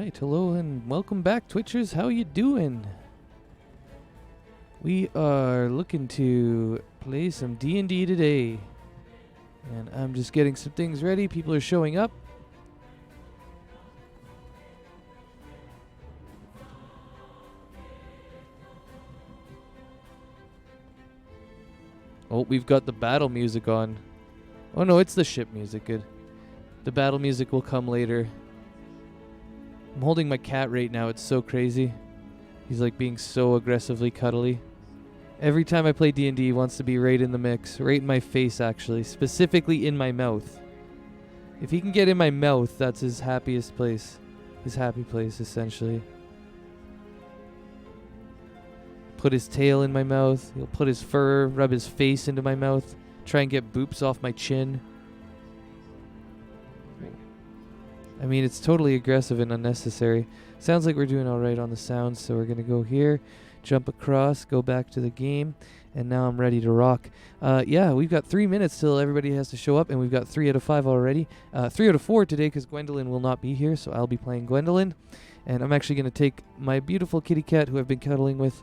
Alright, hello and welcome back, Twitchers. How you doing? We are looking to play some D&D today. And I'm just getting some things ready. People are showing up. Oh, we've got the battle music on. Oh no, it's the ship music. Good. The battle music will come later. I'm holding my cat right now. It's so crazy. He's like being so aggressively cuddly. Every time I play D&D, he wants to be right in the mix. Right in my face, actually. Specifically in my mouth. If he can get in my mouth, that's his happiest place. His happy place, essentially. Put his tail in my mouth. He'll put his fur, rub his face into my mouth. Try and get boops off my chin. I mean, it's totally aggressive and unnecessary. Sounds like we're doing alright on the sounds, so we're going to go here, jump across, go back to the game, and now I'm ready to rock. Yeah, we've got 3 minutes till everybody has to show up, and we've got 3 out of 5 already. 3 out of 4 today because Gwendolyn will not be here, so I'll be playing Gwendolyn. And I'm actually going to take my beautiful kitty cat, who I've been cuddling with,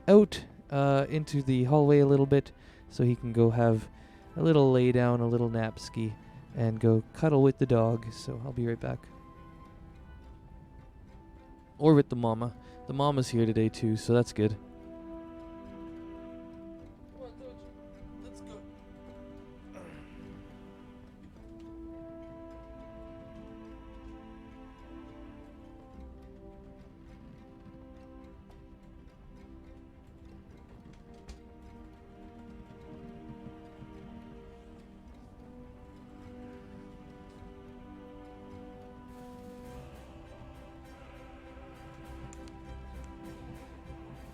out into the hallway a little bit, so he can go have a little lay down, a little nap ski, and go cuddle with the dog. So I'll be right back. Or with the mama. The mama's here today too, so that's good. Let's go.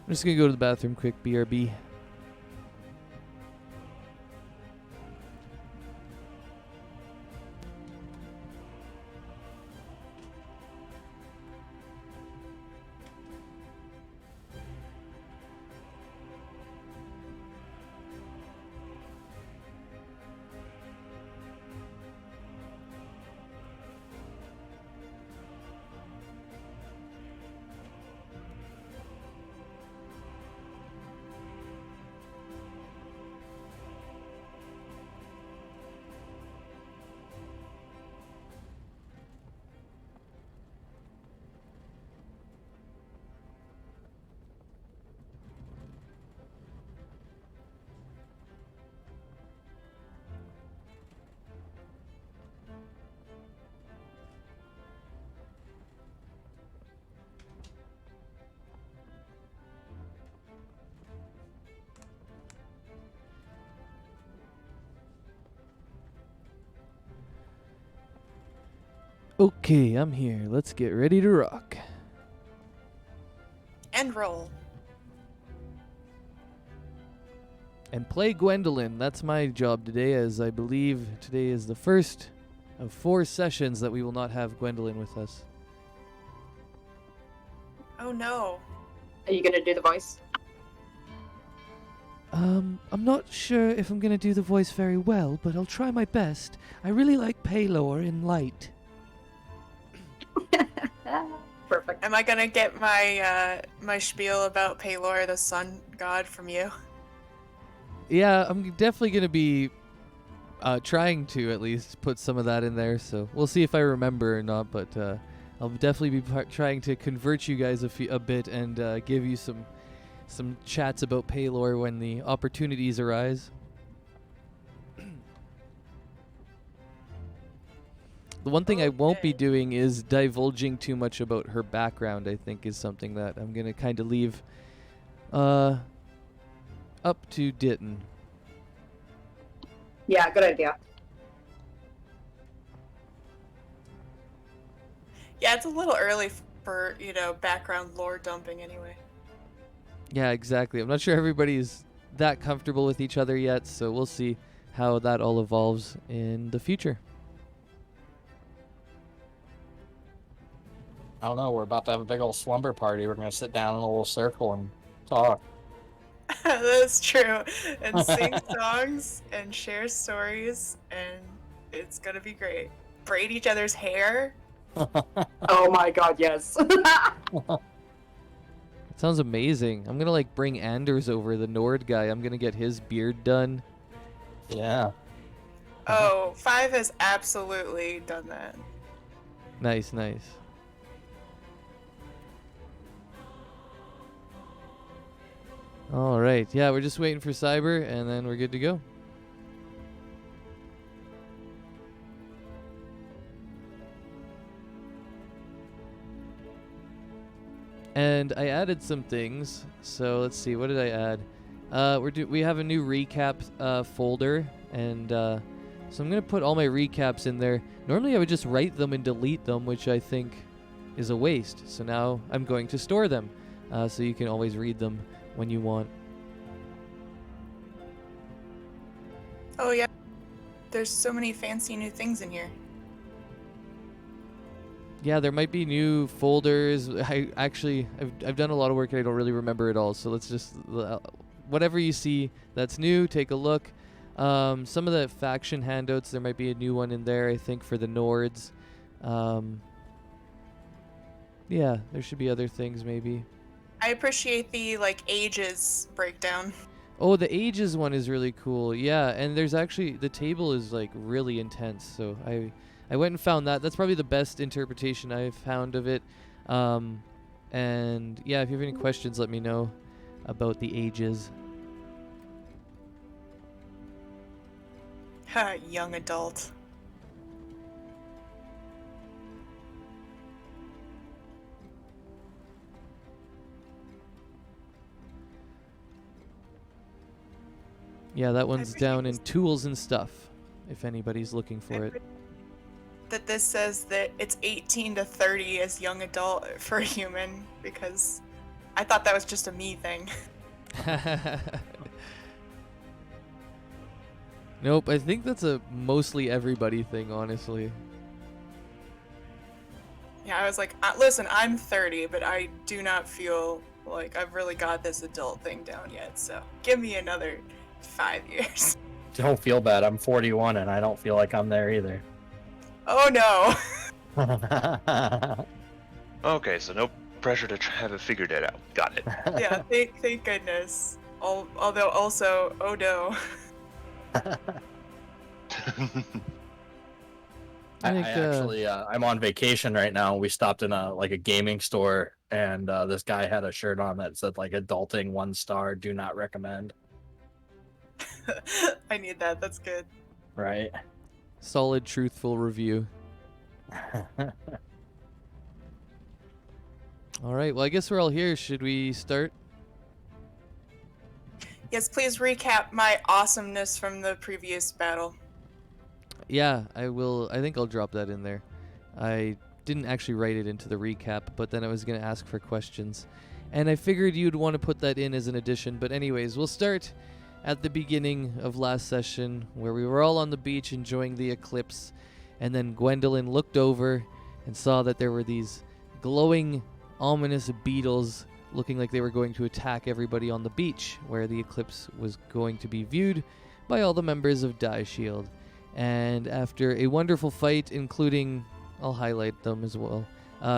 I'm just gonna go to the bathroom quick, BRB. Okay, I'm here. Let's get ready to rock. And roll. And play Gwendolyn. That's my job today, as I believe today is the first of 4 sessions that we will not have Gwendolyn with us. Oh no. Are you gonna do the voice? I'm not sure if I'm gonna do the voice very well, but I'll try my best. I really like Paylor in Light. Perfect. Am I gonna get my my spiel about Paylor, the sun god, from you? Yeah, I'm definitely gonna be trying to at least put some of that in there, so we'll see if I remember or not, but I'll definitely be trying to convert you guys a bit and give you some chats about Paylor when the opportunities arise. The one thing I won't be doing is divulging too much about her background, I think, is something that I'm going to kind of leave up to Ditton. Yeah, good idea. Yeah, it's a little early for, background lore dumping anyway. Yeah, exactly. I'm not sure everybody's that comfortable with each other yet, so we'll see how that all evolves in the future. I don't know, we're about to have a big old slumber party. We're going to sit down in a little circle and talk. That's true. And sing songs and share stories, and it's gonna be great. Braid each other's hair. Oh my god, yes. It sounds amazing. I'm gonna like bring Anders over, the Nord guy. I'm gonna get his beard done. Yeah. Oh, 5 has absolutely done that. Nice, nice. All right. Yeah, we're just waiting for Cyber, and then we're good to go. And I added some things. So let's see. What did I add? We have a new recap folder, and so I'm gonna put all my recaps in there. Normally I would just write them and delete them, which I think is a waste. So now I'm going to store them, so you can always read them when you want. Oh yeah, there's so many fancy new things in here. Yeah, there might be new folders. I've done a lot of work and I don't really remember it all. So let's just whatever you see that's new, take a look. Some of the faction handouts, there might be a new one in there, I think, for the Nords. Yeah, there should be other things maybe. I appreciate the like ages breakdown. Oh, the ages one is really cool. Yeah, and there's actually the table is like really intense. So I went and found that. That's probably the best interpretation I've found of it. And yeah, if you have any questions, let me know about the ages. Ha, young adult. Yeah, that one's appreciate down in this. tools and stuff, if anybody's looking for it. That this says that it's 18 to 30 as young adult for a human, because I thought that was just a me thing. Nope, I think that's a mostly everybody thing, honestly. Yeah, I was like, listen, I'm 30, but I do not feel like I've really got this adult thing down yet, so give me another 5 years. Don't feel bad. I'm 41 and I don't feel like I'm there either. Oh no. Okay, so no pressure to have it figured it out. Got it. Yeah, thank goodness. Although also, oh no. I'm on vacation right now. We stopped in a gaming store, and this guy had a shirt on that said like adulting 1 star, do not recommend. I need that. That's good. Right. Solid, truthful review. All right, well, I guess we're all here. Should we start? Yes, please recap my awesomeness from the previous battle. Yeah, I will. I think I'll drop that in there. I didn't actually write it into the recap, but then I was going to ask for questions. And I figured you'd want to put that in as an addition. But anyways, we'll start at the beginning of last session, where we were all on the beach enjoying the eclipse. And then Gwendolyn looked over and saw that there were these glowing, ominous beetles looking like they were going to attack everybody on the beach, where the eclipse was going to be viewed by all the members of Die Shield. And after a wonderful fight, including, I'll highlight them as well,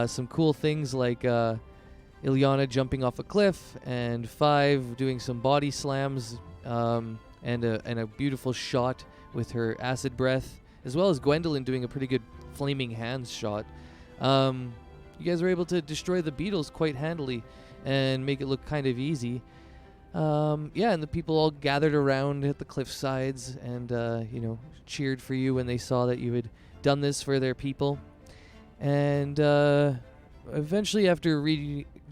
some cool things like Ilyana jumping off a cliff, and 5 doing some body slams, and a beautiful shot with her acid breath, as well as Gwendolyn doing a pretty good flaming hands shot. You guys were able to destroy the beetles quite handily and make it look kind of easy. Yeah, and the people all gathered around at the cliff sides and, cheered for you when they saw that you had done this for their people. And eventually, after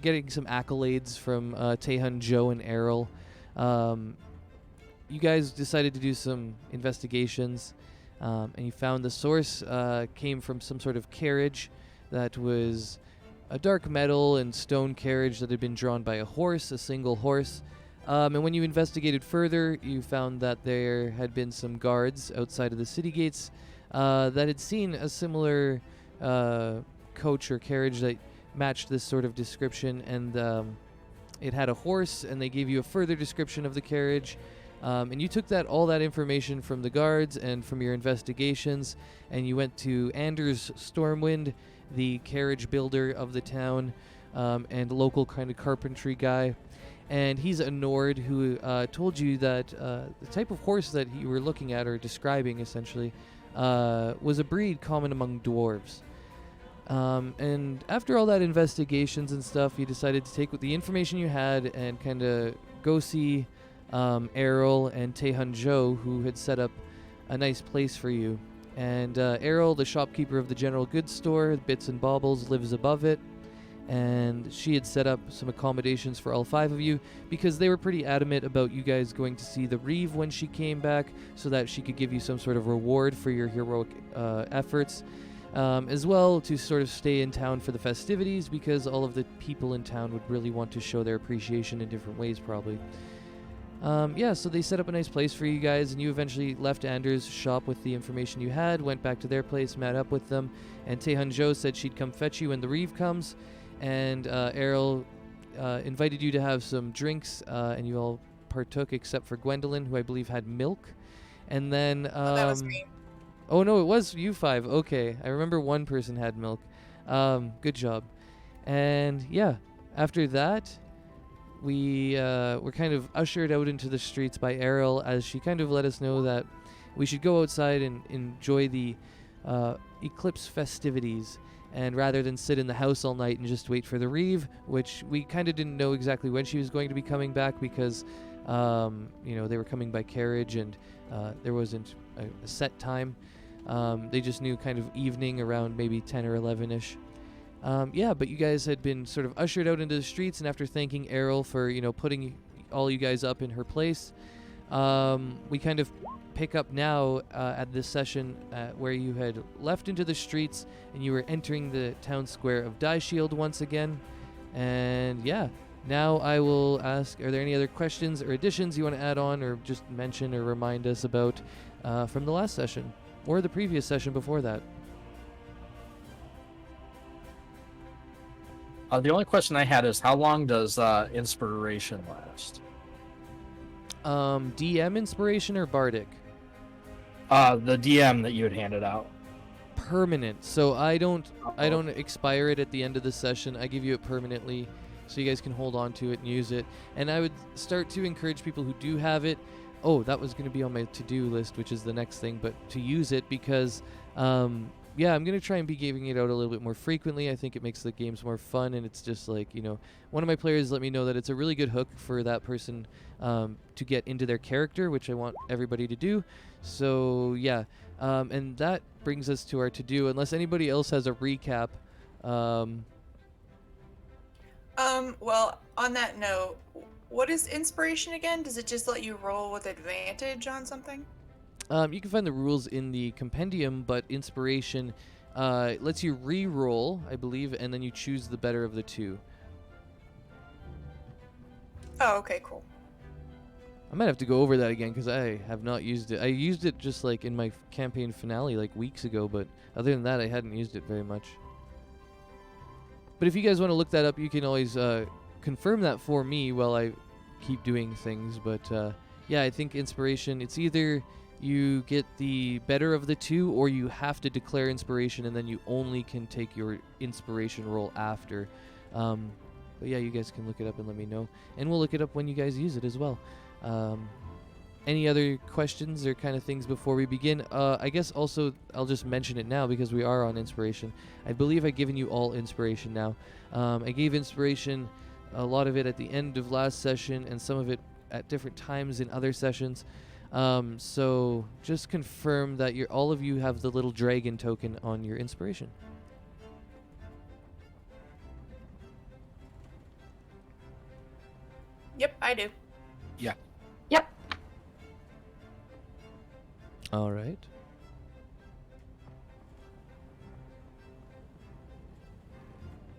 getting some accolades from Taehun, Joe, and Errol, you guys decided to do some investigations, and you found the source came from some sort of carriage that was a dark metal and stone carriage that had been drawn by a horse, a single horse. And when you investigated further, you found that there had been some guards outside of the city gates that had seen a similar coach or carriage that matched this sort of description, and it had a horse, and they gave you a further description of the carriage. And you took all that information from the guards and from your investigations, and you went to Anders Stormwind the carriage builder of the town, and local kind of carpentry guy. And he's a Nord who told you that the type of horse that you were looking at or describing, essentially, was a breed common among dwarves. And after all that investigations and stuff, you decided to take the information you had and kind of go see Errol and Taehan-jo, who had set up a nice place for you. And Errol, the shopkeeper of the general goods store, Bits and Baubles, lives above it. And she had set up some accommodations for all 5 of you because they were pretty adamant about you guys going to see the Reeve when she came back, so that she could give you some sort of reward for your heroic efforts, as well to sort of stay in town for the festivities, because all of the people in town would really want to show their appreciation in different ways, probably. So they set up a nice place for you guys, and you eventually left Anders' shop with the information you had, went back to their place, met up with them, and Taehan-jo said she'd come fetch you when the Reeve comes. And Errol invited you to have some drinks, and you all partook except for Gwendolyn, who I believe had milk. And then... that was me. Oh, no, it was you 5. Okay, I remember one person had milk. Good job. And, yeah, after that, we were kind of ushered out into the streets by Errol, as she kind of let us know that we should go outside and enjoy the eclipse festivities. And rather than sit in the house all night and just wait for the Reeve, which we kind of didn't know exactly when she was going to be coming back, because, they were coming by carriage, and there wasn't a set time. They just knew kind of evening around maybe 10 or 11-ish. But you guys had been sort of ushered out into the streets, and after thanking Errol for, putting all you guys up in her place, we kind of pick up now at this session where you had left into the streets and you were entering the town square of Shield once again. And now I will ask, are there any other questions or additions you want to add on or just mention or remind us about from the last session or the previous session before that? The only question I had is, how long does inspiration last? DM inspiration or bardic? The DM that you had handed out. Permanent. So I don't expire it at the end of the session. I give you it permanently, so you guys can hold on to it and use it. And I would start to encourage people who do have it. Oh, that was going to be on my to-do list, which is the next thing, but to use it, because I'm going to try and be giving it out a little bit more frequently. I think it makes the games more fun, and it's just like, one of my players let me know that it's a really good hook for that person to get into their character, which I want everybody to do. So, and that brings us to our to-do, unless anybody else has a recap. Well, on that note, what is inspiration again? Does it just let you roll with advantage on something? You can find the rules in the compendium, but inspiration lets you re-roll, I believe, and then you choose the better of the two. Oh, okay, cool. I might have to go over that again because I have not used it. I used it just like in my campaign finale like weeks ago, but other than that, I hadn't used it very much. But if you guys want to look that up, you can always confirm that for me while I keep doing things. But I think inspiration, it's either you get the better of the two, or you have to declare inspiration, and then you only can take your inspiration roll after. But you guys can look it up and let me know. And we'll look it up when you guys use it as well. Any other questions or kind of things before we begin? I guess also I'll just mention it now because we are on inspiration. I believe I've given you all inspiration now. I gave inspiration, a lot of it at the end of last session and some of it at different times in other sessions. So just confirm that all of you have the little dragon token on your inspiration. Yep, I do. Yeah. Yep. All right.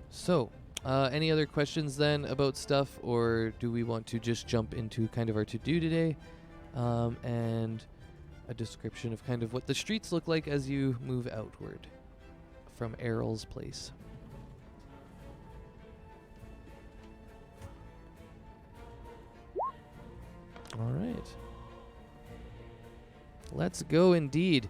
So, any other questions then about stuff, or do we want to just jump into kind of our to-do today, and a description of kind of what the streets look like as you move outward from Errol's place? All right. Let's go indeed.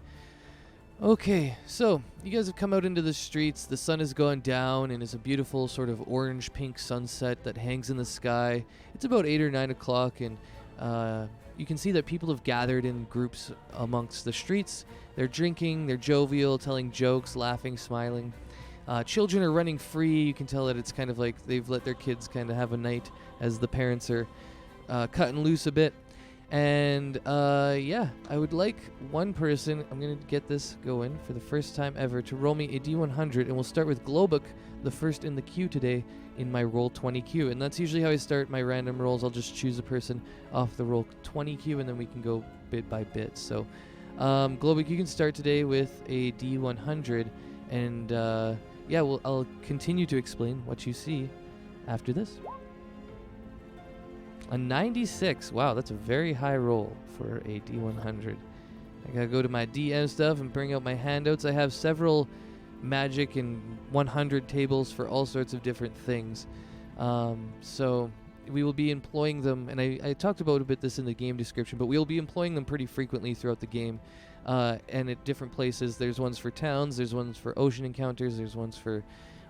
Okay, so you guys have come out into the streets. The sun has gone down and it's a beautiful sort of orange-pink sunset that hangs in the sky. It's about 8 or 9 o'clock, and you can see that people have gathered in groups amongst the streets. They're drinking, they're jovial, telling jokes, laughing, smiling. Children are running free. You can tell that it's kind of like they've let their kids kind of have a night as the parents are cutting loose a bit. And yeah, I would like one person, I'm going to get this going for the first time ever, to roll me a D100, and we'll start with Globuk, the first in the queue today in my roll 20 queue. And that's usually how I start my random rolls. I'll just choose a person off the roll 20 queue, and then we can go bit by bit. So Globuk, you can start today with a D100, and yeah, I'll continue to explain what you see after this. A 96. Wow, that's a very high roll for a D100. I gotta go to my DM stuff and bring out my handouts. I have several magic and 100 tables for all sorts of different things. So we will be employing them, and I talked about a bit this in the game description, but we'll be employing them pretty frequently throughout the game. And at different places. There's ones for towns, there's ones for ocean encounters, there's ones for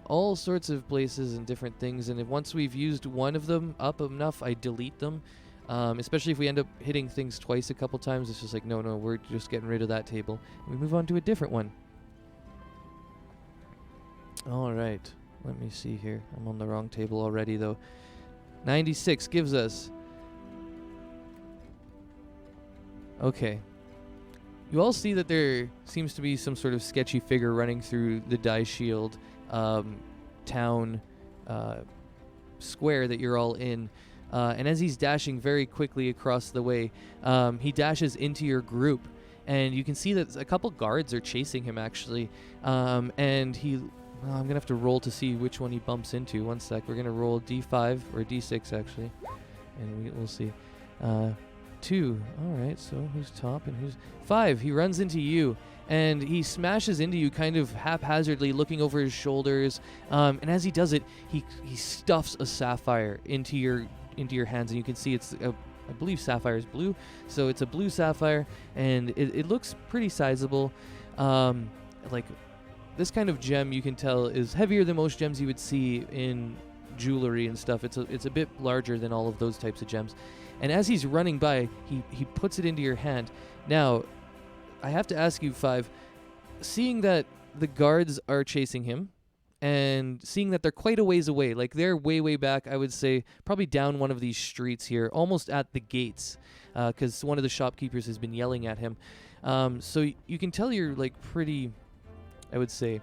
all sorts of places and different things. And if once we've used one of them up enough, I delete them. Especially if we end up hitting things twice a couple times, it's just like, no, we're just getting rid of that table. We move on to a different one. All right, let me see here. I'm on the wrong table already, though. 96 gives us... Okay. You all see that there seems to be some sort of sketchy figure running through the Die Shield town square that you're all in. And as he's dashing very quickly across the way, he dashes into your group. And you can see that a couple guards are chasing him, actually. And he... I'm going to have to roll to see which one he bumps into. One sec. We're going to roll D5, or D6, actually. And we'll see. 2. All right, so who's top and who's... 5. He runs into you, and he smashes into you kind of haphazardly, looking over his shoulders. And as he does it, he stuffs a sapphire into your hands, and you can see it's... I believe sapphire is blue, so it's a blue sapphire, and it looks pretty sizable. Like... This kind of gem, you can tell, is heavier than most gems you would see in jewelry and stuff. It's a bit larger than all of those types of gems. And as he's running by, he puts it into your hand. Now, I have to ask you, 5, seeing that the guards are chasing him, and seeing that they're quite a ways away, like they're way back, I would say, probably down one of these streets here, almost at the gates, because one of the shopkeepers has been yelling at him. So you can tell you're like pretty... I would say,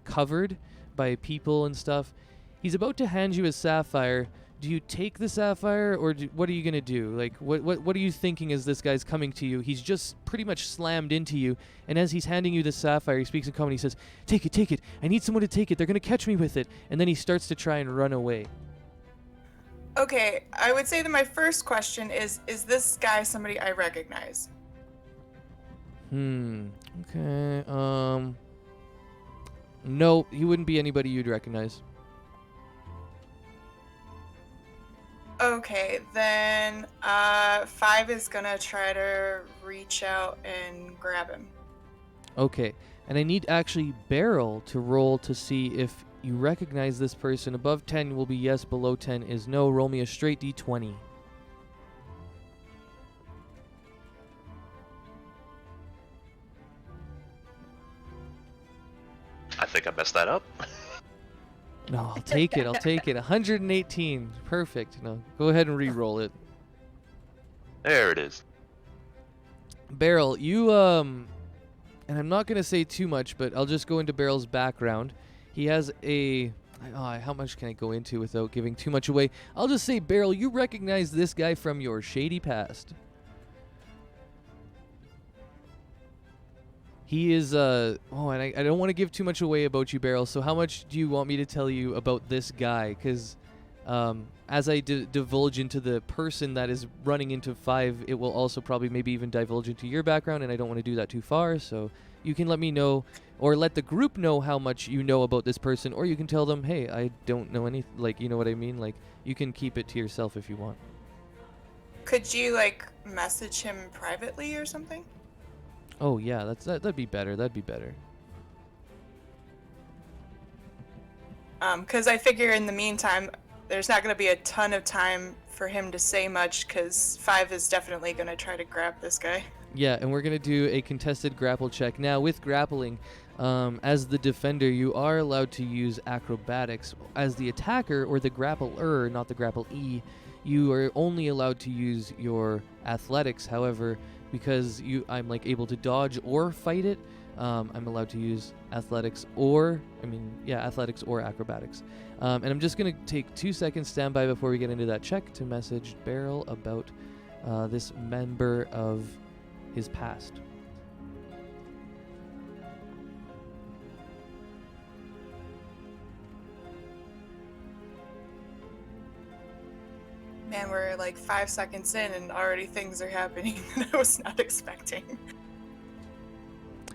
covered by people and stuff. He's about to hand you a sapphire. Do you take the sapphire, or what are you going to do? Like, what are you thinking as this guy's coming to you? He's just pretty much slammed into you, and as he's handing you the sapphire, he speaks in common. He says, take it. I need someone to take it. They're going to catch me with it. And then he starts to try and run away. Okay, I would say that my first question is this guy somebody I recognize? Okay, no, he wouldn't be anybody you'd recognize. Okay, then 5 is gonna try to reach out and grab him. Okay, and I need actually Beryl to roll to see if you recognize this person. Above 10 will be yes, below 10 is no. Roll me a straight D20. I think I messed that up. No, I'll take it. 118. Perfect. No, go ahead and re-roll it. There it is. Beryl, you, and I'm not going to say too much, but I'll just go into Beryl's background. He has a... how much can I go into without giving too much away? I'll just say, Beryl, you recognize this guy from your shady past. He is, and I don't want to give too much away about you, Beryl, so how much do you want me to tell you about this guy? Because as I divulge into the person that is running into 5, it will also probably maybe even divulge into your background, and I don't want to do that too far, so you can let me know, or let the group know how much you know about this person, or you can tell them, hey, I don't know anything, like, you know what I mean? Like, you can keep it to yourself if you want. Could you, like, message him privately or something? Oh yeah, that'd be better. That'd be better. Because I figure in the meantime, there's not going to be a ton of time for him to say much, because 5 is definitely going to try to grab this guy. Yeah, and we're going to do a contested grapple check. Now, with grappling, as the defender, you are allowed to use acrobatics. As the attacker, or the grappler, not the grapple-e, you are only allowed to use your athletics. However, because I'm like able to dodge or fight it, I'm allowed to use athletics or acrobatics. And I'm just going to take 2 seconds standby before we get into that check to message Beryl about this member of his past. Man, we're like 5 seconds in and already things are happening that I was not expecting.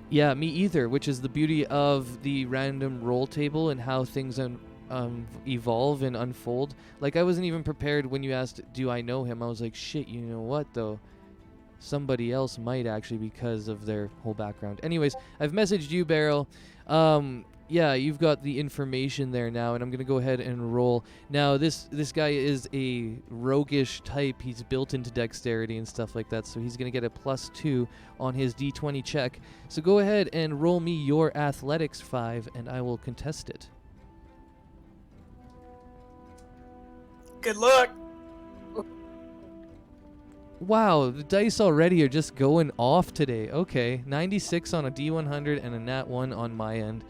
Yeah, me either, which is the beauty of the random roll table and how things evolve and unfold. Like, I wasn't even prepared when you asked, do I know him? I was like, shit, you know what, though? Somebody else might actually, because of their whole background. Anyways, I've messaged you, Beryl. Yeah, you've got the information there now, and I'm going to go ahead and roll. Now, this guy is a roguish type. He's built into dexterity and stuff like that, so he's going to get a +2 on his d20 check. So go ahead and roll me your athletics 5, and I will contest it. Good luck. Wow, the dice already are just going off today. Okay, 96 on a D100 and a nat 1 on my end.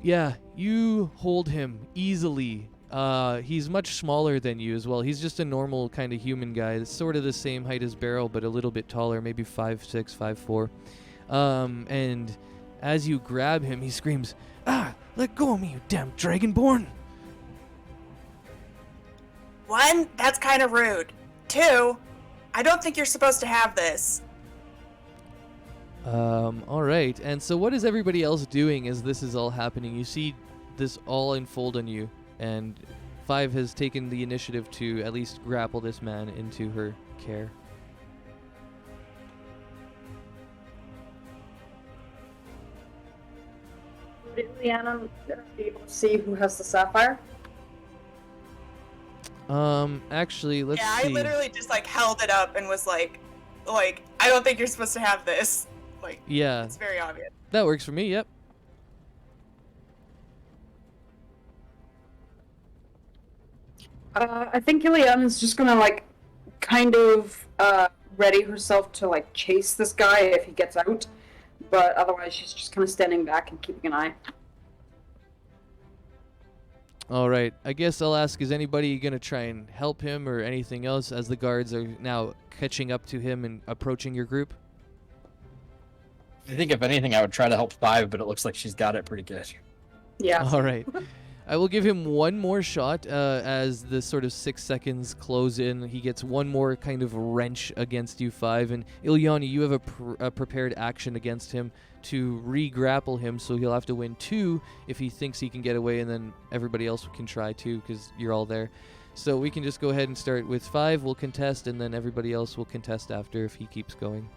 Yeah, you hold him easily. He's much smaller than you as well. He's just a normal kind of human guy. That's sort of the same height as Beryl, but a little bit taller, maybe 5'6", 5'4". And as you grab him, he screams, "Ah, let go of me, you damn dragonborn!" 1, that's kind of rude. 2, I don't think you're supposed to have this. All right. And so what is everybody else doing as this is all happening? You see this all unfold on you, and 5 has taken the initiative to at least grapple this man into her care. Did Leanna be able to see who has the sapphire? Actually, let's Yeah, see. I literally just like held it up and was like, I don't think you're supposed to have this. Like, Yeah, it's very obvious. that works for me, yep. I think Ileana's just gonna like kind of ready herself to like chase this guy if he gets out, but otherwise she's just kind of standing back and keeping an eye. All right. I guess I'll ask, is anybody going to try and help him or anything else as the guards are now catching up to him and approaching your group? I think if anything, I would try to help 5, but it looks like she's got it pretty good. Yeah. All right. I will give him one more shot as the sort of 6 seconds close in. He gets one more kind of wrench against you, 5. And Ilyani, you have a prepared action against him to re-grapple him, so he'll have to win 2 if he thinks he can get away, and then everybody else can try too because you're all there. So we can just go ahead and start with 5. We'll contest, and then everybody else will contest after if he keeps going.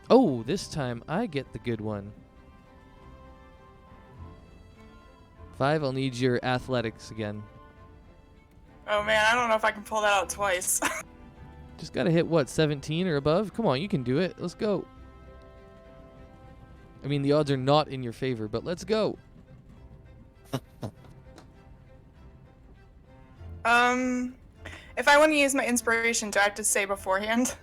Oh, this time I get the good one. 5, I'll need your athletics again. Oh man, I don't know if I can pull that out twice. Just gotta hit, what, 17 or above? Come on, you can do it. Let's go. I mean, the odds are not in your favor, but let's go. If I want to use my inspiration, do I have to say beforehand?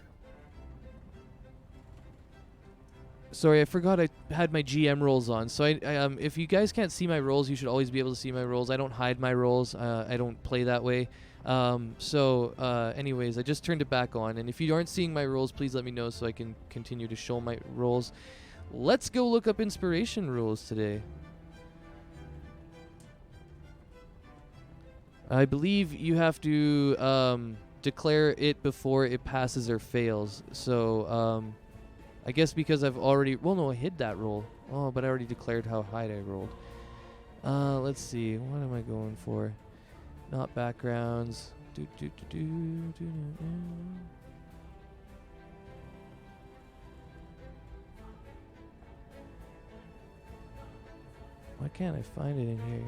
Sorry, I forgot I had my GM rolls on. So if you guys can't see my rolls, you should always be able to see my rolls. I don't hide my rolls. I don't play that way. Anyways, I just turned it back on. And if you aren't seeing my rolls, please let me know so I can continue to show my rolls. Let's go look up inspiration rules today. I believe you have to declare it before it passes or fails. So I guess because I've already... Well, no, I hid that roll. Oh, but I already declared how high I rolled. Let's see. What am I going for? Not backgrounds. Why can't I find it in here?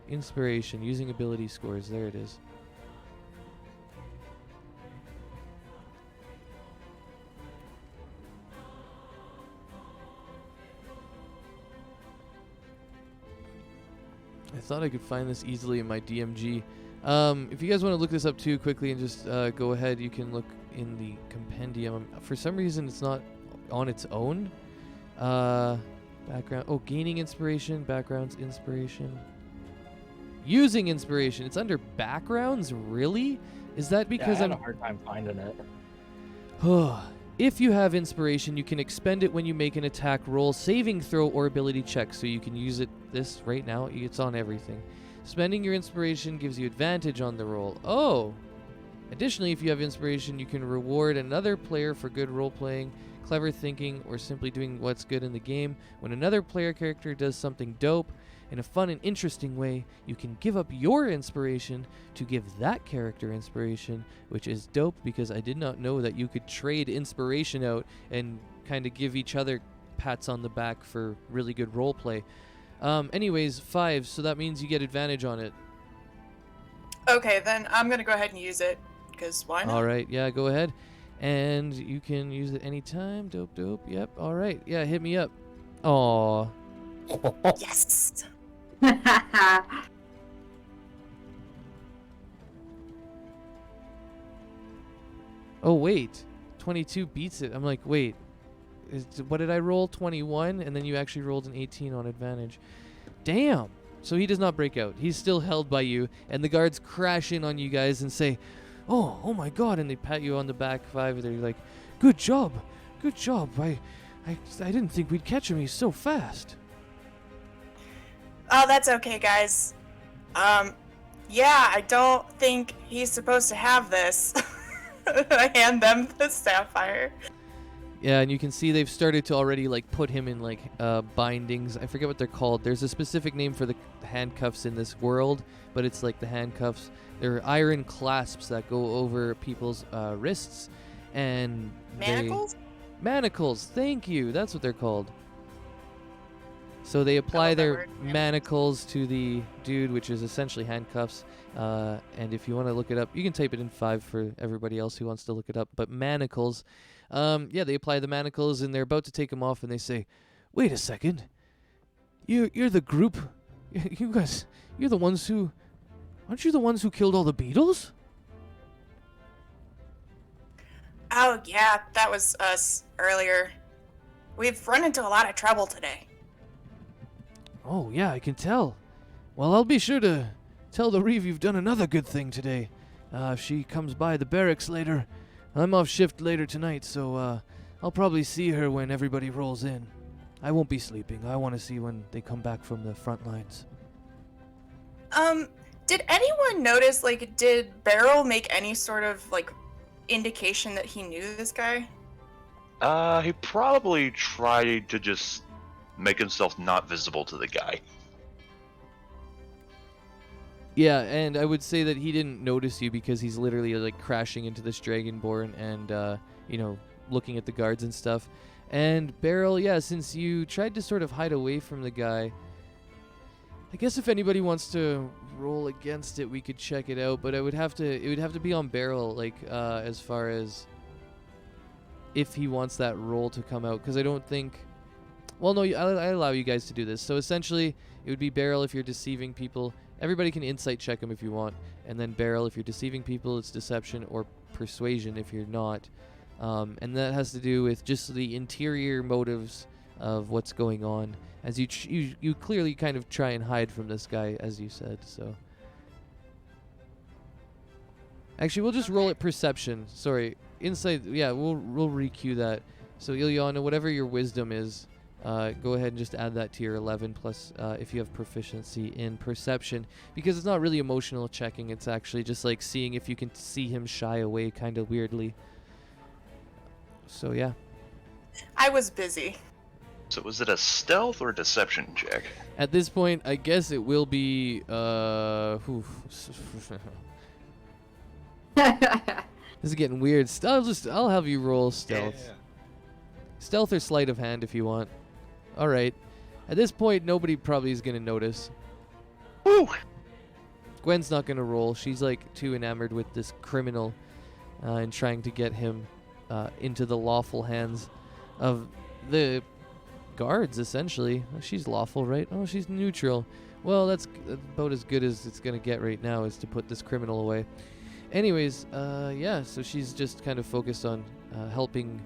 Inspiration, using ability scores. There it is. I thought I could find this easily in my DMG. If you guys want to look this up too quickly and just go ahead, you can look in the compendium. For some reason, it's not on its own. Background. Oh, gaining inspiration. Backgrounds, inspiration. Using inspiration. It's under backgrounds? Really? Is that because I had a hard time finding it. If you have inspiration, you can expend it when you make an attack roll, saving throw, or ability check. So you can use it this right now. It's on everything. Spending your inspiration gives you advantage on the roll. Oh! Additionally, if you have inspiration, you can reward another player for good role-playing, clever thinking, or simply doing what's good in the game. When another player character does something dope in a fun and interesting way, you can give up your inspiration to give that character inspiration, which is dope because I did not know that you could trade inspiration out and kind of give each other pats on the back for really good roleplay. Anyways, 5, so that means you get advantage on it. Okay, then I'm gonna go ahead and use it, because why not? Alright, yeah, go ahead. And you can use it anytime. Dope. Yep, alright. Yeah, hit me up. Aww. Yes! Oh, wait. 22 beats it. I'm like, wait. What did I roll? 21? And then you actually rolled an 18 on advantage. Damn. So he does not break out. He's still held by you. And the guards crash in on you guys and say, oh my god. And they pat you on the back 5. They're like, good job. I didn't think we'd catch him. He's so fast. Oh, that's okay, guys. Yeah, I don't think he's supposed to have this. I hand them the sapphire. Yeah, and you can see they've started to already like put him in like bindings. I forget what they're called. There's a specific name for the handcuffs in this world, but it's like the handcuffs. They're iron clasps that go over people's wrists, and manacles. Thank you. That's what they're called. So they apply their manacles to the dude, which is essentially handcuffs. And if you want to look it up, you can type it in 5 for everybody else who wants to look it up. But manacles, yeah, they apply the manacles, and they're about to take them off, and they say, "Wait a second, you're the group. You guys, you're the ones who, aren't you the ones who killed all the beetles?" Oh, yeah, that was us earlier. We've run into a lot of trouble today. Oh, yeah, I can tell. Well, I'll be sure to tell the Reeve you've done another good thing today. If she comes by the barracks later, I'm off shift later tonight, so I'll probably see her when everybody rolls in. I won't be sleeping. I want to see when they come back from the front lines. Did anyone notice, like, did Beryl make any sort of, like, indication that he knew this guy? He probably tried to just make himself not visible to the guy. Yeah, and I would say that he didn't notice you because he's literally like crashing into this Dragonborn and, you know, looking at the guards and stuff. And Beryl, yeah, since you tried to sort of hide away from the guy, I guess if anybody wants to roll against it, we could check it out. But it would have to be on Beryl, like, as far as if he wants that roll to come out, because I don't think. Well, no, I allow you guys to do this. So essentially, it would be Beryl if you're deceiving people. Everybody can insight check him if you want. And then Beryl, if you're deceiving people, it's deception, or persuasion if you're not. And that has to do with just the interior motives of what's going on. As you clearly kind of try and hide from this guy, as you said. So actually, we'll just roll it perception. Sorry, insight. Yeah, we'll re-queue that. So Ilyana, whatever your wisdom is, go ahead and just add that to your 11 plus if you have proficiency in perception, because it's not really emotional checking. It's actually just like seeing if you can see him shy away kind of weirdly. So yeah. I was busy. So was it a stealth or a deception check? At this point, I guess it will be This is getting weird. I'll have you roll stealth. Stealth or sleight of hand if you want. All right. At this point, nobody probably is gonna notice. Woo! Gwen's not gonna roll. She's like too enamored with this criminal, and trying to get him into the lawful hands of the guards. Essentially, she's lawful, right? Oh, she's neutral. Well, that's about as good as it's gonna get right now, is to put this criminal away. Anyways, yeah. So she's just kind of focused on helping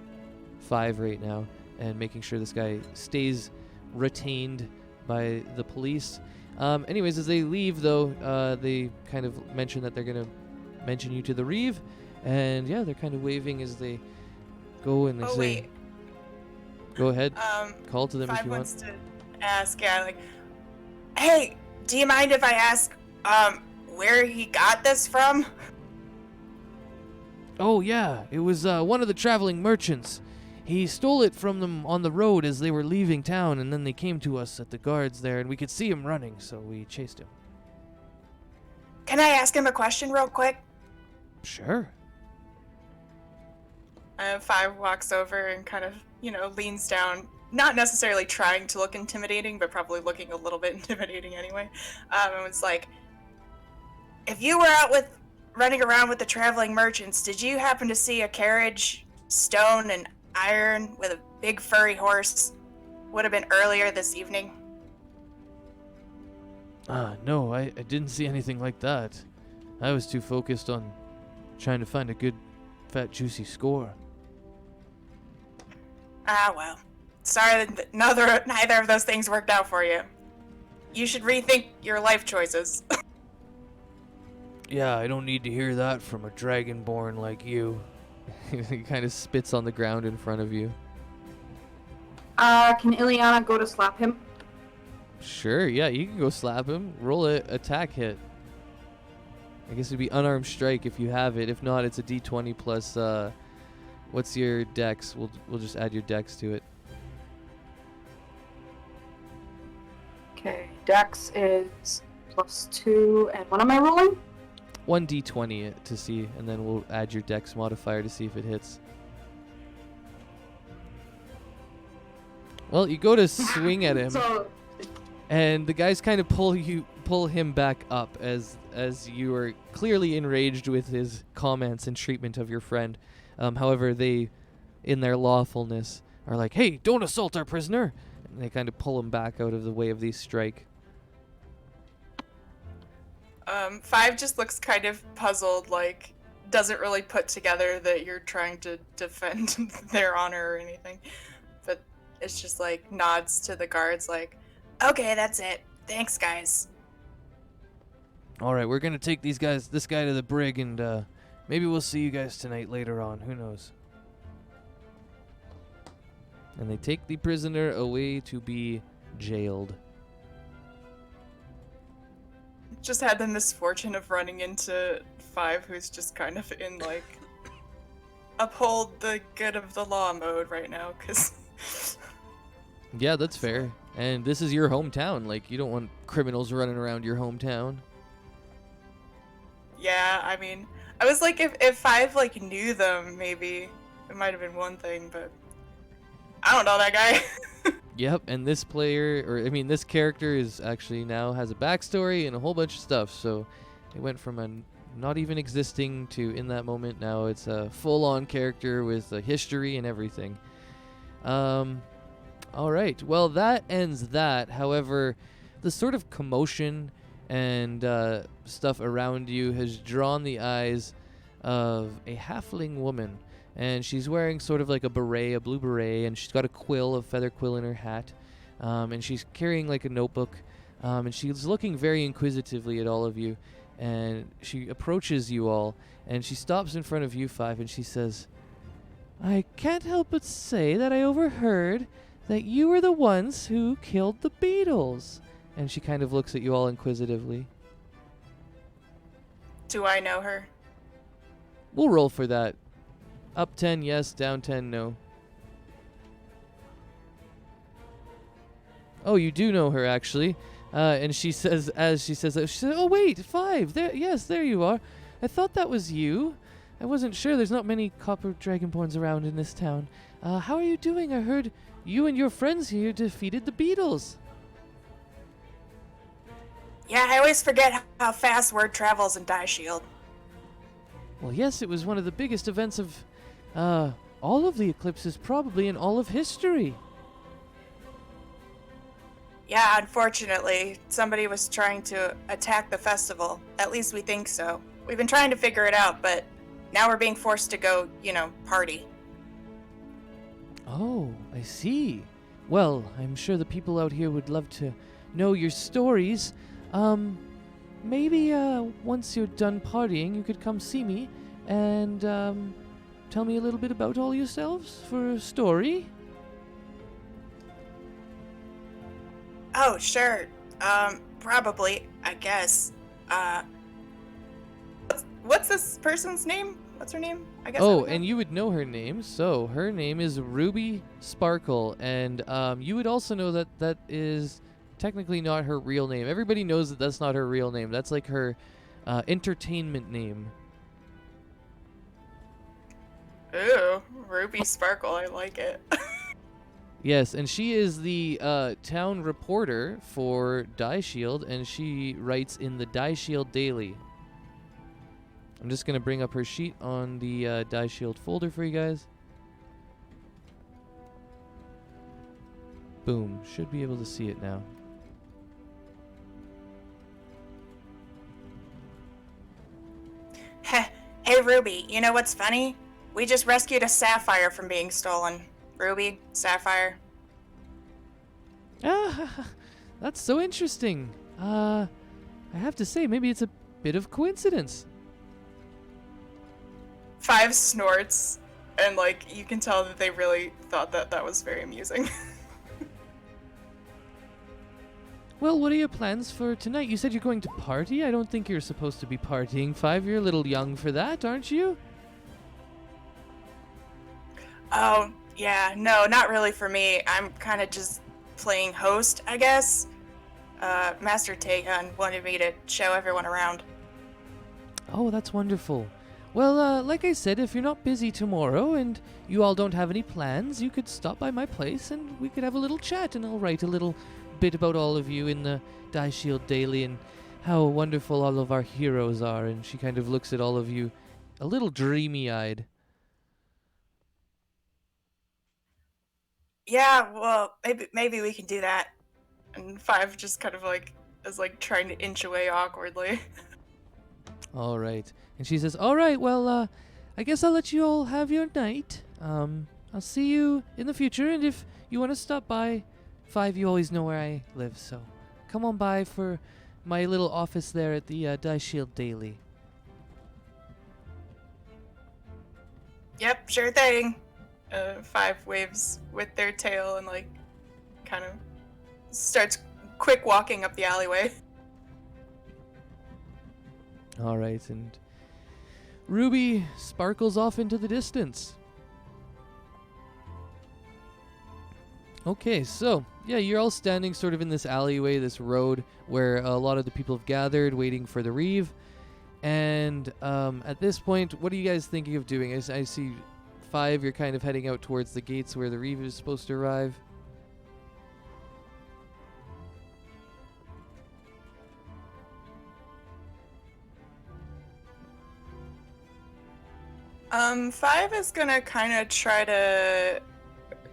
Five right now and making sure this guy stays retained by the police. Anyways, as they leave, though, they kind of mention that they're going to mention you to the Reeve. And, yeah, they're kind of waving as they go and they say... Wait. Go ahead. Call to them Five if you wants want. to ask, yeah, like, hey, do you mind if I ask, where he got this from? Oh, yeah. It was one of the traveling merchants. He stole it from them on the road as they were leaving town, and then they came to us at the guards there, and we could see him running, so we chased him. Can I ask him a question real quick? Sure. Five walks over and kind of, leans down, not necessarily trying to look intimidating, but probably looking a little bit intimidating anyway. And was like, if you were running around with the traveling merchants, did you happen to see a carriage, stone and iron with a big furry horse? Would have been earlier this evening. No, I didn't see anything like that. I was too focused on trying to find a good, fat, juicy score. Well. Sorry that neither of those things worked out for you. You should rethink your life choices. Yeah, I don't need to hear that from a dragonborn like you. He kind of spits on the ground in front of you. Can Ileana go to slap him? Sure, yeah, you can go slap him. Roll a attack hit. I guess it'd be unarmed strike if you have it. If not, it's a d20 plus, what's your dex? We'll just add your dex to it. Okay, dex is +2, and what am I rolling? 1d20 to see, and then we'll add your dex modifier to see if it hits. Well, you go to swing at him, and the guys kind of pull him back up as you are clearly enraged with his comments and treatment of your friend. However, they, in their lawfulness, are like, "Hey, don't assault our prisoner!" And they kind of pull him back out of the way of the strike. Five just looks kind of puzzled, like, doesn't really put together that you're trying to defend their honor or anything. But it's just like, nods to the guards like, okay, that's it. Thanks, guys. Alright, we're gonna take this guy to the brig, and maybe we'll see you guys tonight later on. Who knows? And they take the prisoner away to be jailed. Just had the misfortune of running into Five, who's just kind of in, like, uphold the good of the law mode right now, because... Yeah, that's fair. And this is your hometown. Like, you don't want criminals running around your hometown. Yeah, I mean, I was like, if Five, like, knew them, maybe it might have been one thing, but I don't know that guy. Yep, and this this character is actually now has a backstory and a whole bunch of stuff. So it went from a not even existing to, in that moment, now it's a full-on character with a history and everything. All right, well, that ends that. However, the sort of commotion and stuff around you has drawn the eyes of a halfling woman. And she's wearing sort of like a beret, a blue beret, and she's got a feather quill in her hat. And she's carrying like a notebook. And she's looking very inquisitively at all of you. And she approaches you all, and she stops in front of you, Five, and she says, "I can't help but say that I overheard that you were the ones who killed the beetles." And she kind of looks at you all inquisitively. Do I know her? We'll roll for that. Up 10, yes. Down 10, no. Oh, you do know her, actually. And she says, as she says that, she says, "Oh, wait, 5. There, yes, there you are. I thought that was you. I wasn't sure. There's not many copper dragonborns around in this town. How are you doing? I heard you and your friends here defeated the beetles." Yeah, I always forget how fast word travels in Die Shield. Well, yes, it was one of the biggest events of all of the eclipses, probably in all of history. Yeah, unfortunately, somebody was trying to attack the festival. At least we think so. We've been trying to figure it out, but now we're being forced to go, party. Oh, I see. Well, I'm sure the people out here would love to know your stories. Maybe once you're done partying, you could come see me and tell me a little bit about all yourselves for a story. Oh, sure. Probably, I guess. What's this person's name? What's her name? I guess. Oh, and you would know her name. So her name is Ruby Sparkle, and you would also know that that is technically not her real name. Everybody knows that that's not her real name. That's like her entertainment name. Ooh, Ruby Sparkle. I like it. Yes, and she is the town reporter for Die Shield, and she writes in the Die Shield Daily. I'm just going to bring up her sheet on the Die Shield folder for you guys. Boom. Should be able to see it now. Hey, Ruby, you know what's funny? We just rescued a sapphire from being stolen. Ruby, sapphire. Ah, that's so interesting. I have to say, maybe it's a bit of coincidence. 5 snorts, and you can tell that they really thought that that was very amusing. Well, what are your plans for tonight? You said you're going to party? I don't think you're supposed to be partying, 5. You're a little young for that, aren't you? Oh, yeah, no, not really for me. I'm kind of just playing host, I guess. Master Taehyun wanted me to show everyone around. Oh, that's wonderful. Well, like I said, if you're not busy tomorrow and you all don't have any plans, you could stop by my place and we could have a little chat, and I'll write a little bit about all of you in the Die Shield Daily and how wonderful all of our heroes are. And she kind of looks at all of you a little dreamy-eyed. Yeah, well, maybe we can do that. And 5 just kind of is trying to inch away awkwardly. All right. And she says, "All right, well, I guess I'll let you all have your night. I'll see you in the future, and if you want to stop by, 5, you always know where I live, so come on by for my little office there at the Die Shield Daily." Yep, sure thing. 5 waves with their tail and kind of starts quick walking up the alleyway. All right, and Ruby sparkles off into the distance. Okay, so, yeah, you're all standing sort of in this alleyway, this road, where a lot of the people have gathered, waiting for the Reeve. And at this point, what are you guys thinking of doing? I see 5, you're kind of heading out towards the gates where the Reeve is supposed to arrive. Five is gonna kind of try to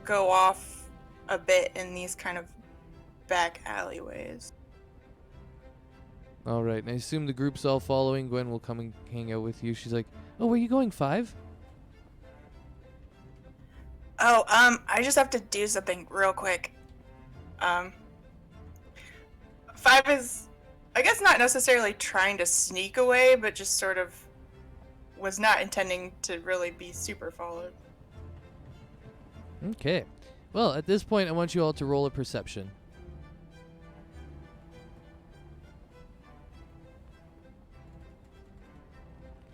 go off a bit in these kind of back alleyways. All right, and I assume the group's all following. Gwen will come and hang out with you. She's like, "Oh, where are you going, 5? Oh, I just have to do something real quick. 5 is, I guess, not necessarily trying to sneak away, but just sort of was not intending to really be super followed. Okay. Well, at this point, I want you all to roll a perception.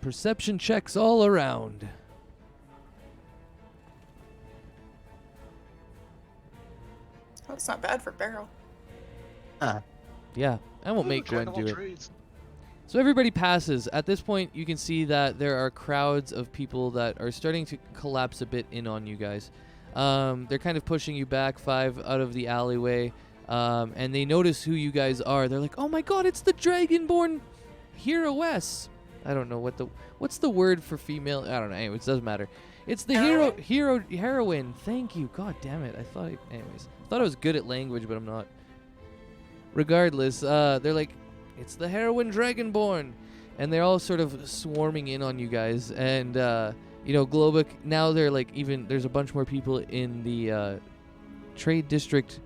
Perception checks all around. That's not bad for Barrel. Yeah, I won't make Jack Gwen of all do it. trades. So everybody passes. At this point, you can see that there are crowds of people that are starting to collapse a bit in on you guys. They're kind of pushing you back 5 out of the alleyway, and they notice who you guys are. They're like, "Oh my God, it's the Dragonborn heroess." I don't know what's the word for female. I don't know. Anyways, it doesn't matter. It's the heroine. Thank you. God damn it. I thought I was good at language, but I'm not. Regardless, they're like, "It's the heroine Dragonborn," and they're all sort of swarming in on you guys. And Globuk, now they're like, even there's a bunch more people in the trade district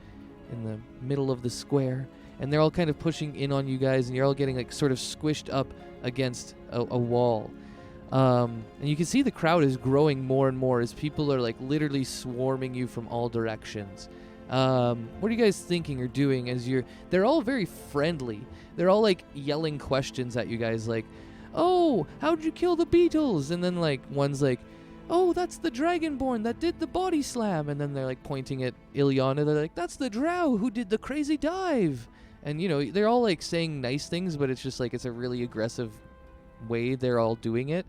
in the middle of the square, and they're all kind of pushing in on you guys, and you're all getting like sort of squished up against a wall. And you can see the crowd is growing more and more as people are like literally swarming you from all directions. What are you guys thinking or doing as they're all very friendly. They're all like yelling questions at you guys like, "Oh, how'd you kill the beetles?" And then like one's like, "Oh, that's the Dragonborn that did the body slam." And then they're like pointing at Ilyana. They're like, "That's the drow who did the crazy dive." And they're all like saying nice things, but it's just like it's a really aggressive way they're all doing it.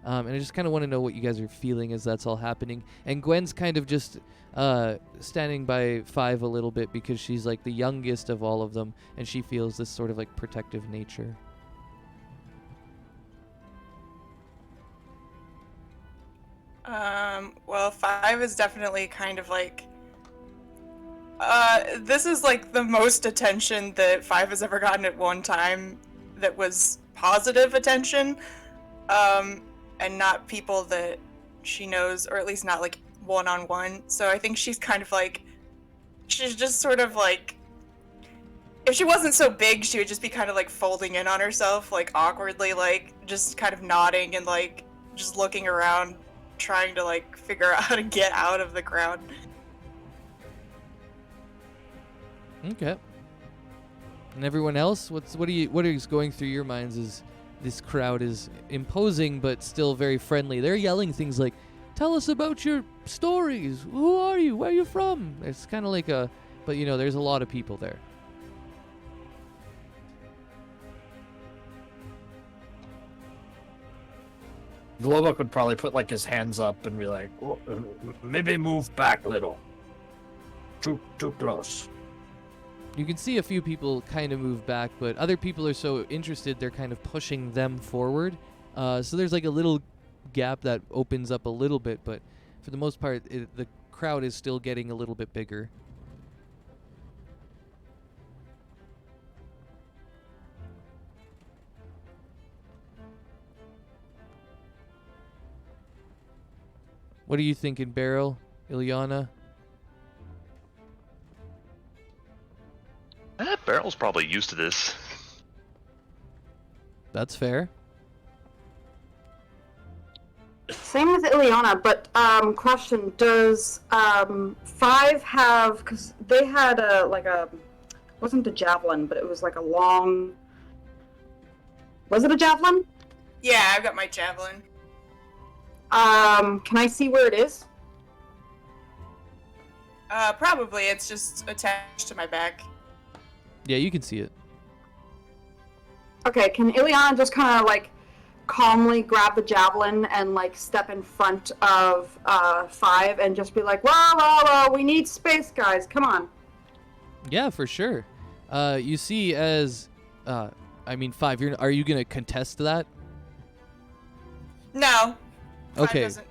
And I just kind of want to know what you guys are feeling as that's all happening. And Gwen's kind of just standing by 5 a little bit because she's like the youngest of all of them, and she feels this sort of like protective nature. Well, 5 is definitely kind of like, this is like the most attention that 5 has ever gotten at one time that was positive attention, and not people that she knows, or at least not like one-on-one. So I think she's kind of like, she's just sort of like, if she wasn't so big, she would just be kind of like folding in on herself, like awkwardly, like just kind of nodding and like just looking around, trying to like figure out how to get out of the crowd. Okay. And everyone else, what is going through your minds as this crowd is imposing but still very friendly? They're yelling things like, "Tell us about your stories. Who are you? Where are you from?" It's kind of like but there's a lot of people there. Globuk would probably put like his hands up and be like, "Oh, maybe move back a little. Too close." You can see a few people kind of move back, but other people are so interested they're kind of pushing them forward. So there's like a little gap that opens up a little bit, but for the most part, the crowd is still getting a little bit bigger. What are you thinking, Beryl? Ilyana? Barrel's probably used to this. That's fair. Same with Ilyana, but question, does 5 have, because they had wasn't a javelin, but it was like a long, was it a javelin? Yeah, I've got my javelin. Can I see where it is? Probably. It's just attached to my back. Yeah, you can see it. Okay, can Ilyana just kind of like calmly grab the javelin and like step in front of 5 and just be like, whoa, we need space, guys, come on. Yeah, for sure. You see as, 5, are you going to contest that? No. 5 Okay. doesn't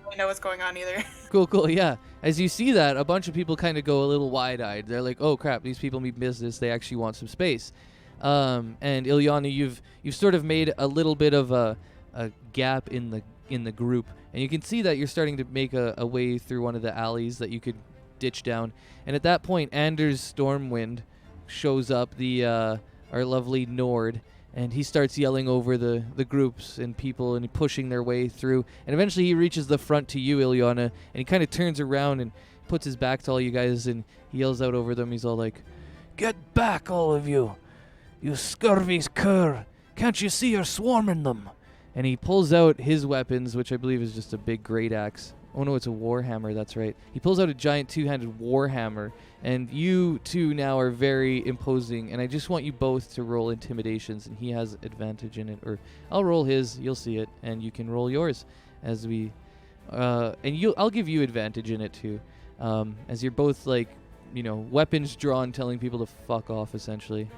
really know what's going on either. Cool, yeah. As you see that, a bunch of people kind of go a little wide-eyed. They're like, "Oh crap, these people mean business. They actually want some space." And Ilyana, you've sort of made a little bit of a gap in the group, and you can see that you're starting to make a way through one of the alleys that you could ditch down. And at that point, Anders Stormwind shows up, our lovely Nord, and he starts yelling over the groups and people and pushing their way through. And eventually he reaches the front to you, Ilyana, and he kind of turns around and puts his back to all you guys, and he yells out over them. He's all like, "Get back, all of you! You scurvy cur! Can't you see you're swarming them?" And he pulls out his weapons, which I believe is just a big great axe. Oh no, it's a warhammer. That's right. He pulls out a giant two-handed warhammer, and you two now are very imposing. And I just want you both to roll intimidations, and he has advantage in it. Or I'll roll his. You'll see it, and you can roll yours as we. I'll give you advantage in it too, as you're both like, weapons drawn, telling people to fuck off essentially.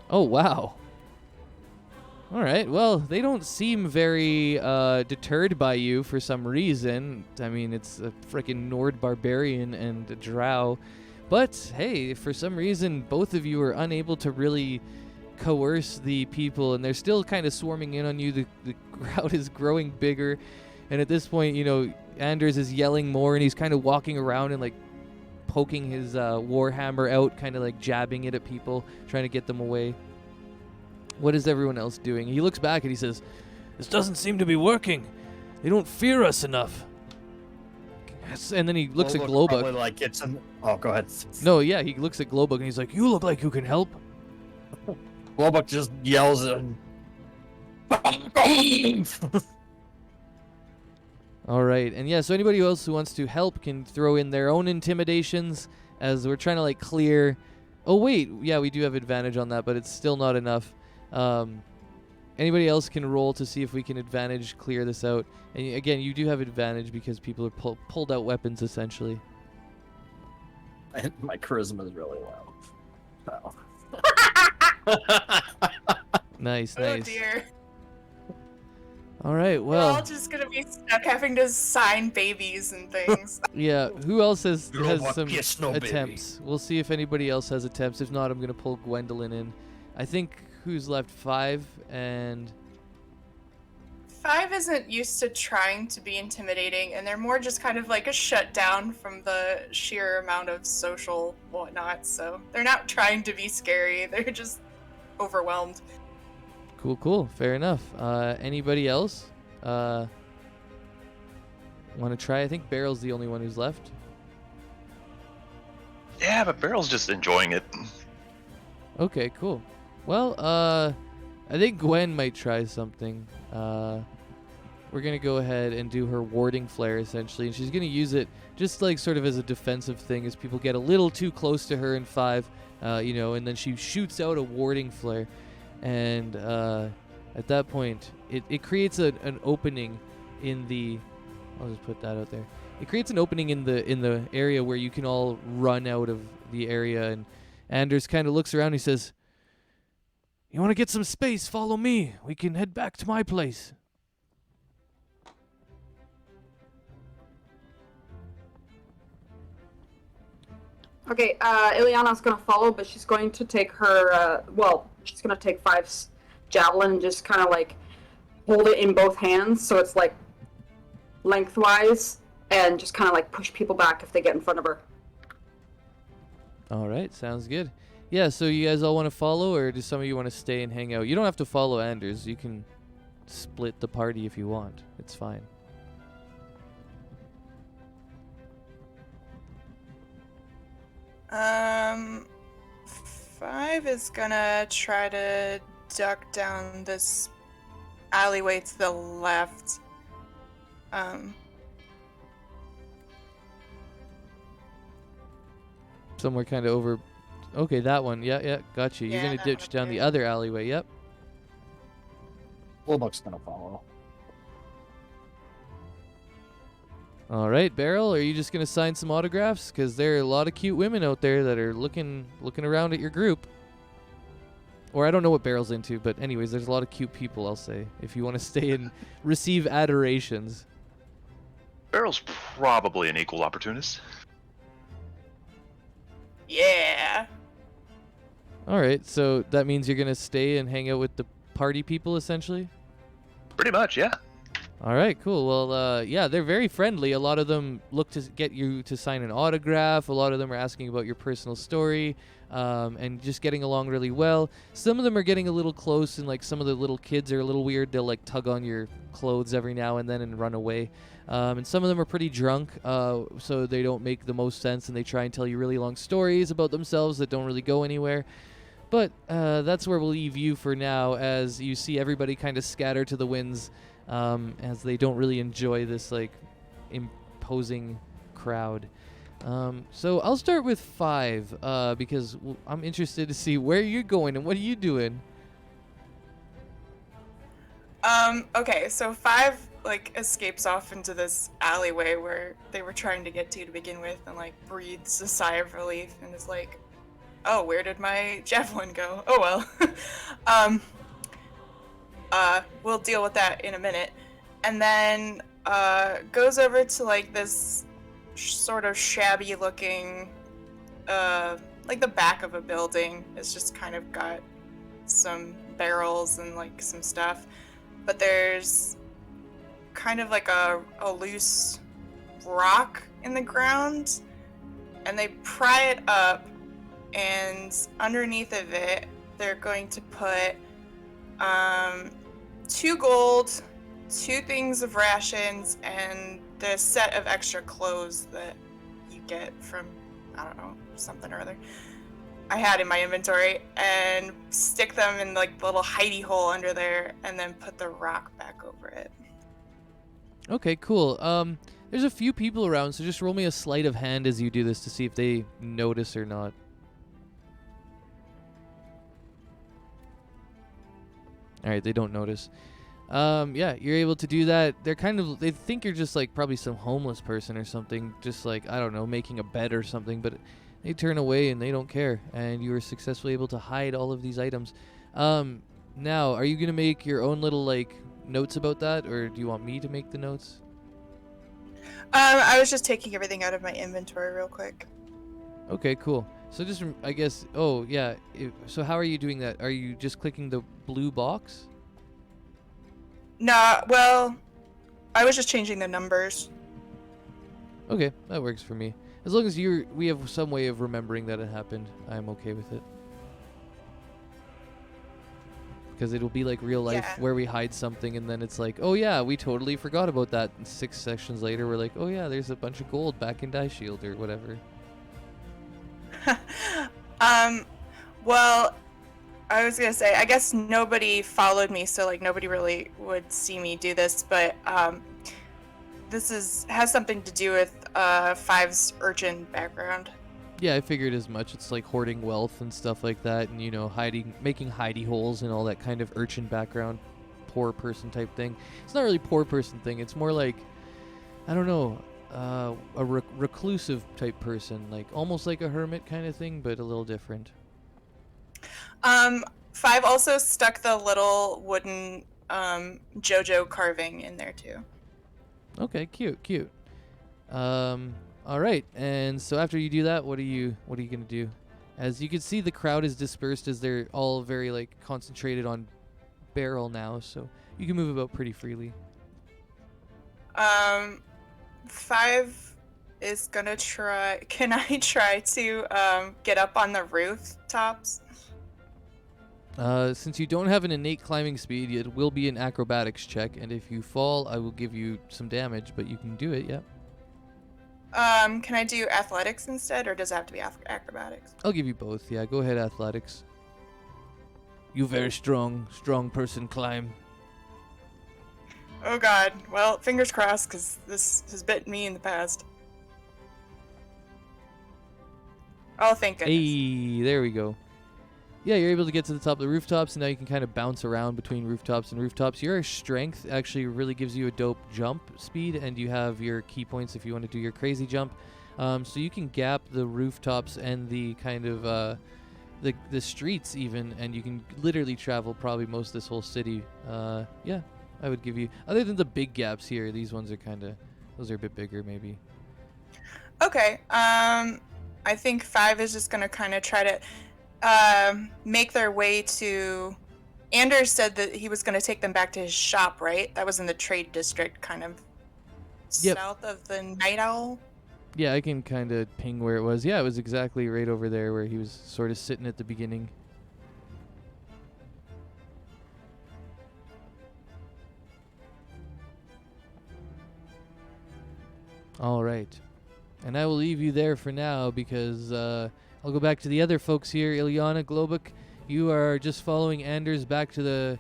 Oh wow. All right, well, they don't seem very deterred by you for some reason. I mean, it's a freaking Nord barbarian and a drow. But, hey, for some reason, both of you are unable to really coerce the people, and they're still kind of swarming in on you. The crowd is growing bigger, and at this point, Anders is yelling more, and he's kind of walking around and, like, poking his warhammer out, kind of, like, jabbing it at people, trying to get them away. What is everyone else doing? He looks back and he says, "This doesn't seem to be working. They don't fear us enough." And then he looks at Glowbug. Like oh, go ahead. No, yeah, he looks at Glowbug and he's like, "You look like you can help." Glowbug just yells at him. All right, and yeah, so anybody else who wants to help can throw in their own intimidations as we're trying to like clear. Oh wait, yeah, we do have advantage on that, but it's still not enough. Anybody else can roll to see if we can advantage clear this out. And again, you do have advantage because people are pulled out weapons essentially. And my charisma is really low. Nice, Oh nice. dear. All right, We're all well, just gonna be stuck having to sign babies and things. yeah. Who else has Glowbug, some yes, no, attempts? We'll see if anybody else has attempts. If not, I'm gonna pull Gwendolyn in. I think who's left? 5 and 5 isn't used to trying to be intimidating, and they're more just kind of like a shutdown from the sheer amount of social whatnot. So they're not trying to be scary. They're just overwhelmed. Cool. Fair enough. Anybody else? Want to try? I think Barrel's the only one who's left. Yeah, but Barrel's just enjoying it. Okay, cool. Well, I think Gwen might try something. We're going to go ahead and do her warding flare, essentially. And she's going to use it just like sort of as a defensive thing as people get a little too close to her in 5, and then she shoots out a warding flare. And at that point, it creates an opening in the... I'll just put that out there. It creates an opening in the area where you can all run out of the area. And Anders kind of looks around and he says, "You want to get some space? Follow me. We can head back to my place." Okay, Ileana's gonna follow, but she's going to take her, she's gonna take 5's javelin and just kind of like hold it in both hands so it's like lengthwise and just kind of like push people back if they get in front of her. All right, sounds good. Yeah, so you guys all want to follow, or do some of you want to stay and hang out? You don't have to follow Anders. You can split the party if you want. It's fine. Um, 5 is gonna try to duck down this alleyway to the left. Somewhere kind of over... Okay, that one. Yeah, got you. You're Yeah, going to that ditch one up down the there. other alleyway. Yep. Glowbug's gonna follow. All right, Beryl, are you just going to sign some autographs? Because there are a lot of cute women out there that are looking around at your group. Or I don't know what Beryl's into, but anyways, there's a lot of cute people, I'll say, if you want to stay and receive adorations. Barrel's probably an equal opportunist. Yeah. All right, so that means you're going to stay and hang out with the party people, essentially? Pretty much, yeah. All right, cool. Well, yeah, they're very friendly. A lot of them look to get you to sign an autograph. A lot of them are asking about your personal story, and just getting along really well. Some of them are getting a little close, and like some of the little kids are a little weird. They'll like tug on your clothes every now and then and run away. And some of them are pretty drunk, so they don't make the most sense, and they try and tell you really long stories about themselves that don't really go anywhere. But that's where we'll leave you for now, as you see everybody kind of scatter to the winds, as they don't really enjoy this like imposing crowd. So I'll start with 5, because I'm interested to see where you're going and what are you doing. Okay, so 5 like escapes off into this alleyway where they were trying to get to begin with, and like breathes a sigh of relief and is like, oh, where did my javelin go? Oh well. We'll deal with that in a minute. And then goes over to like this sort of shabby looking like the back of a building. It's just kind of got some barrels and like some stuff, but there's kind of like a loose rock in the ground, and they pry it up, and underneath of it they're going to put 2 gold, 2 things of rations, and the set of extra clothes that you get from, I don't know, something or other I had in my inventory, and stick them in like the little hidey hole under there, and then put the rock back over it. Okay, cool. There's a few people around, so just roll me a sleight of hand as you do this to see if they notice or not. All right, they don't notice. Yeah, you're able to do that. They think you're just like probably some homeless person or something, just like, I don't know, making a bed or something, but they turn away and they don't care, and you were successfully able to hide all of these items. Now, are you going to make your own little like notes about that, or do you want me to make the notes? I was just taking everything out of my inventory real quick. Okay, cool. So just, I guess, oh yeah, so how are you doing that? Are you just clicking the blue box? Nah, well, I was just changing the numbers. Okay, that works for me. As long as we have some way of remembering that it happened, I'm okay with it. Because it'll be like real life, Yeah. where we hide something and then it's like, oh yeah, we totally forgot about that. And 6 sessions later, we're like, oh yeah, there's a bunch of gold back in Die Shield or whatever. Well, I was gonna say, I guess nobody followed me, so like nobody really would see me do this, but this has something to do with 5's urchin background. Yeah, I figured as much. It's like hoarding wealth and stuff like that, and making hidey holes and all that kind of urchin background, poor person type thing. It's not really poor person thing. It's more like, I don't know, a reclusive type person, like almost like a hermit kind of thing, but a little different. 5 also stuck the little wooden JoJo carving in there too. Okay, cute. All right, and so after you do that, what are you gonna do? As you can see, the crowd is dispersed as they're all very like concentrated on barrel now, so you can move about pretty freely. 5 is gonna try. Can I try to get up on the rooftops? Since you don't have an innate climbing speed, it will be an acrobatics check, and if you fall, I will give you some damage, but you can do it, yeah. Can I do athletics instead, or does it have to be acrobatics? I'll give you both, yeah. Go ahead, athletics. You very strong person climb. Oh god. Well, fingers crossed, because this has bitten me in the past. Oh, thank goodness. Hey, there we go. Yeah, you're able to get to the top of the rooftops, and now you can kind of bounce around between rooftops and rooftops. Your strength actually really gives you a dope jump speed, and you have your key points if you want to do your crazy jump. So you can gap the rooftops and the kind of the streets even, and you can literally travel probably most of this whole city. Yeah, I would give you, other than the big gaps here, these ones are those are a bit bigger maybe. Okay. I think 5 is just gonna kind of try to make their way to. Anders said that he was going to take them back to his shop, right? That was in the trade district, kind of south of the Night Owl. Yeah, I can kind of ping where it was. Yeah, it was exactly right over there where he was sort of sitting at the beginning. All right. And I will leave you there for now because I'll go back to the other folks here. Ilyana, Globuk, You are just following Anders back to the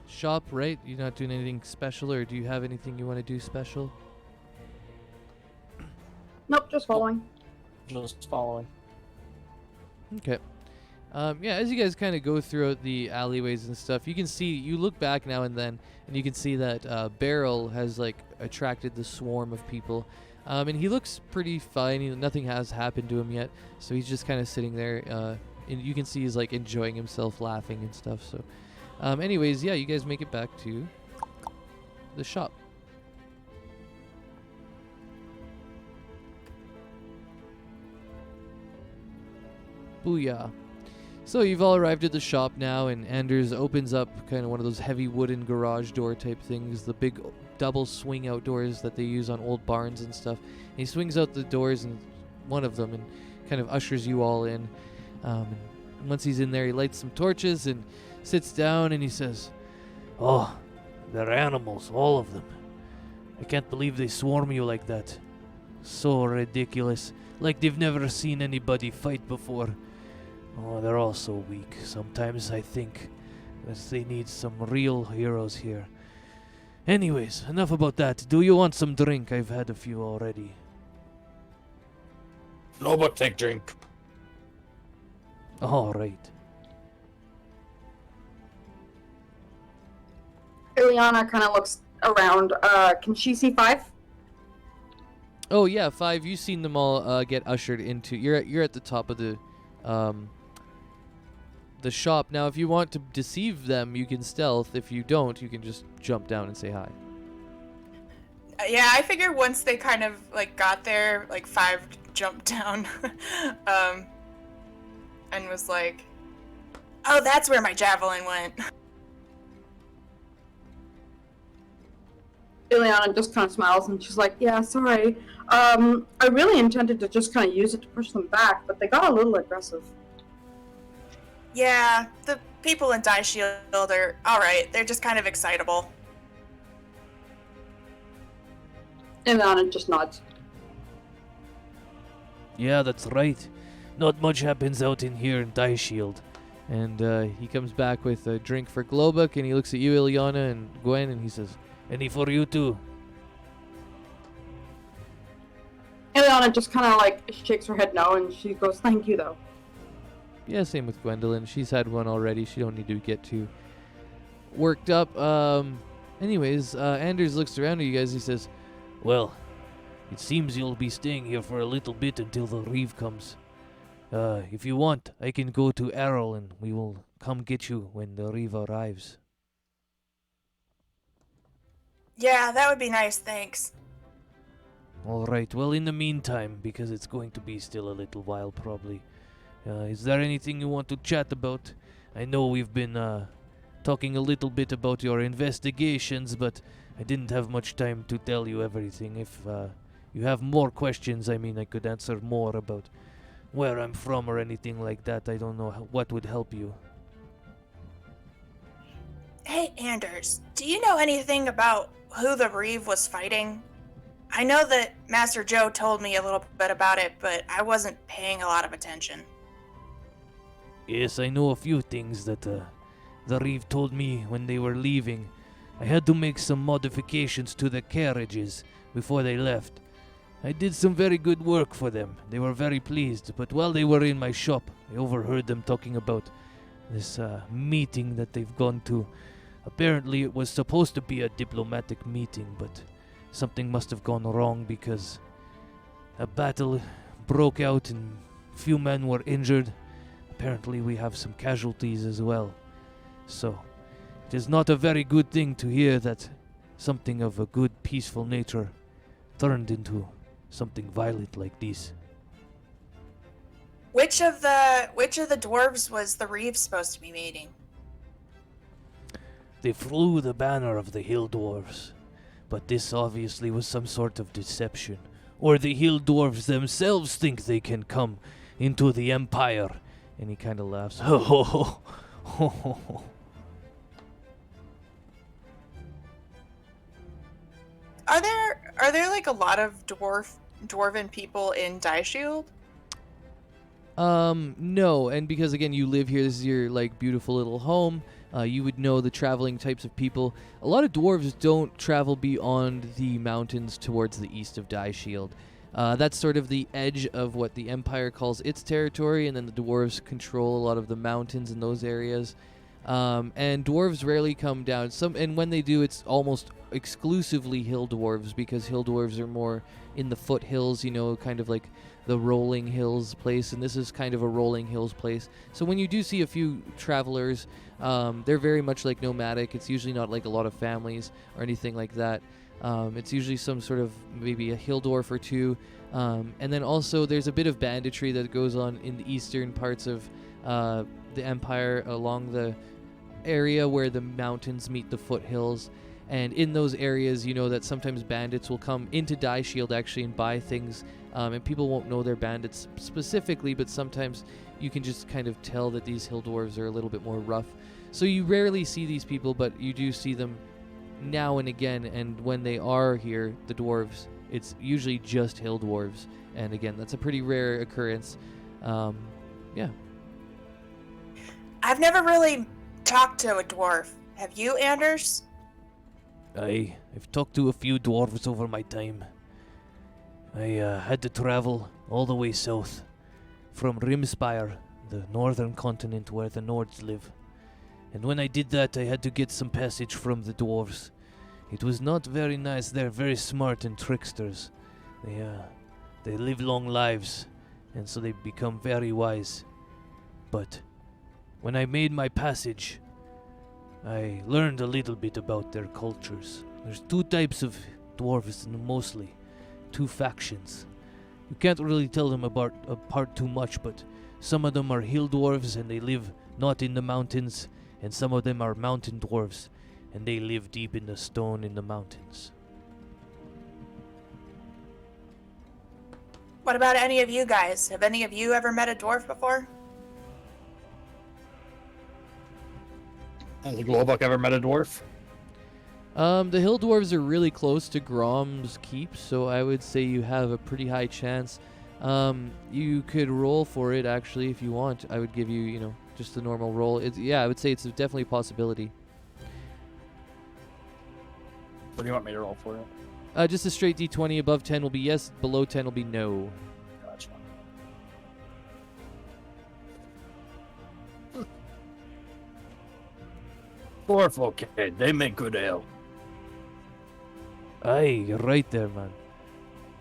shop, right? You're not doing anything special, or do you have anything you want to do special? Nope, just following. Just following. Okay. Yeah, as you guys kind of go throughout the alleyways and stuff, you look back now and then, and you can see that Beryl has like attracted the swarm of people. And he looks pretty fine. Nothing has happened to him yet, so he's just kind of sitting there. And you can see he's like enjoying himself, laughing and stuff. So, anyways, yeah, you guys make it back to the shop. Booyah. So you've all arrived at the shop now, and Anders opens up kind of one of those heavy wooden garage door type things, the big double swing out doors that they use on old barns and stuff. And he swings out the doors, and one of them, and kind of ushers you all in. And once he's in there, he lights some torches and sits down, and he says, "Oh, they're animals, all of them. I can't believe they swarm you like that. So ridiculous. Like they've never seen anybody fight before. Oh, they're all so weak. Sometimes I think that they need some real heroes here. Anyways, enough about that. Do you want some drink? I've had a few already." No, but take drink. All right. Ileana kind of looks around. Can she see 5? Oh yeah, 5. You've seen them all get ushered into. You're at the top of the shop. Now, if you want to deceive them, you can stealth. If you don't, you can just jump down and say hi. Yeah, I figured once they kind of like got there, like 5 jumped down, and was like, "Oh, that's where my javelin went." Ileana just kind of smiles and she's like, "Yeah, sorry. I really intended to just kind of use it to push them back, but they got a little aggressive." Yeah, the people in Die Shield are alright. They're just kind of excitable. Ileana just nods. Yeah, that's right. Not much happens out in here in Die Shield. And he comes back with a drink for Globuk, and he looks at you, Ileana, and Gwen, and he says, "Any for you too?" Ileana just kind of like shakes her head no, and she goes, "Thank you, though." Yeah, same with Gwendolyn. She's had one already. She don't need to get too worked up. Anyways, Anders looks around at you guys. He says, "Well, it seems you'll be staying here for a little bit until the Reeve comes. If you want, I can go to Errol and we will come get you when the Reeve arrives." Yeah, that would be nice, thanks. All right. Well, in the meantime, because it's going to be still a little while probably, is there anything you want to chat about? I know we've been talking a little bit about your investigations, but I didn't have much time to tell you everything. If you have more questions, I mean, I could answer more about where I'm from or anything like that. I don't know what would help you. Hey, Anders, do you know anything about who the Reeve was fighting? I know that Master Joe told me a little bit about it, but I wasn't paying a lot of attention. Yes, I know a few things that the Reeve told me when they were leaving. I had to make some modifications to the carriages before they left. I did some very good work for them. They were very pleased, but while they were in my shop, I overheard them talking about this meeting that they've gone to. Apparently it was supposed to be a diplomatic meeting, but something must have gone wrong because a battle broke out and few men were injured. Apparently we have some casualties as well. So, it is not a very good thing to hear that something of a good, peaceful nature turned into something violent like this. Which of the dwarves was the Reeve supposed to be meeting? They flew the banner of the Hill Dwarves, but this obviously was some sort of deception. Or the Hill Dwarves themselves think they can come into the Empire. And he kind of laughs. Ho ho ho ho ho ho. Are there like a lot of dwarven people in Die Shield? No, and because again you live here, this is your like beautiful little home. You would know the traveling types of people. A lot of dwarves don't travel beyond the mountains towards the east of Die Shield. That's sort of the edge of what the Empire calls its territory, and then the dwarves control a lot of the mountains in those areas. And dwarves rarely come down. And when they do, it's almost exclusively hill dwarves, because hill dwarves are more in the foothills, kind of like the rolling hills place, and this is kind of a rolling hills place. So when you do see a few travelers, they're very much like nomadic. It's usually not like a lot of families or anything like that. It's usually some sort of maybe a hill dwarf or two. And then also there's a bit of banditry that goes on in the eastern parts of the Empire, along the area where the mountains meet the foothills. And in those areas, that sometimes bandits will come into Die Shield actually and buy things, and people won't know they're bandits specifically, but sometimes you can just kind of tell that these hill dwarves are a little bit more rough. So you rarely see these people, but you do see them now and again, and when they are here, the dwarves, it's usually just hill dwarves, and again, that's a pretty rare occurrence. Yeah. I've never really talked to a dwarf. Have you, Anders? I've talked to a few dwarves over my time. I had to travel all the way south from Rimspire, the northern continent where the Nords live. And when I did that, I had to get some passage from the dwarves. It was not very nice. They're very smart and tricksters. They live long lives, and so they become very wise. But when I made my passage, I learned a little bit about their cultures. There's two types of dwarves, mostly. Two factions. You can't really tell them apart too much, but some of them are hill dwarves and they live not in the mountains, and some of them are mountain dwarves and they live deep in the stone in the mountains. What about any of you guys? Have any of you ever met a dwarf before? Has Glowbuck ever met a dwarf? The hill dwarves are really close to Grom's keep, so I would say you have a pretty high chance. You could roll for it, actually, if you want. I would give you, just the normal roll. I would say it's definitely a possibility. What do you want me to roll for it? Just a straight D20. Above 10 will be yes, below 10 will be no. Gotcha. Dwarf, okay, they make good ale. Aye, you're right there, man.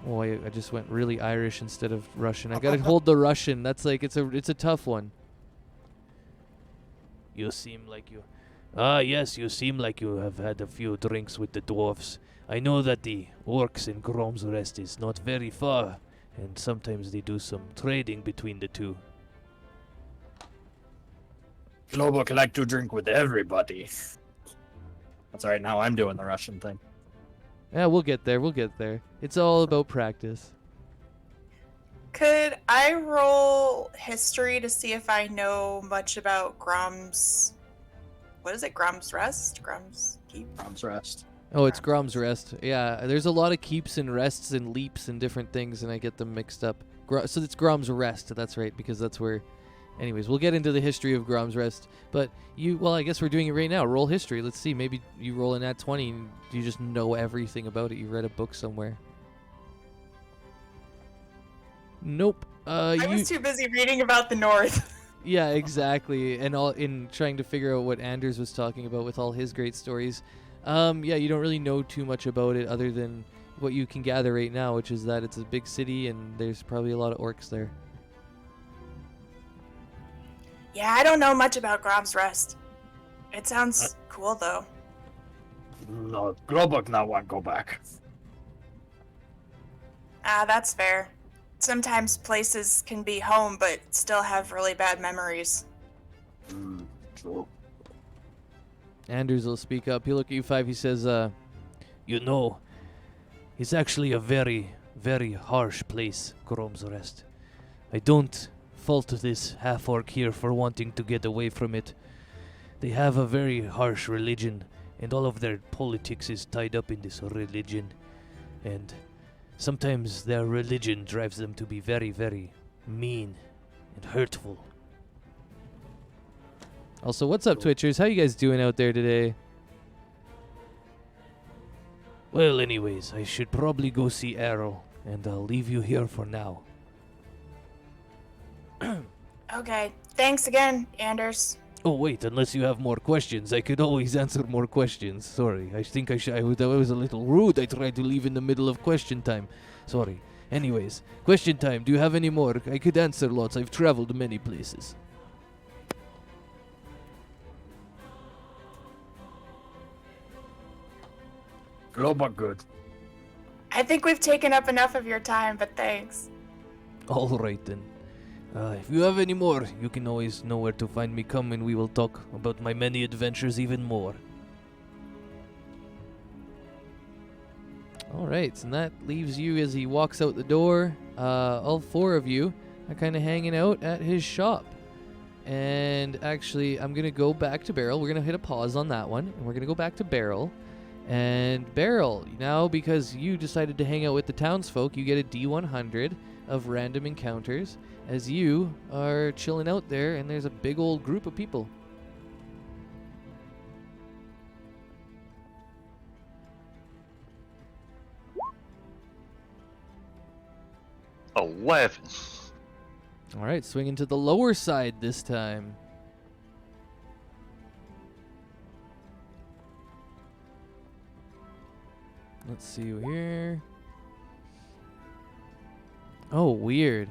Oh, I just went really Irish instead of Russian. I gotta hold the Russian. That's like, it's a tough one. You seem like you... Ah, yes, you seem like you have had a few drinks with the dwarfs. I know that the orcs in Grom's Rest is not very far, and sometimes they do some trading between the two. Glowbuck like to drink with everybody. That's alright, now I'm doing the Russian thing. Yeah, we'll get there. It's all about practice. Could I roll history to see if I know much about Grom's... What is it? Grom's Rest? Grom's Keep? Grom's Rest. Oh, it's Grom's Rest. Yeah, there's a lot of keeps and rests and leaps and different things, and I get them mixed up. So it's Grom's Rest, that's right, because that's where... Anyways, we'll get into the history of Grom's Rest. But I guess we're doing it right now. Roll history. Let's see. Maybe you roll an @20 and you just know everything about it. You read a book somewhere. Nope. I was too busy reading about the North. Yeah, exactly. And all in trying to figure out what Anders was talking about with all his great stories. You don't really know too much about it other than what you can gather right now, which is that it's a big city and there's probably a lot of orcs there. Yeah, I don't know much about Grom's Rest. It sounds cool, though. No, Glowbuck not want to go back. That's fair. Sometimes places can be home, but still have really bad memories. True. Anders will speak up. He'll look at you 5. He says, You know, it's actually a very, very harsh place, Grom's Rest. I don't fault this half-orc here for wanting to get away from it. They have a very harsh religion, and all of their politics is tied up in this religion. And sometimes their religion drives them to be very, very mean and hurtful. Also, what's up, Twitchers? How you guys doing out there today? Well, anyways, I should probably go see Errol, and I'll leave you here for now. Okay. Thanks again, Anders. Oh, wait, unless you have more questions, I could always answer more questions. Sorry, I think that was a little rude. I tried to leave in the middle of question time. Sorry. Anyways, question time. Do you have any more? I could answer lots. I've traveled many places. Good. I think we've taken up enough of your time, but thanks. All right, then. If you have any more, you can always know where to find me. Come and we will talk about my many adventures even more. Alright, and that leaves you as he walks out the door. All four of you are kind of hanging out at his shop. And actually, I'm going to go back to Beryl. We're going to hit a pause on that one. And we're going to go back to Beryl. And Beryl, now because you decided to hang out with the townsfolk, you get a D100 of random encounters as you are chilling out there and there's a big old group of people. 11. Alright, swinging to the lower side this time. Let's see here. Oh, weird.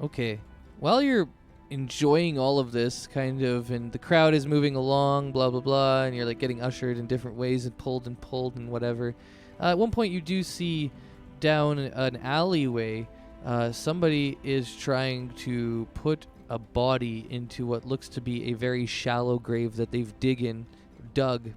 Okay. While you're enjoying all of this, kind of, and the crowd is moving along, blah, blah, blah, and you're, like, getting ushered in different ways and pulled and whatever. At one point, you do see down an alleyway, somebody is trying to put a body into what looks to be a very shallow grave that they've dug,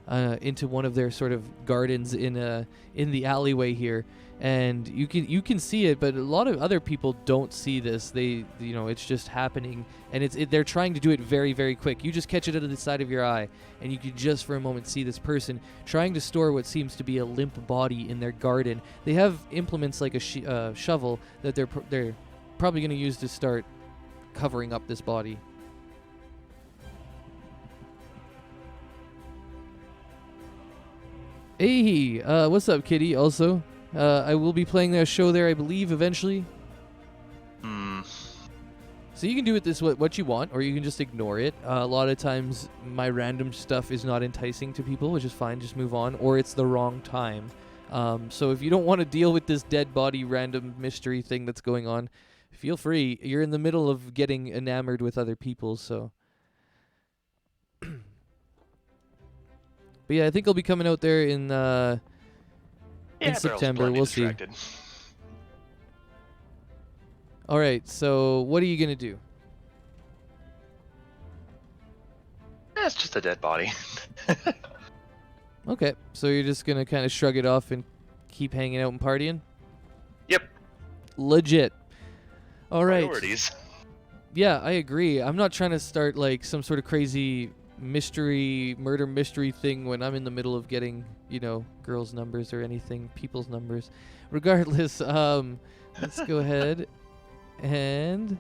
into one of their sort of gardens in the alleyway here, and you can see it, but a lot of other people don't see this. It's just happening, and they're trying to do it very, very quick. You just catch it out of the side of your eye, and you can just for a moment see this person trying to store what seems to be a limp body in their garden. They have implements like a shovel that they're probably going to use to start covering up this body. Hey, what's up, Kitty? Also, I will be playing a show there, I believe, eventually. So you can do it what you want, or you can just ignore it. A lot of times, my random stuff is not enticing to people, which is fine. Just move on, or it's the wrong time. So if you don't want to deal with this dead body random mystery thing that's going on, feel free. You're in the middle of getting enamored with other people, so... But yeah, I think I'll be coming out there in September. We'll see. All right, so what are you gonna do? It's just a dead body. Okay, so you're just gonna kind of shrug it off and keep hanging out and partying? Yep. Legit. All right. Priorities. Yeah, I agree. I'm not trying to start like some sort of crazy murder mystery thing when I'm in the middle of getting, girls' numbers or anything, people's numbers. Regardless, let's go ahead and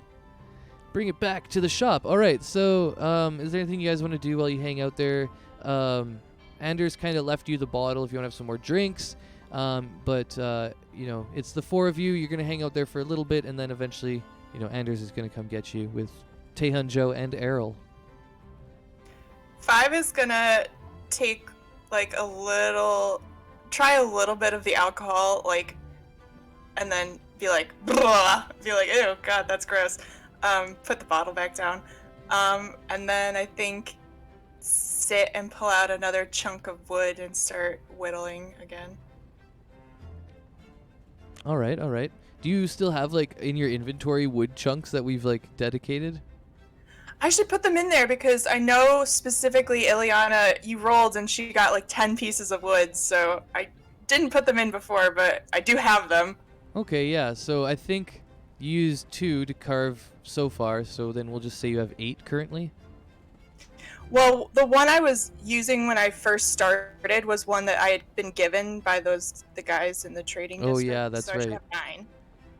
bring it back to the shop. All right, so is there anything you guys want to do while you hang out there? Anders kind of left you the bottle if you want to have some more drinks. But it's the four of you. You're going to hang out there for a little bit, and then eventually, Anders is going to come get you with Taehyun, Joe, and Errol. 5 is gonna take try a little bit of the alcohol, and then be like, ew, God, that's gross. Put the bottle back down. And then I think sit and pull out another chunk of wood and start whittling again. All right. Do you still have, in your inventory wood chunks that we've, dedicated? I should put them in there because I know specifically Ileana, you rolled and she got 10 pieces of wood, so I didn't put them in before, but I do have them. Okay, yeah, so I think you used 2 to carve so far, so then we'll just say you have 8 currently? Well, the one I was using when I first started was one that I had been given by the guys in the trading district. Oh yeah, that's so right. I should have 9.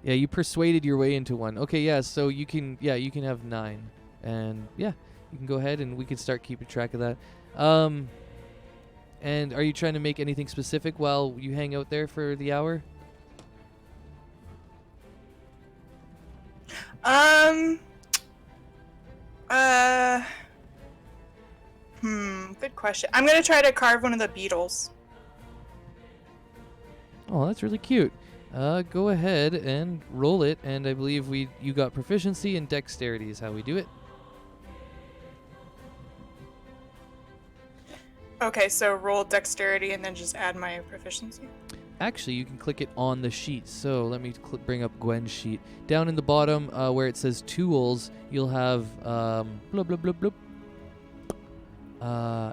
Yeah, you persuaded your way into one. Okay, yeah, so you can have 9. And yeah, you can go ahead and we can start keeping track of that. And are you trying to make anything specific while you hang out there for the hour? Good question. I'm gonna try to carve one of the beetles. Oh, that's really cute. Go ahead and roll it, and I believe you got proficiency and dexterity is how we do it. Okay, so roll dexterity and then just add my proficiency. Actually, you can click it on the sheet. So let me bring up Gwen's sheet. Down in the bottom where it says tools, you'll have blub, blub, blub, blub.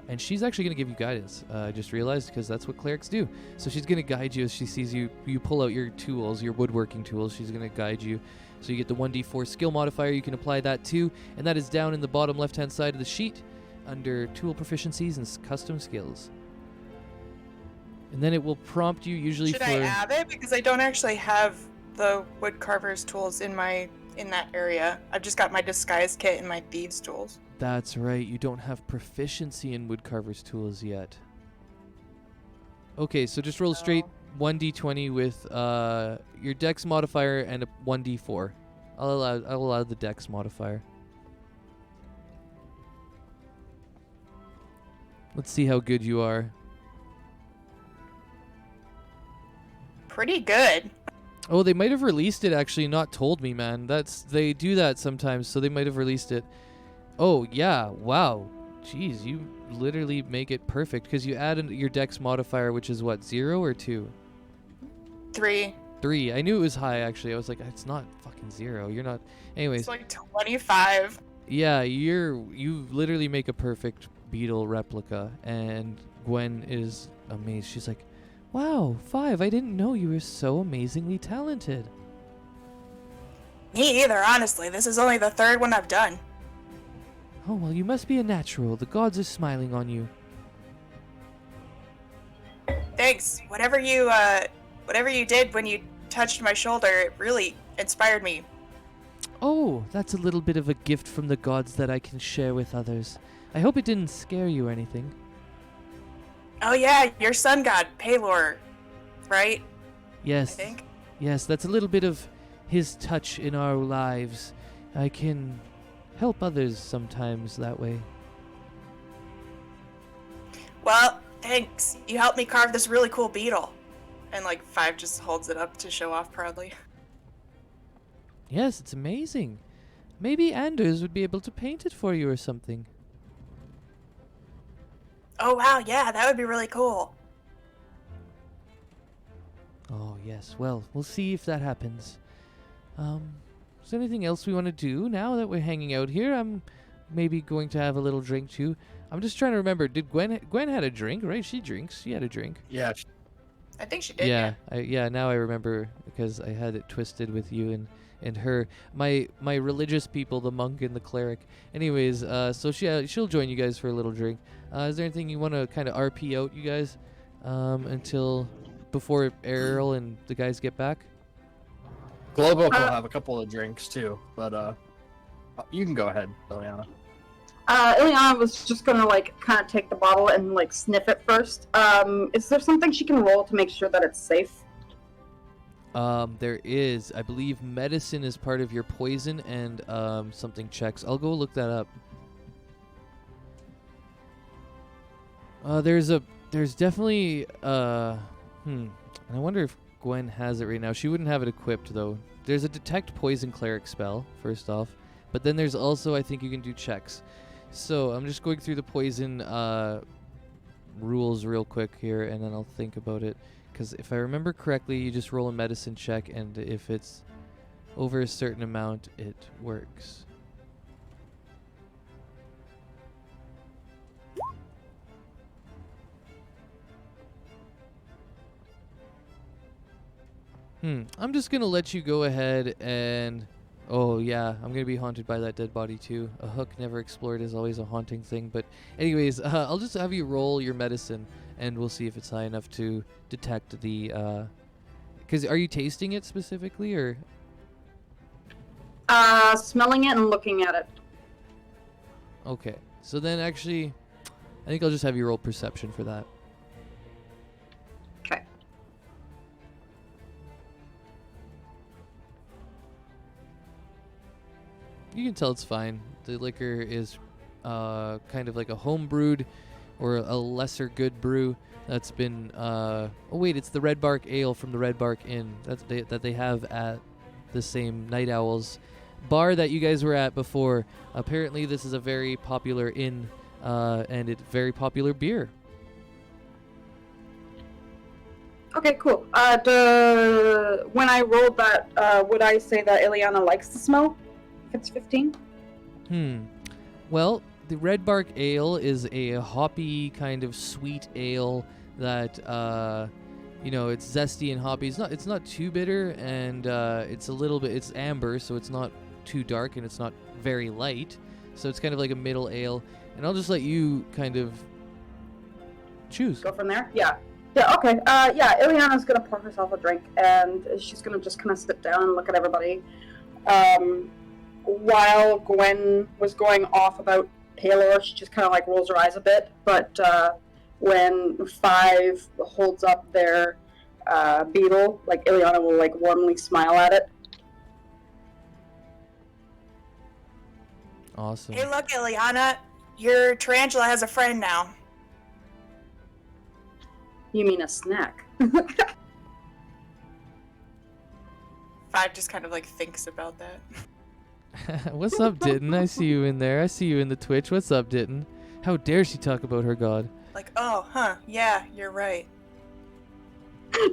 And she's actually going to give you guidance. I just realized because that's what clerics do. So she's going to guide you as she sees you pull out your tools, your woodworking tools. She's going to guide you. So you get the 1d4 skill modifier. You can apply that too. And that is down in the bottom left-hand side of the sheet under tool proficiencies and custom skills. And then it will prompt you usually Should I add it? Because I don't actually have the wood carver's tools in that area. I've just got my disguise kit and my thieves tools. That's right. You don't have proficiency in woodcarver's tools yet. Okay, so just roll straight 1d20 with your dex modifier and a 1d4. I'll allow the dex modifier. Let's see how good you are. Pretty good. Oh, they might have released it actually, not told me, man. They do that sometimes, so they might have released it. Oh, yeah. Wow. Jeez, you literally make it perfect because you add your dex modifier, which is what, 0 or 2? 3. 3. I knew it was high, actually. I was like, it's not fucking 0. You're not. Anyways. It's like 25. Yeah, you literally make a perfect beetle replica, and Gwen is amazed. She's like, wow, 5. I didn't know you were so amazingly talented. Me either, honestly. This is only the 3rd one I've done. Oh, well, you must be a natural. The gods are smiling on you. Thanks. Whatever you did when you touched my shoulder, it really inspired me. Oh, that's a little bit of a gift from the gods that I can share with others. I hope it didn't scare you or anything. Oh yeah, your sun god, Pelor, right? Yes. I think. Yes, that's a little bit of his touch in our lives. I can help others sometimes that way. Well, thanks. You helped me carve this really cool beetle. And 5 just holds it up to show off proudly. Yes, it's amazing. Maybe Anders would be able to paint it for you or something. Oh wow, yeah, that would be really cool. Oh, yes. Well, we'll see if that happens. Is there anything else we want to do now that we're hanging out here? I'm maybe going to have a little drink too. I'm just trying to remember. Did Gwen had a drink, right? She drinks. She had a drink. Yeah. I think she did. Yeah. Now I remember because I had it twisted with you and her. My religious people, the monk and the cleric. Anyways, so she'll join you guys for a little drink. Is there anything you want to kind of RP out, you guys, until before Errol and the guys get back? Globok will have a couple of drinks too, but you can go ahead, Ileana. Ileana was just gonna kind of take the bottle and sniff it first. Is there something she can roll to make sure that it's safe? There is. I believe medicine is part of your poison and something checks. I'll go look that up. There's definitely and I wonder if Gwen has it right now. She wouldn't have it equipped though. There's a detect poison cleric spell first off, but then there's also I think you can do checks. So I'm just going through the poison rules real quick here, and then I'll think about it. Because if I remember correctly, you just roll a medicine check, and if it's over a certain amount, it works. I'm just going to let you go ahead and... Oh, yeah, I'm going to be haunted by that dead body, too. A hook never explored is always a haunting thing. But anyways, I'll just have you roll your medicine, and we'll see if it's high enough to detect the... Because are you tasting it specifically, or... Smelling it and looking at it. Okay. So then actually, I think I'll just have you roll perception for that. Okay. You can tell it's fine. The liquor is kind of like a home brewed or a lesser good brew that's been oh wait, it's the Red Bark Ale from the Red Bark Inn that they have at the same Night Owls bar that you guys were at before. Apparently this is a very popular inn and it's very popular beer. Okay, cool. When I rolled that, would I say that Ileana likes the smell? If it's 15? Well, the Red Bark Ale is a hoppy kind of sweet ale that it's zesty and hoppy. It's not too bitter, and it's amber, so it's not too dark and it's not very light. So it's kind of like a middle ale. And I'll just let you kind of choose. Go from there? Yeah. Yeah, okay. Ileana's gonna pour herself a drink, and she's gonna just kind of sit down and look at everybody. While Gwen was going off about Paylor, she just kind of like rolls her eyes a bit, but when Five holds up their beetle, like Ileana will like warmly smile at it. Awesome. Hey, look, Ileana, your tarantula has a friend now. You mean a snack? Five just kind of like thinks about that. What's up, Ditton? I see you in there. I see you in the Twitch. What's up, Ditton? How dare she talk about her god? Like, oh, huh, yeah, you're right.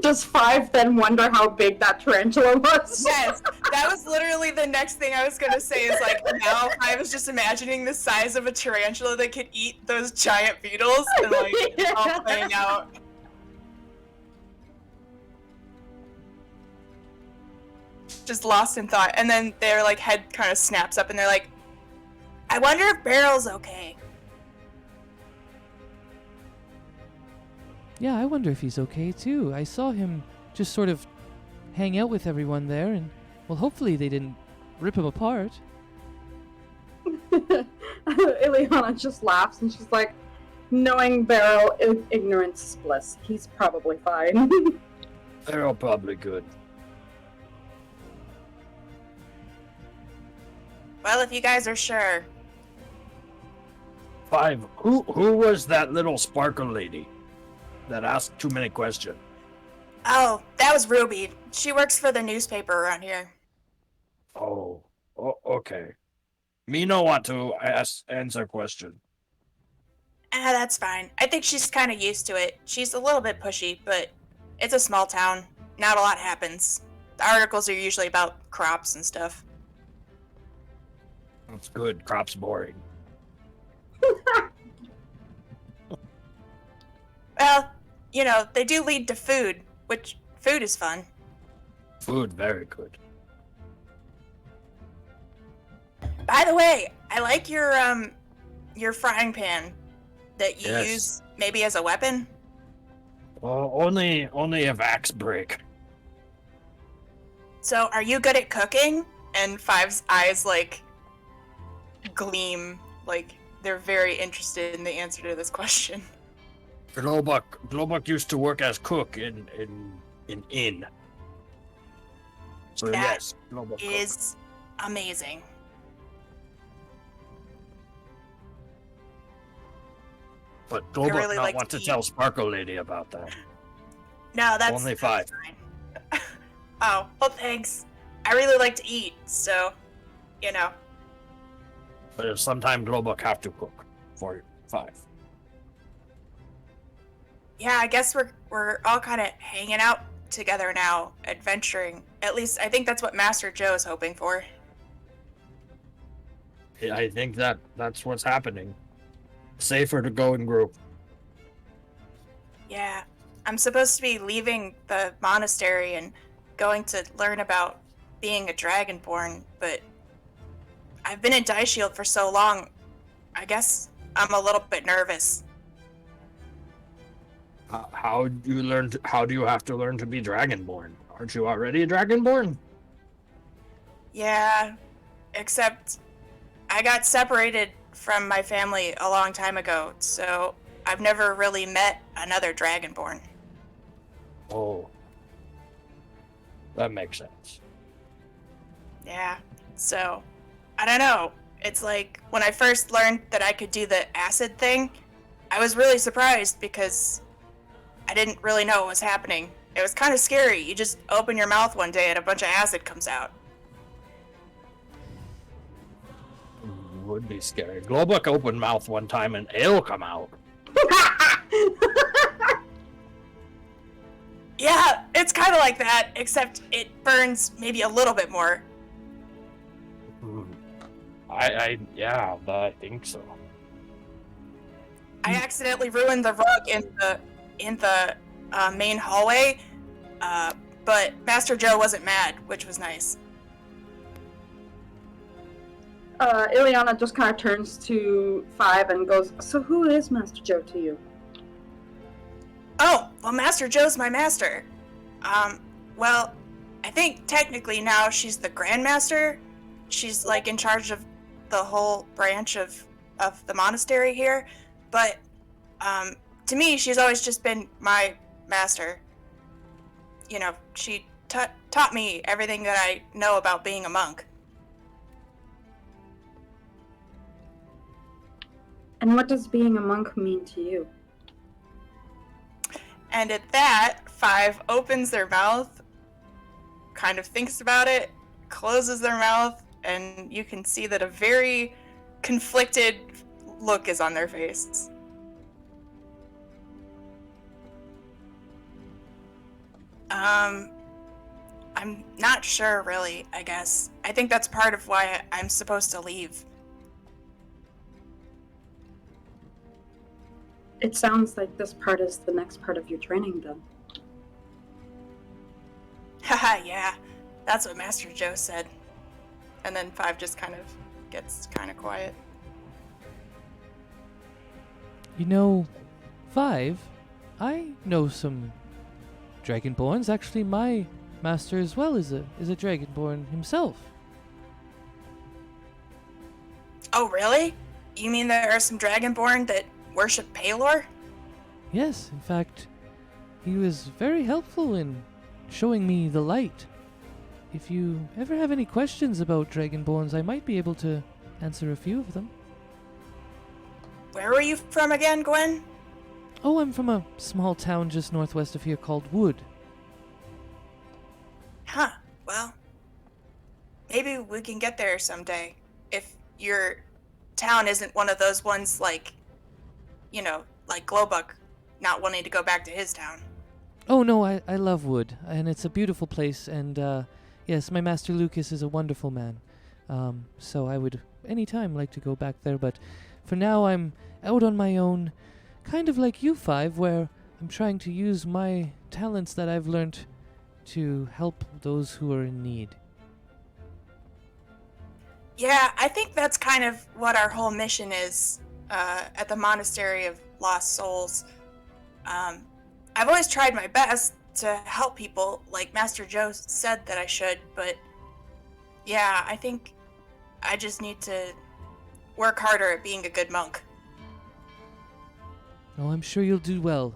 Does Five then wonder how big that tarantula was? Yes, that was literally the next thing I was gonna say is like, now I was just imagining the size of a tarantula that could eat those giant beetles and like, it's all playing out. Just lost in thought, and then their like head kind of snaps up and they're like, I wonder if Barrel's okay. Yeah, I wonder if he's okay too. I saw him just sort of hang out with everyone there, and well, hopefully they didn't rip him apart. Ileana just laughs and she's like, knowing Barrel, ignorance is bliss. He's probably fine. They're all probably good. Well, if you guys are sure. Five, who was that little sparkle lady that asked too many questions? Oh, that was Ruby. She works for the newspaper around here. Oh, okay. Me no want to answer question. That's fine. I think she's kind of used to it. She's a little bit pushy, but it's a small town. Not a lot happens. The articles are usually about crops and stuff. That's good. Crop's boring. Well, they do lead to food, which food is fun. Food, very good. By the way, I like your frying pan that you use maybe as a weapon. Well, only if axe break. So, are you good at cooking? And Five's eyes like gleam, like they're very interested in the answer to this question. Globuk used to work as cook in inn. So That yes, Globuk is amazing. But Globuk really not like want to to eat. tell Sparkle Lady about that. No, that's Only Five. fine. Oh, well, thanks. I really like to eat, so, But if sometime Globuk have to cook for Five. Yeah, I guess we're all kind of hanging out together now, adventuring. At least I think that's what Master Joe is hoping for. I think that's what's happening. Safer to go in group. Yeah, I'm supposed to be leaving the monastery and going to learn about being a dragonborn, but I've been in Dye Shield for so long, I guess I'm a little bit nervous. How do you have to learn to be dragonborn? Aren't you already a dragonborn? Yeah, except I got separated from my family a long time ago, so I've never really met another Dragonborn. Oh. That makes sense. Yeah, so I don't know. It's like when I first learned that I could do the acid thing, I was really surprised because I didn't really know what was happening. It was kind of scary. You just open your mouth one day and a bunch of acid comes out. Would be scary. Glowbuck opened mouth one time and ale come out. Yeah, it's kind of like that, except it burns maybe a little bit more. I think so. I accidentally ruined the rug in the main hallway, but Master Joe wasn't mad, which was nice. Ileana just kind of turns to Five and goes, "So who is Master Joe to you?" Oh, well, Master Joe's my master. Well, I think technically now she's the Grandmaster. She's like in charge of the whole branch of the monastery here. But to me, she's always just been my master. You know, she taught me everything that I know about being a monk. And what does being a monk mean to you? And at that, Five opens their mouth, kind of thinks about it, closes their mouth, and you can see that a very conflicted look is on their face. I'm not sure, really, I guess. I think that's part of why I'm supposed to leave. It sounds like this part is the next part of your training, then. Haha, yeah. That's what Master Joe said. And then Five just kind of gets kind of quiet. You know, Five, I know some Dragonborns. Actually, my master as well is a Dragonborn himself. Oh, really? You mean there are some Dragonborn that worship Palor? Yes, in fact, he was very helpful in showing me the light. If you ever have any questions about Dragonborns, I might be able to answer a few of them. Where were you from again, Gwen? Oh, I'm from a small town just northwest of here called Wood. Huh, well, maybe we can get there someday. If your town isn't one of those ones like, you know, like Glowbuck not wanting to go back to his town. Oh no, I love Wood, and it's a beautiful place, and yes, my master Lucas is a wonderful man. So I would anytime like to go back there, but for now I'm out on my own, kind of like you, Five, where I'm trying to use my talents that I've learned to help those who are in need. Yeah, I think that's kind of what our whole mission is at the Monastery of Lost Souls. I've always tried my best to help people, like Master Joe said that I should, but yeah, I think I just need to work harder at being a good monk. Oh, I'm sure you'll do well.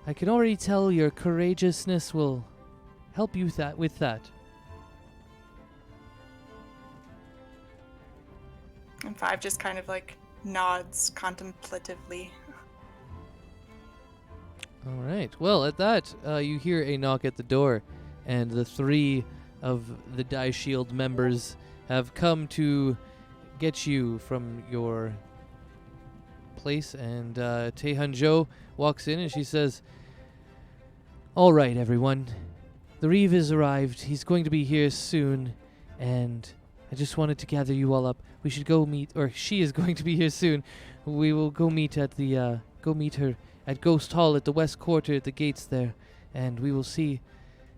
I can already tell your courageousness will help you with that. And Five just kind of like nods contemplatively. All right. Well, at that, you hear a knock at the door, and the three of the Die Shield members have come to get you from your place. And Taehan Jo walks in, and she says, "All right, everyone. The Reeve has arrived. He's going to be here soon, and I just wanted to gather you all up. We should go meet, or she is going to be here soon. We will go meet at the go meet her at Ghost Hall at the West Quarter at the gates there, and we will see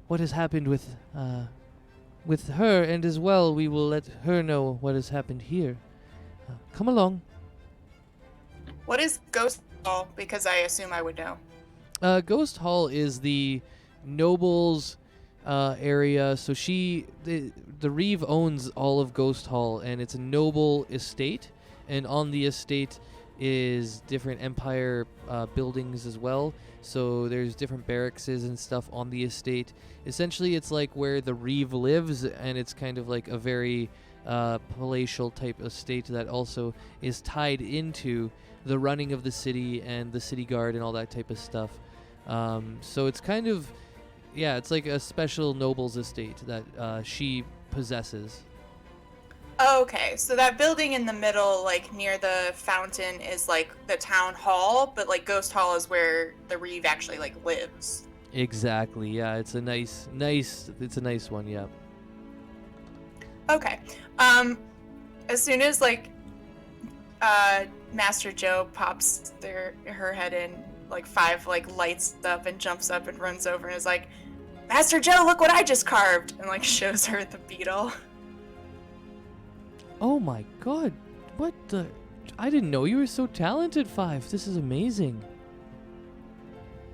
what has happened with her, and as well we will let her know what has happened here. Come along." What is Ghost Hall? Because I assume I would know. Ghost Hall is the nobles' area. So the Reeve owns all of Ghost Hall, and it's a noble estate. And on the estate is different Empire buildings as well. So there's different barracks and stuff on the estate. Essentially, it's like where the Reeve lives, and it's kind of like a very palatial type estate that also is tied into the running of the city and the city guard and all that type of stuff. So it's kind of, yeah, it's like a special noble's estate that she possesses. Okay, so that building in the middle, like near the fountain, is like the town hall, but like Ghost Hall is where the Reeve actually like lives. Exactly. Yeah, it's a nice. It's a nice one. Yeah. Okay. As soon as like Master Joe pops her head in, like 5 like lights up and jumps up and runs over and is like, Master Joe, look what I just carved, and like shows her the beetle. Oh my God! What the? I didn't know you were so talented, 5. This is amazing.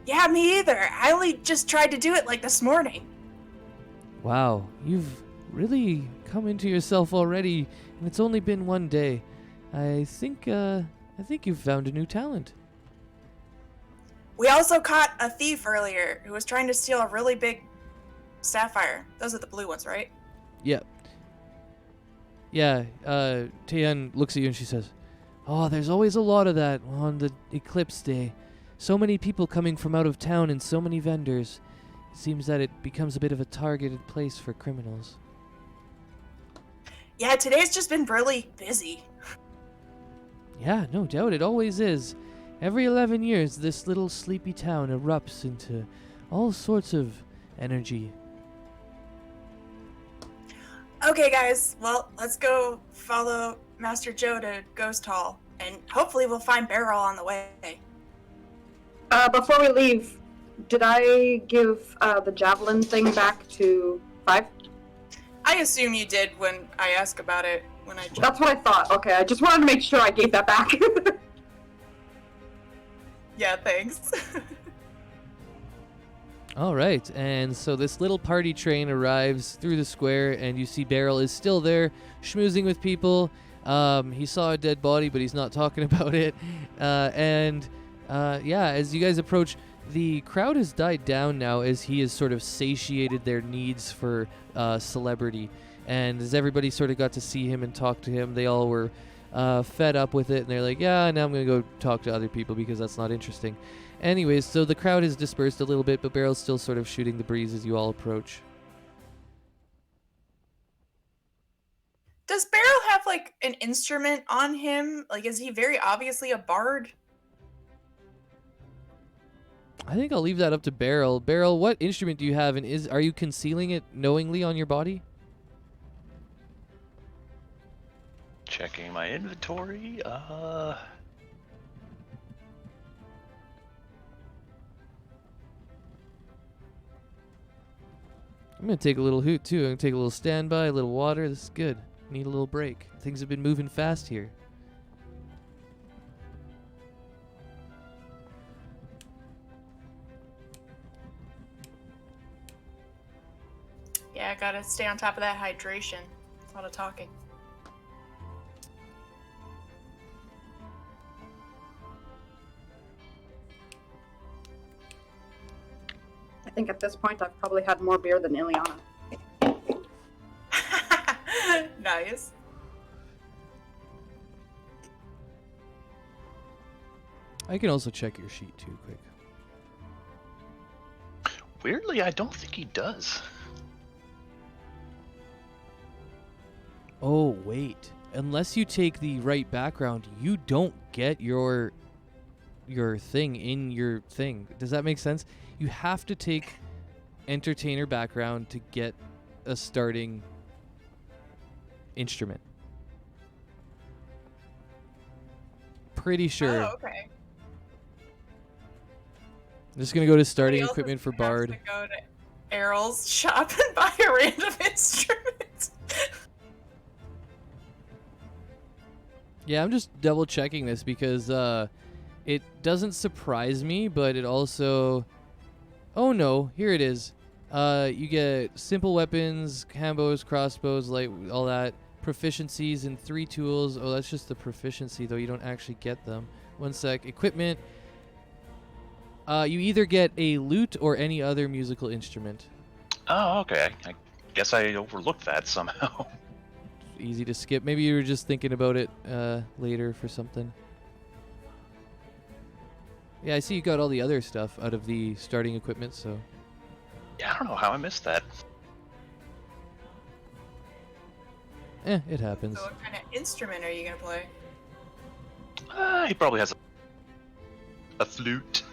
Yeah, me either. I only just tried to do it like this morning. Wow, you've really come into yourself already, and it's only been one day. I think you've found a new talent. We also caught a thief earlier who was trying to steal a really big sapphire. Those are the blue ones, right? Yep. Yeah, Taeyeon looks at you and she says, "Oh, there's always a lot of that on the eclipse day. So many people coming from out of town and so many vendors. It seems that it becomes a bit of a targeted place for criminals." Yeah, today's just been really busy. Yeah, no doubt, it always is. Every 11 years, this little sleepy town erupts into all sorts of energy. Okay, guys, well, let's go follow Master Joe to Ghost Hall, and hopefully we'll find Beryl on the way. Before we leave, did I give the javelin thing back to 5? I assume you did when I asked about it when I jumped. That's what I thought. Okay, I just wanted to make sure I gave that back. Yeah, thanks. All right, and so this little party train arrives through the square, and you see Beryl is still there, schmoozing with people. He saw a dead body, but he's not talking about it. Yeah, as you guys approach, the crowd has died down now as he has sort of satiated their needs for celebrity. And as everybody sort of got to see him and talk to him, they all were fed up with it, and they're like, yeah, now I'm going to go talk to other people because that's not interesting. Anyways, so the crowd has dispersed a little bit, but Beryl's still sort of shooting the breeze as you all approach. Does Beryl have, like, an instrument on him? Like, is he very obviously a bard? I think I'll leave that up to Beryl. Beryl, what instrument do you have, and are you concealing it knowingly on your body? Checking my inventory. I'm going to take a little hoot, too. I'm going to take a little standby, a little water. This is good. Need a little break. Things have been moving fast here. Yeah, gotta stay on top of that hydration. A lot of talking. I think at this point I've probably had more beer than Ileana. Nice. I can also check your sheet, too, quick. Weirdly, I don't think he does. Oh, wait. Unless you take the right background, you don't get your thing in your thing. Does that make sense? You have to take entertainer background to get a starting instrument. Pretty sure. Oh, okay. I'm just going to go to starting Somebody else equipment is for gonna have Bard. to go to Errol's shop and buy a random instrument. Yeah, I'm just double checking this because it doesn't surprise me, but it also... Oh no, here it is. You get simple weapons, combos, crossbows, light, all that. Proficiencies in 3 tools. Oh, that's just the proficiency, though. You don't actually get them. One sec. Equipment. You either get a lute or any other musical instrument. Oh, okay. I guess I overlooked that somehow. Easy to skip. Maybe you were just thinking about it later for something. Yeah, I see you got all the other stuff out of the starting equipment, so... Yeah, I don't know how I missed that. It happens. So what kind of instrument are you gonna play? He probably has a flute.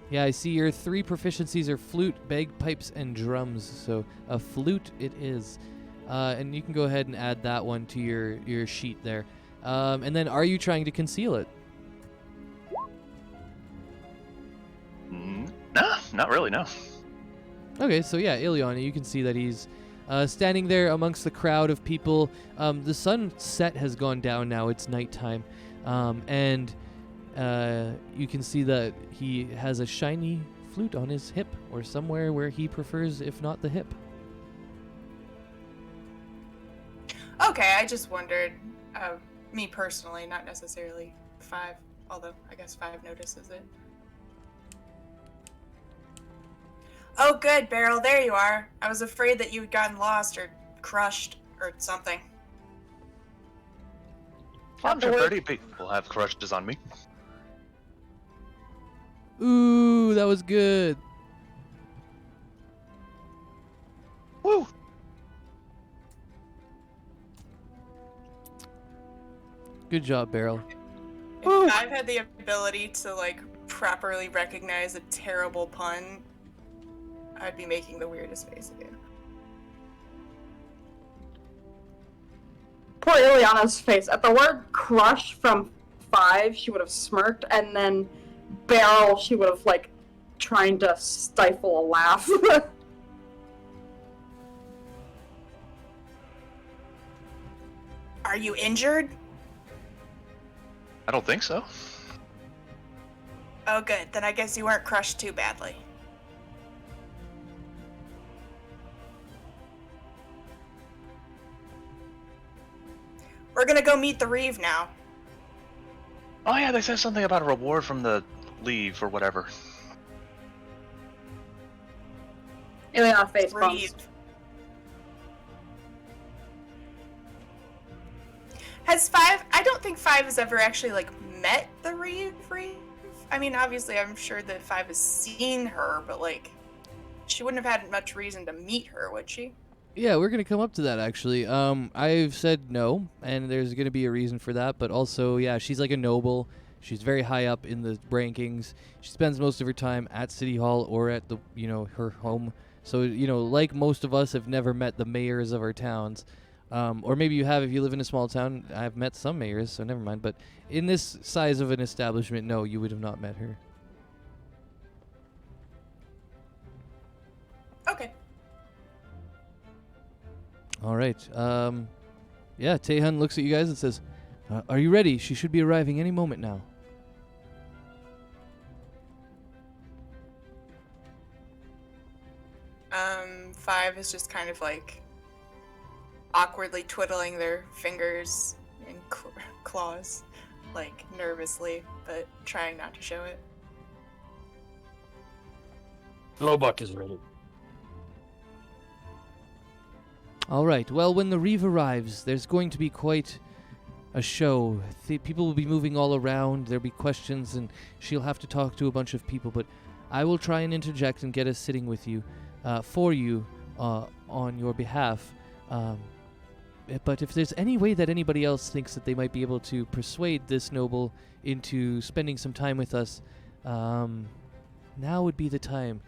Yeah, I see your 3 proficiencies are flute, bagpipes, and drums. So a flute it is. And you can go ahead and add that one to your sheet there. And then are you trying to conceal it? No, not really, no. Okay, so yeah, Ileana, you can see that he's standing there amongst the crowd of people. The sunset has gone down now. It's nighttime. And you can see that he has a shiny flute on his hip, or somewhere where he prefers, if not the hip. Okay, I just wondered. Me personally, not necessarily 5, although I guess 5 notices it. Oh, good, Beryl, there you are. I was afraid that you had gotten lost or crushed or something. I'm sure 30 people have crushes on me. Ooh, that was good. Woo! Good job, Beryl. If I've had the ability to, like, properly recognize a terrible pun, I'd be making the weirdest face again. Poor Ileana's face. At the word crush from 5, she would have smirked, and then Beryl, she would have, like, trying to stifle a laugh. Are you injured? I don't think so. Oh, good. Then I guess you weren't crushed too badly. We're gonna go meet the Reeve now. Oh yeah, they said something about a reward from the leave or whatever. Ileana face Reeve. bumps. Has 5... I don't think 5 has ever actually, like, met the Reeve. I mean, obviously, I'm sure that 5 has seen her, but, like, she wouldn't have had much reason to meet her, would she? Yeah, we're gonna come up to that actually. I've said no, and there's gonna be a reason for that. But also, yeah, she's like a noble. She's very high up in the rankings. She spends most of her time at City Hall or at the, her home. So, like most of us have never met the mayors of our towns. Or maybe you have if you live in a small town. I've met some mayors, so never mind. But in this size of an establishment, no, you would have not met her. Okay. All right. Yeah, Taehyun looks at you guys and says, are you ready? She should be arriving any moment now. Five is just kind of like awkwardly twiddling their fingers and claws, like nervously, but trying not to show it. Lowbuck is ready. All right. Well, when the Reeve arrives, there's going to be quite a show. People will be moving all around. There'll be questions, and she'll have to talk to a bunch of people. But I will try and interject and get us sitting with you, for you, on your behalf. But if there's any way that anybody else thinks that they might be able to persuade this noble into spending some time with us, now would be the time.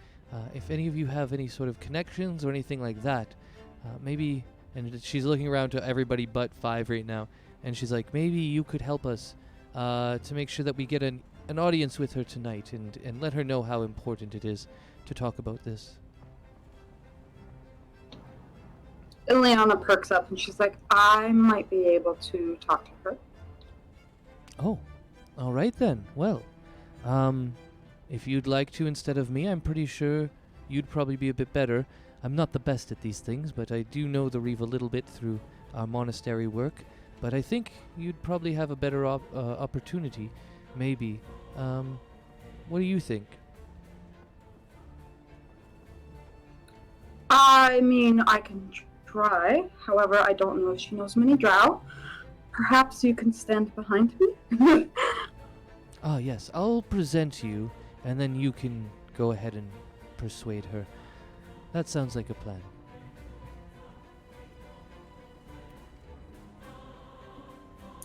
If any of you have any sort of connections or anything like that, maybe, and she's looking around to everybody but Five right now, and she's like, maybe you could help us to make sure that we get an audience with her tonight and let her know how important it is to talk about this. Ileana perks up and she's like, I might be able to talk to her. Oh, all right then. Well, if you'd like to instead of me, I'm pretty sure you'd probably be a bit better. I'm not the best at these things, but I do know the Reeve a little bit through our monastery work. But I think you'd probably have a better opportunity, maybe. What do you think? I mean, I can try. However, I don't know if she knows many drow. Perhaps you can stand behind me? Ah, yes, I'll present you, and then you can go ahead and persuade her. That sounds like a plan.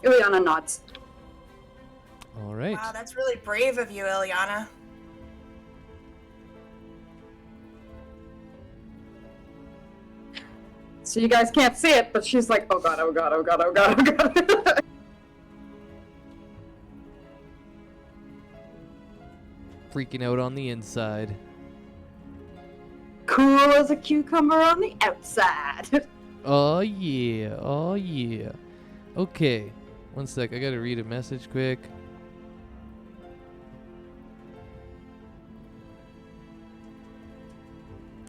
Ileana nods. All right. Wow, that's really brave of you, Ileana. So you guys can't see it, but she's like, oh god, oh god, oh god, oh god, oh god. Freaking out on the inside. Cool as a cucumber on the outside. Oh yeah, oh yeah. Okay, one sec, I gotta read a message quick.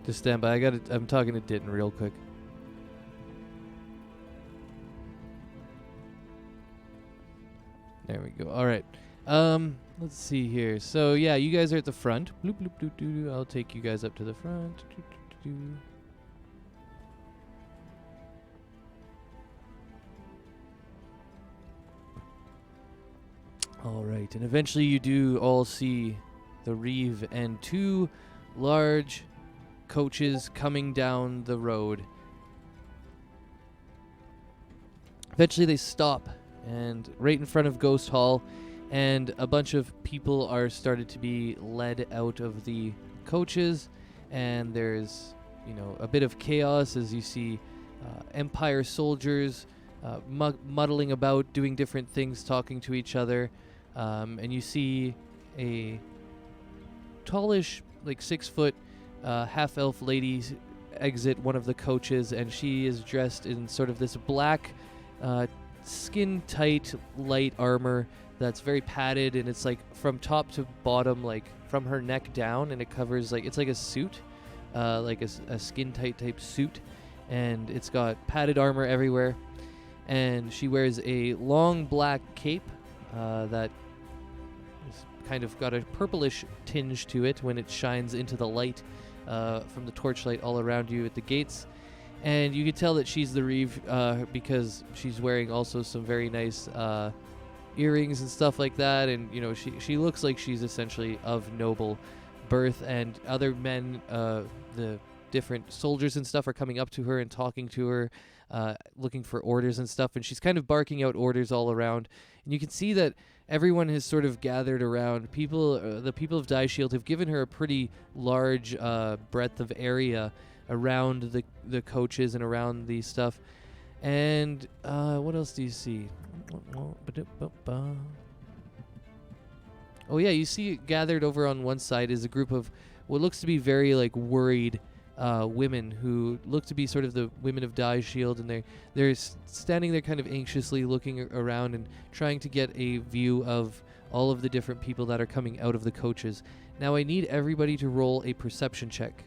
Just stand by, I'm talking to Ditton real quick. There we go. All right. Let's see here. So yeah, you guys are at the front. Bloop bloop doop doo doo. I'll take you guys up to the front. Doo, doo, doo, doo. All right, and eventually you do all see the Reeve and two large coaches coming down the road. Eventually they stop, and right in front of Ghost Hall, and a bunch of people are started to be led out of the coaches, and there's, you know, a bit of chaos as you see Empire soldiers muddling about, doing different things, talking to each other, and you see a tallish, like 6-foot, half-elf lady exit one of the coaches, and she is dressed in sort of this black, skin-tight, light armor that's very padded, and it's like from top to bottom, like from her neck down, and it covers, like, it's like a suit, like a skin-tight type suit, and it's got padded armor everywhere, and she wears a long black cape that is kind of got a purplish tinge to it when it shines into the light from the torchlight all around you at the gates. And you can tell that she's the Reeve because she's wearing also some very nice earrings and stuff like that. And, you know, she looks like she's essentially of noble birth. And other men, the different soldiers and stuff, are coming up to her and talking to her, looking for orders and stuff. And she's kind of barking out orders all around. And you can see that everyone has sort of gathered around. People, the people of Die Shield have given her a pretty large breadth of area around the coaches and around the stuff. And what else do you see? Oh yeah, you see gathered over on one side is a group of what looks to be very like worried women who look to be sort of the women of Die Shield, and they're standing there kind of anxiously looking around and trying to get a view of all of the different people that are coming out of the coaches. Now I need everybody to roll a perception check.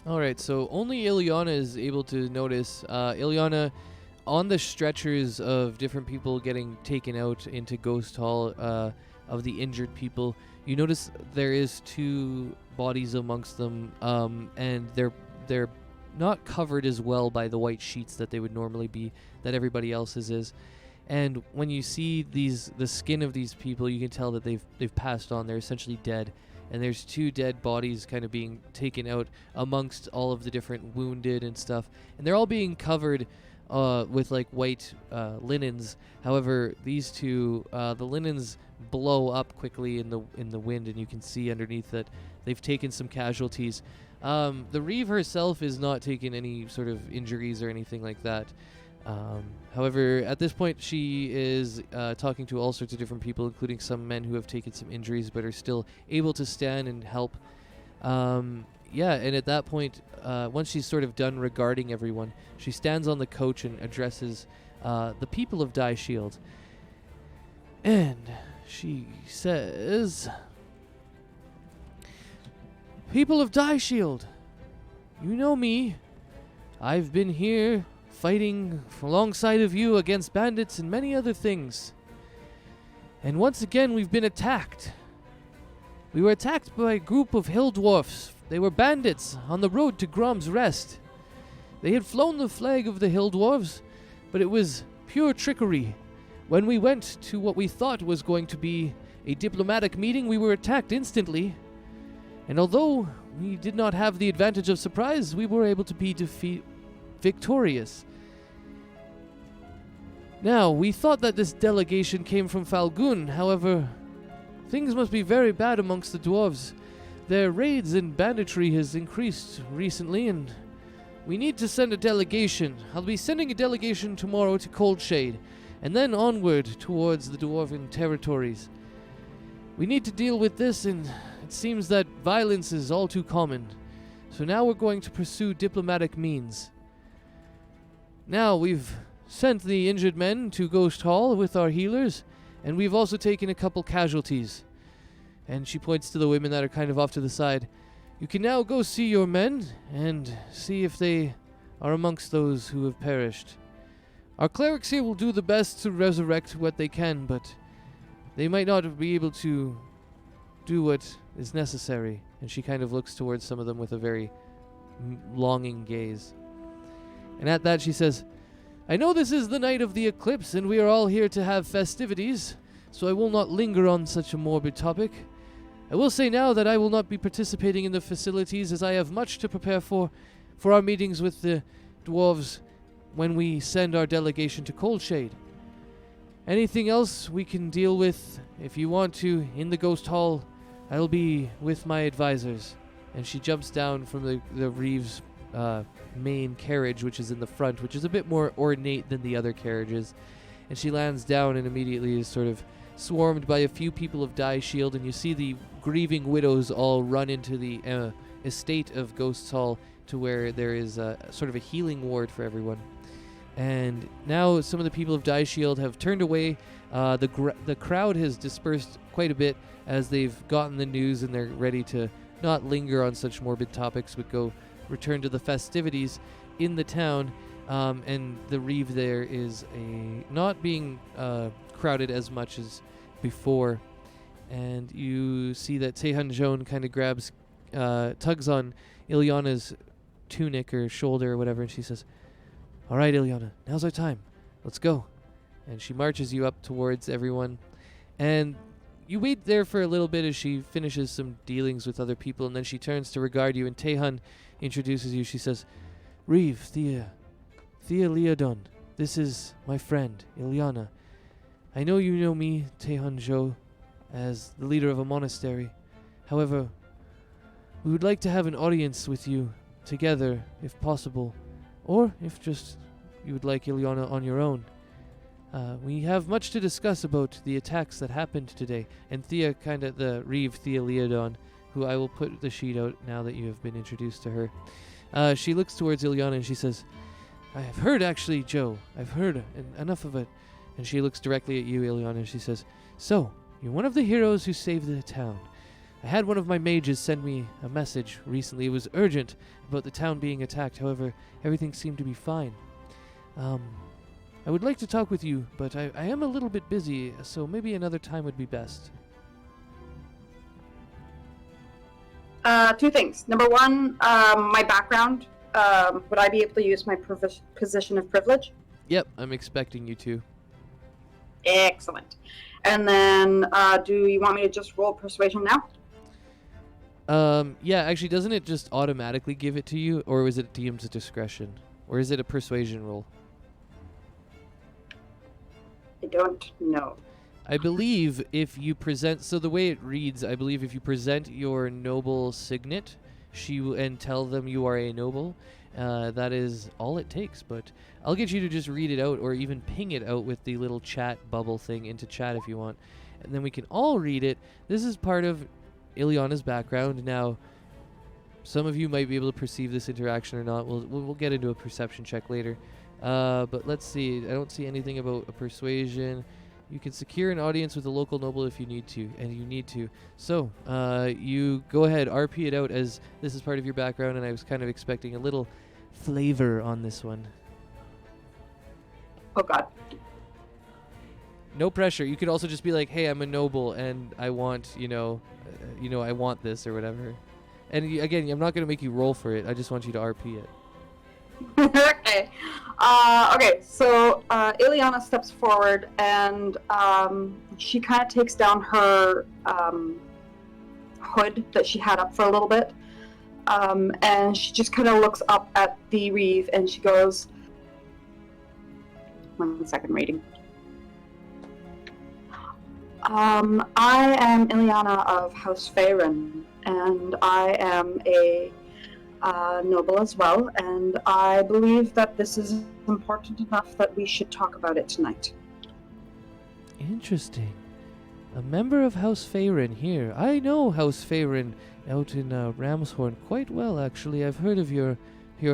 Alright, so only Ileana is able to notice. Ileana, on the stretchers of different people getting taken out into Ghost Hall, of the injured people, you notice there is 2 bodies amongst them, and they're not covered as well by the white sheets that they would normally be, that everybody else's is. And when you see the skin of these people, you can tell that they've passed on. They're essentially dead. And there's 2 dead bodies kind of being taken out amongst all of the different wounded and stuff. And they're all being covered with like white linens. However, these 2, the linens blow up quickly in the wind, and you can see underneath that they've taken some casualties. The Reeve herself is not taking any sort of injuries or anything like that. However, at this point, she is talking to all sorts of different people, including some men who have taken some injuries but are still able to stand and help. Yeah, and at that point, once she's sort of done regarding everyone, she stands on the coach and addresses the people of Die Shield. And she says, "People of Die Shield, you know me. I've been here fighting alongside of you against bandits and many other things. And once again, we've been attacked. We were attacked by a group of hill dwarfs. They were bandits on the road to Grom's Rest. They had flown the flag of the hill dwarves, but it was pure trickery. When we went to what we thought was going to be a diplomatic meeting, we were attacked instantly. And although we did not have the advantage of surprise, we were able to be victorious. Now, we thought that this delegation came from Falgun. However, things must be very bad amongst the dwarves. Their raids and banditry has increased recently, and we need to send a delegation. I'll be sending a delegation tomorrow to Coldshade, and then onward towards the dwarven territories. We need to deal with this, and it seems that violence is all too common. So now we're going to pursue diplomatic means. Now, we've sent the injured men to Ghost Hall with our healers, and we've also taken a couple casualties." And she points to the women that are kind of off to the side. "You can now go see your men and see if they are amongst those who have perished. Our clerics here will do the best to resurrect what they can, but they might not be able to do what is necessary." And she kind of looks towards some of them with a very longing gaze. And at that she says, "I know this is the night of the eclipse, and we are all here to have festivities, so I will not linger on such a morbid topic. I will say now that I will not be participating in the facilities, as I have much to prepare for our meetings with the dwarves when we send our delegation to Coldshade. Anything else we can deal with, if you want to, in the Ghost Hall. I'll be with my advisors." And she jumps down from the Reeve's main carriage, which is in the front, which is a bit more ornate than the other carriages. And she lands down and immediately is sort of swarmed by a few people of Die Shield, and you see the grieving widows all run into the estate of Ghosts Hall to where there is sort of a healing ward for everyone. And now some of the people of Die Shield have turned away. The crowd has dispersed quite a bit as they've gotten the news, and they're ready to not linger on such morbid topics, but go return to the festivities in the town. And the Reeve there is not being crowded as much as before. And you see that Taehan Joan kind of tugs on Ilyana's tunic or shoulder or whatever, and she says, "All right, Ilyana, now's our time. Let's go." And she marches you up towards everyone. And you wait there for a little bit as she finishes some dealings with other people, and then she turns to regard you, and Taehan introduces you. She says, "Reeve, Thea Leodon, this is my friend, Ilyana. I know you know me, Taehan Jo, as the leader of a monastery. However, we would like to have an audience with you together, if possible, or if just you would like Ilyana on your own. We have much to discuss about the attacks that happened today." And the Reeve, Thea Leodon, who I will put the sheet out now that you have been introduced to her. She looks towards Ilyana and she says, "I have heard, actually, Joe. I've heard enough of it." And she looks directly at you, Ilyana, and she says, "So, you're one of the heroes who saved the town. I had one of my mages send me a message recently. It was urgent about the town being attacked. However, everything seemed to be fine. I would like to talk with you, but I am a little bit busy, so maybe another time would be best." Two things. Number one, my background. Would I be able to use my position of privilege? Yep, I'm expecting you to. Excellent. And then, do you want me to just roll persuasion now? Yeah, actually, doesn't it just automatically give it to you, or was it DM's discretion? Or is it a persuasion roll? I don't know. I believe if you present, so the way it reads, I believe if you present your noble signet, and tell them you are a noble, That is all it takes, but I'll get you to just read it out or even ping it out with the little chat bubble thing into chat if you want. And then we can all read it. This is part of Ileana's background. Now, some of you might be able to perceive this interaction or not. We'll get into a perception check later. But let's see. I don't see anything about a persuasion. You can secure an audience with a local noble if you need to, and you need to. So, you go ahead, RP it out as this is part of your background, and I was kind of expecting a little flavor on this one. Oh God. No pressure. You could also just be like, "Hey, I'm a noble, and I want, I want this or whatever." And again, I'm not going to make you roll for it. I just want you to RP it. Okay. Okay, so Ileana steps forward and she kind of takes down her hood that she had up for a little bit. And she just kind of looks up at the Reeve and she goes, 1 second reading. I am Ileana of House Faerun, and I am a noble as well, and I believe that this is important enough that we should talk about it tonight. Interesting. A member of House Faerun here. I know House Faerun out in Ramshorn quite well, actually. I've heard of your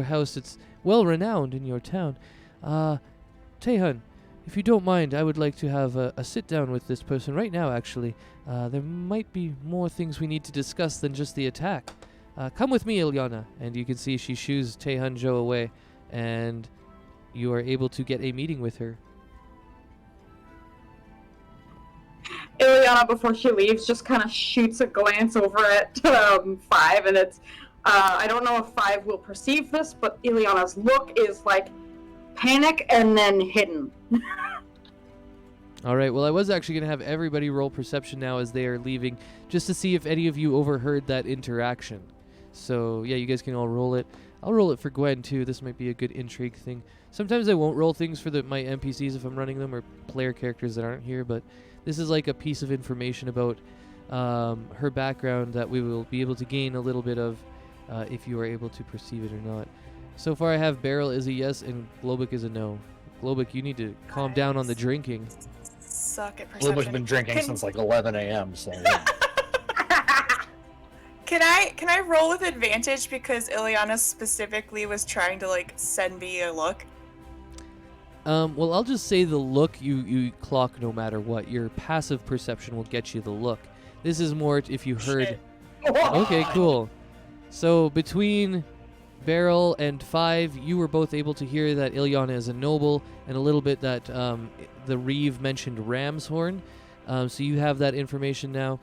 house. It's well renowned in your town. Tehun, if you don't mind, I would like to have a sit down with this person right now, actually. There might be more things we need to discuss than just the attack. Come with me, Ileana. And you can see she shoos Tehun Joe away, and you are able to get a meeting with her. Ileana, before she leaves, just kind of shoots a glance over at 5, and it's, I don't know if 5 will perceive this, but Ileana's look is like panic and then hidden. All right, well, I was actually going to have everybody roll perception now as they are leaving, just to see if any of you overheard that interaction. So, yeah, you guys can all roll it. I'll roll it for Gwen, too. This might be a good intrigue thing. Sometimes I won't roll things for my NPCs if I'm running them, or player characters that aren't here, but this is like a piece of information about her background that we will be able to gain a little bit of if you are able to perceive it or not. So far I have Beryl is a yes and Globik is a no. Globik, you need to calm down on the drinking. Suck at perception. Luba's been drinking since like 11 a.m. So yeah. Can I roll with advantage because Ileana specifically was trying to like send me a look? Well, I'll just say the look you clock no matter what. Your passive perception will get you the look. This is more if you heard. Shit. Okay, cool. So between Beryl and 5, you were both able to hear that Ileana is a noble, and a little bit that the Reeve mentioned Ramshorn. So you have that information now.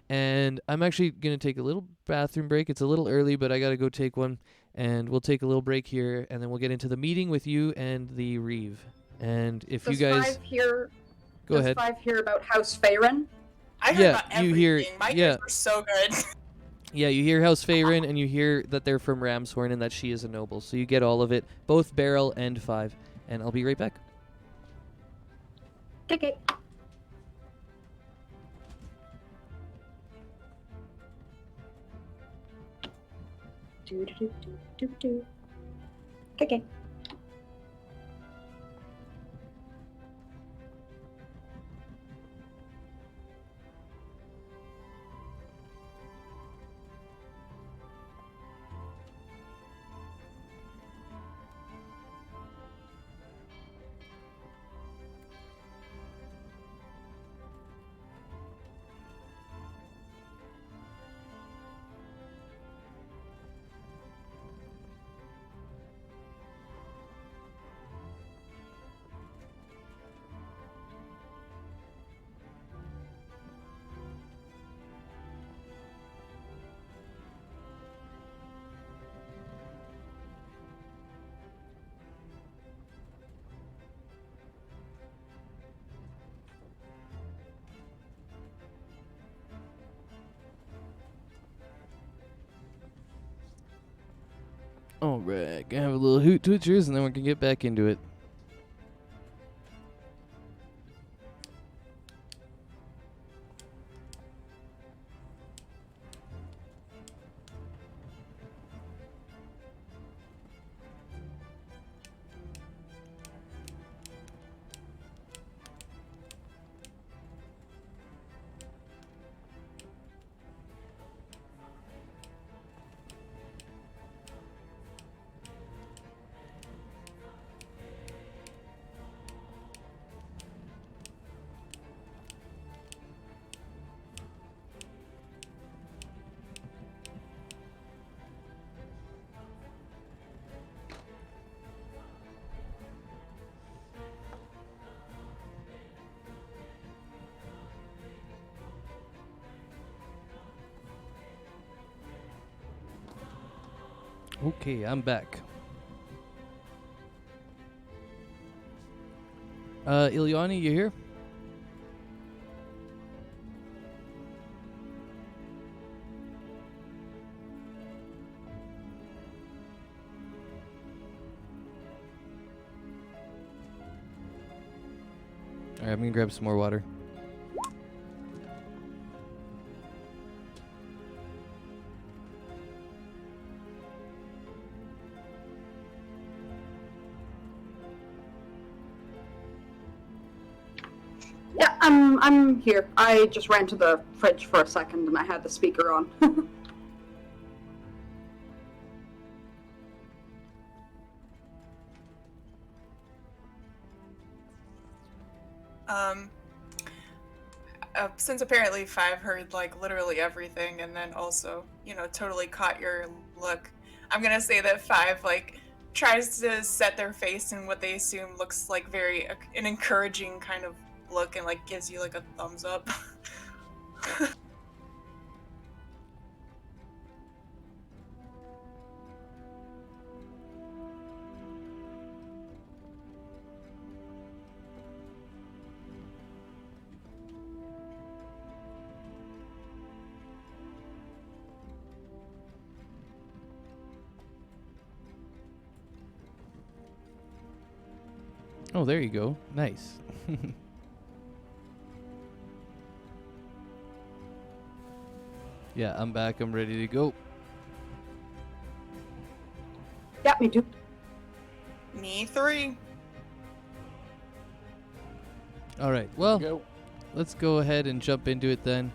And I'm actually going to take a little bathroom break. It's a little early, but I got to go take one. And we'll take a little break here, and then we'll get into the meeting with you and the Reeve. And if Does you guys... 5 hear, go ahead. Does 5 hear about House Faerun? I heard Yeah, about everything. you hear- My yeah. ears were so good. Yeah, you hear House Faerun, and you hear that they're from Ramshorn and that she is a noble. So you get all of it, both Beryl and 5. And I'll be right back. Okay. Do. Okay. Alright, gonna have a little hoot twitchers, and then we can get back into it. Okay, I'm back. Ilyani, you here? Alright, I'm gonna grab some more water. Yeah, I'm here. I just ran to the fridge for a second and I had the speaker on. Since apparently Five heard like literally everything and then also, totally caught your look, I'm gonna say that Five like tries to set their face in what they assume looks like very an encouraging kind of look and like gives you like a thumbs up. Oh, there you go. Nice. Yeah, I'm back. I'm ready to go. Yeah, me too. Me 3. All right. Well, Go. let's go ahead and jump into it then.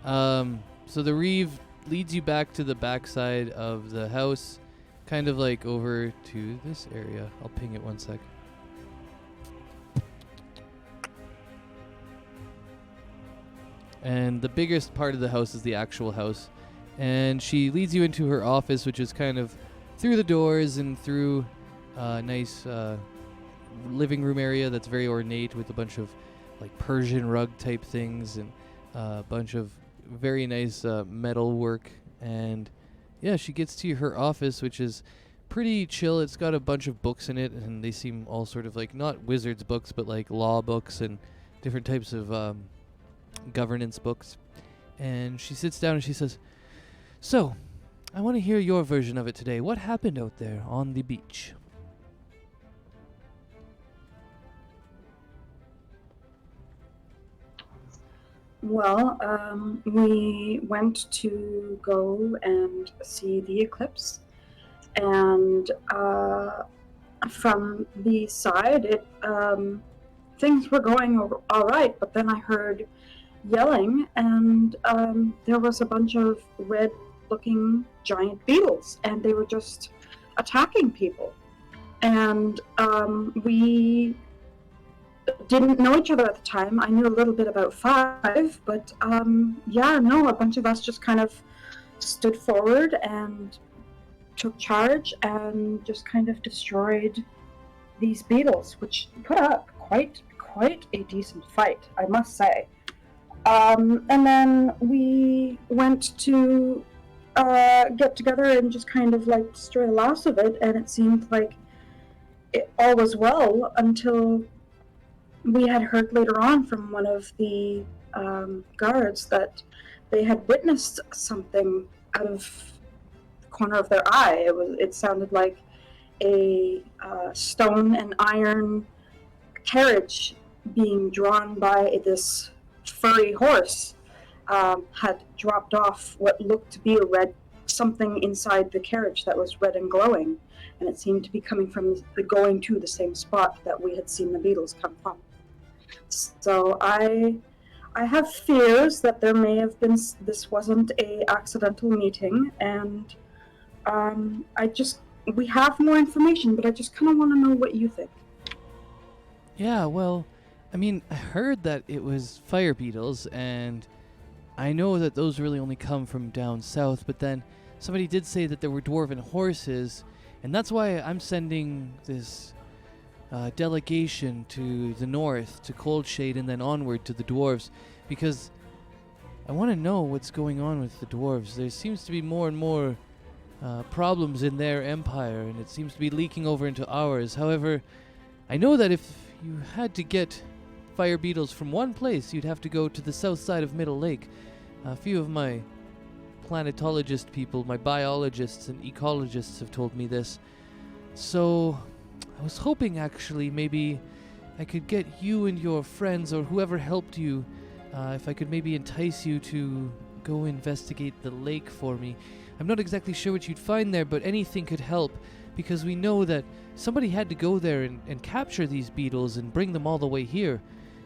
So the Reeve leads you back to the backside of the house, kind of like over to this area. I'll ping it 1 sec. And the biggest part of the house is the actual house. And she leads you into her office, which is kind of through the doors and through a nice living room area that's very ornate with a bunch of like Persian rug type things and a bunch of very nice metal work. And yeah, she gets to her office, which is pretty chill. It's got a bunch of books in it, and they seem all sort of like not wizards books, but like law books and different types of governance books. And she sits down and she says, "So, I want to hear your version of it today. What happened out there on the beach?" Well, we went to go and see the eclipse, and from the side, things were going all right. But then I heard yelling, and there was a bunch of red-looking giant beetles, and they were just attacking people. And we didn't know each other at the time. I knew a little bit about Five, but a bunch of us just kind of stood forward and took charge and just kind of destroyed these beetles, which put up quite a decent fight, I must say. And then we went to get together and just kind of like destroy the last of it, and it seemed like all was well until we had heard later on from one of the guards that they had witnessed something out of the corner of their eye. It sounded like a stone and iron carriage being drawn by this furry horse had dropped off what looked to be a red something inside the carriage that was red and glowing, and it seemed to be coming from going to the same spot that we had seen the beetles come from. So I have fears that there may have been, this wasn't a accidental meeting, and we have more information, but I just kind of want to know what you think. Yeah, well, I mean, I heard that it was fire beetles, and I know that those really only come from down south, but then somebody did say that there were dwarven horses, and that's why I'm sending this delegation to the north, to Coldshade, and then onward to the dwarves, because I want to know what's going on with the dwarves. There seems to be more and more problems in their empire, and it seems to be leaking over into ours. However, I know that if you had to get fire beetles from one place, you'd have to go to the south side of Middle Lake. A few of my planetologist people, my biologists and ecologists have told me this. So I was hoping actually maybe I could get you and your friends or whoever helped you, if I could maybe entice you to go investigate the lake for me. I'm not exactly sure what you'd find there, but anything could help, because we know that somebody had to go there and capture these beetles and bring them all the way here.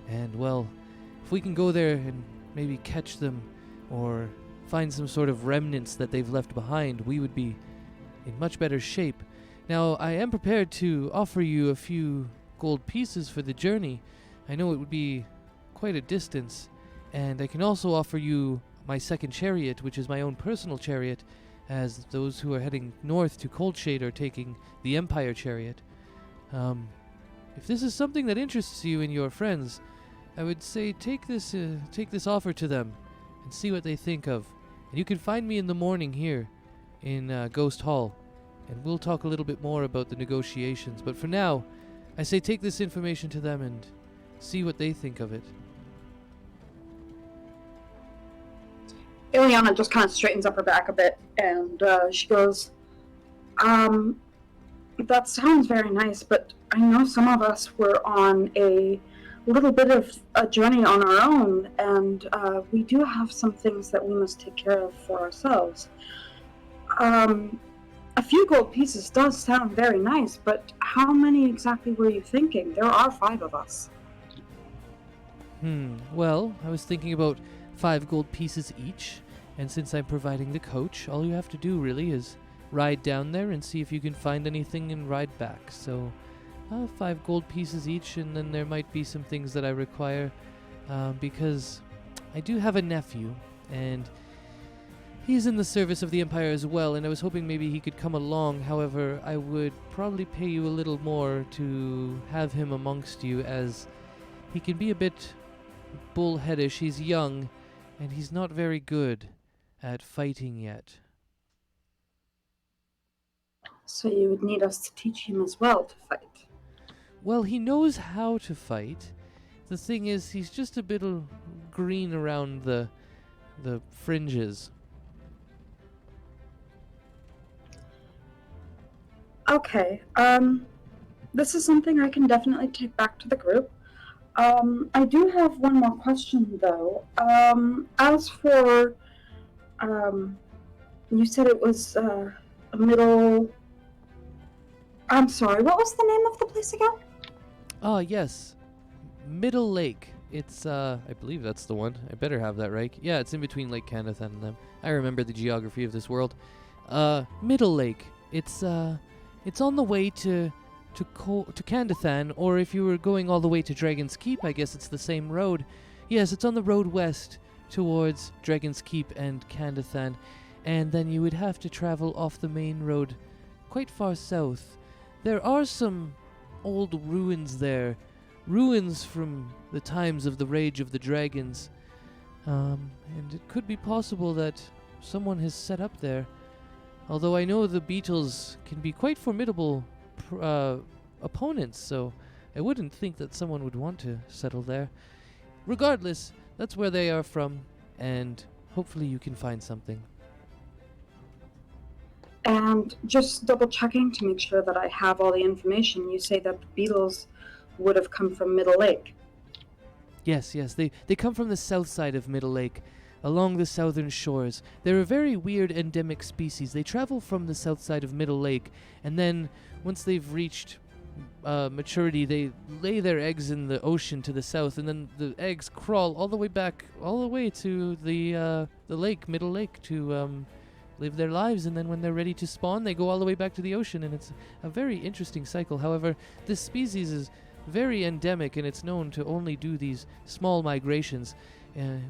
And, well, if we can go there and maybe catch them or find some sort of remnants that they've left behind, we would be in much better shape. Now, I am prepared to offer you a few gold pieces for the journey. I know it would be quite a distance, and I can also offer you my second chariot, which is my own personal chariot, as those who are heading north to Coldshade are taking the Empire chariot. If this is something that interests you and your friends, I would say take this offer to them and see what they think of. And you can find me in the morning here in Ghost Hall, and we'll talk a little bit more about the negotiations. But for now, I say take this information to them and see what they think of it. Ileana just kind of straightens up her back a bit, and she goes, that sounds very nice, but I know some of us were on a little bit of a journey on our own, and we do have some things that we must take care of for ourselves. A few gold pieces does sound very nice, but how many exactly were you thinking? There are 5 of us. Well, I was thinking about 5 gold pieces each, and since I'm providing the coach, all you have to do really is ride down there and see if you can find anything and ride back. So 5 gold pieces each, and then there might be some things that I require, because I do have a nephew, and he's in the service of the Empire as well, and I was hoping maybe he could come along. However, I would probably pay you a little more to have him amongst you, as he can be a bit bullheadish. He's young, and he's not very good at fighting yet. So you would need us to teach him as well to fight. Well, he knows how to fight. The thing is, he's just a bit green around the fringes. Okay, this is something I can definitely take back to the group. I do have one more question, though. As for, you said it was a middle... I'm sorry, what was the name of the place again? Ah, yes. Middle Lake. It's, I believe that's the one. I better have that right. Yeah, it's in between Lake Candathan and them. I remember the geography of this world. Middle Lake. It's on the way to Candathan, or if you were going all the way to Dragon's Keep, I guess it's the same road. Yes, it's on the road west towards Dragon's Keep and Candathan, and then you would have to travel off the main road quite far south. There are some old ruins there, ruins from the times of the Rage of the Dragons, and it could be possible that someone has set up there. Although I know the beetles can be quite formidable opponents, so I wouldn't think that someone would want to settle there. Regardless, that's where they are from, and hopefully you can find something. And just double checking to make sure that I have all the information, you say that the beetles would have come from Middle Lake. Yes, they come from the south side of Middle Lake, along the southern shores. They're a very weird endemic species. They travel from the south side of Middle Lake, and then once they've reached maturity, they lay their eggs in the ocean to the south, and then the eggs crawl all the way back, all the way to the lake, Middle Lake, to live their lives, and then when they're ready to spawn, they go all the way back to the ocean, and it's a very interesting cycle. However, this species is very endemic, and it's known to only do these small migrations.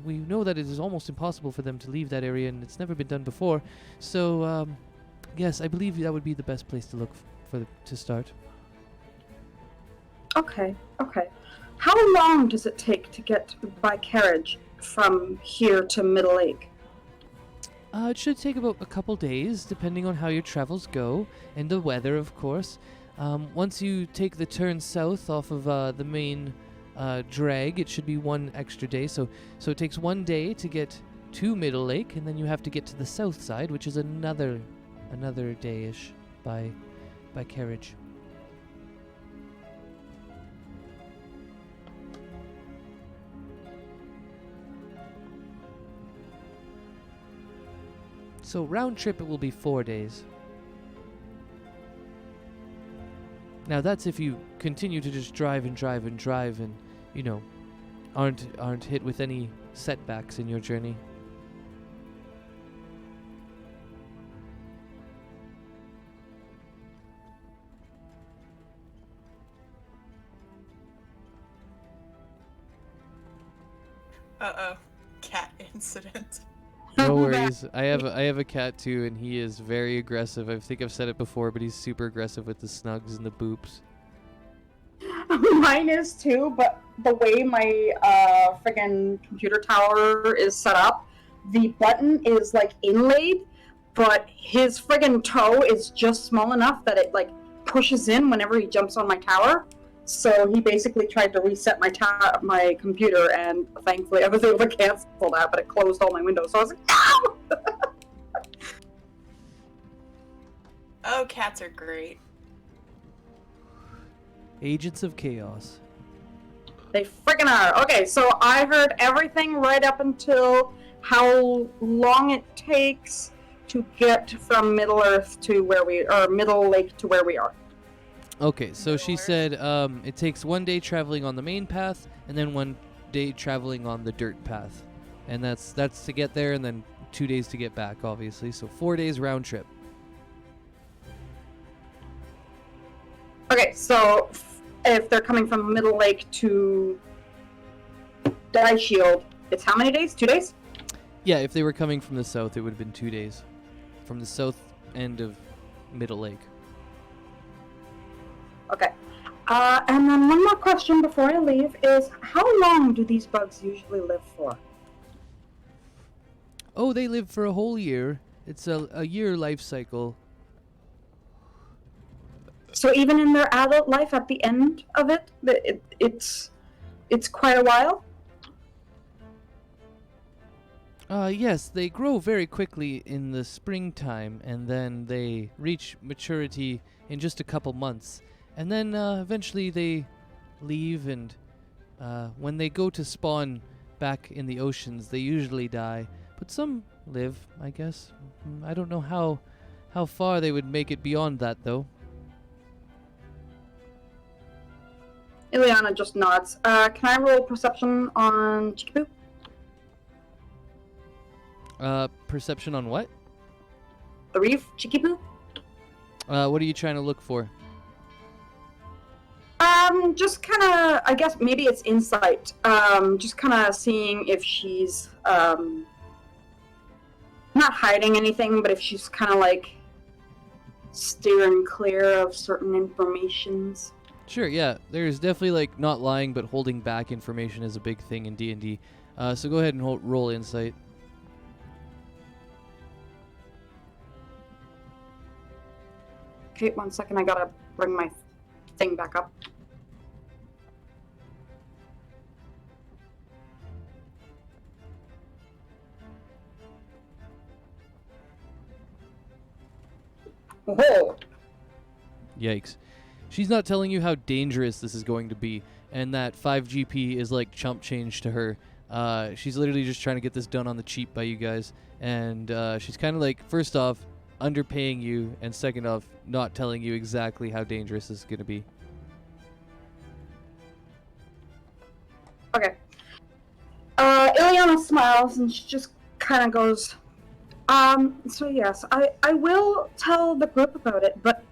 We know that it is almost impossible for them to leave that area, and it's never been done before. So, yes, I believe that would be the best place to look to start. Okay. How long does it take to get by carriage from here to Middle Lake? It should take about a couple days, depending on how your travels go, and the weather, of course. Once you take the turn south off of the main drag, it should be one extra day. So it takes 1 day to get to Middle Lake, and then you have to get to the south side, which is another day-ish by carriage. So round trip it will be 4 days. Now that's if you continue to just drive and you know, aren't hit with any setbacks in your journey. Uh-oh. Cat incident. No worries. I have a cat too, and he is very aggressive. I think I've said it before, but he's super aggressive with the snugs and the boops. Mine is too, but the way my friggin' computer tower is set up, the button is like inlaid, but his friggin' toe is just small enough that it like pushes in whenever he jumps on my tower. So he basically tried to reset my computer, and thankfully I was able to cancel that, but it closed all my windows. So I was like, no! Oh, cats are great. Agents of Chaos. They freaking are. Okay, so I heard everything right up until how long it takes to get from Middle Earth to Middle Lake to where we are. Okay, so she said it takes 1 day traveling on the main path, and then 1 day traveling on the dirt path, and that's to get there, and then 2 days to get back, obviously. So 4 days round trip. Okay, so if they're coming from Middle Lake to Die Shield, it's how many days? 2 days? Yeah, if they were coming from the south, it would have been 2 days, from the south end of Middle Lake. Okay. And then one more question before I leave is, how long do these bugs usually live for? Oh, they live for a whole year. It's a year life cycle. So even in their adult life, at the end of it, it's quite a while? Yes, they grow very quickly in the springtime, and then they reach maturity in just a couple months. And then eventually they leave, and when they go to spawn back in the oceans, they usually die. But some live, I guess. I don't know how far they would make it beyond that, though. Ileana just nods. Can I roll perception on Chikapoo? Perception on what? The Reeve? Chikapoo? What are you trying to look for? Just kind of, I guess maybe it's insight. Just kind of seeing if she's, not hiding anything, but if she's kind of like steering clear of certain informations. Sure, yeah. There's definitely like not lying, but holding back information is a big thing in D&D. So go ahead and roll insight. Okay, 1 second, I gotta bring my thing back up. Whoa! Yikes. She's not telling you how dangerous this is going to be, and that 5 GP is like chump change to her. She's literally just trying to get this done on the cheap by you guys, and she's kind of like, first off, underpaying you, and second off, not telling you exactly how dangerous this is going to be. Okay. Ileana smiles and she just kind of goes, so yes, I will tell the group about it, but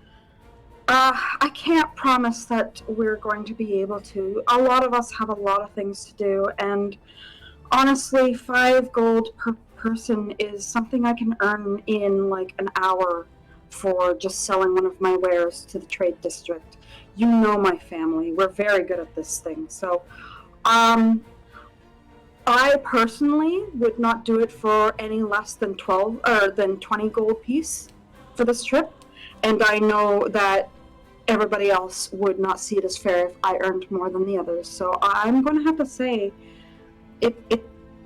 I can't promise that we're going to be able to. A lot of us have a lot of things to do, and honestly, 5 gold per person is something I can earn in like an hour for just selling one of my wares to the trade district. You know my family. We're very good at this thing. So, I personally would not do it for any less than 12 or than 20 gold piece for this trip, and I know that everybody else would not see it as fair if I earned more than the others. So I'm going to have to say,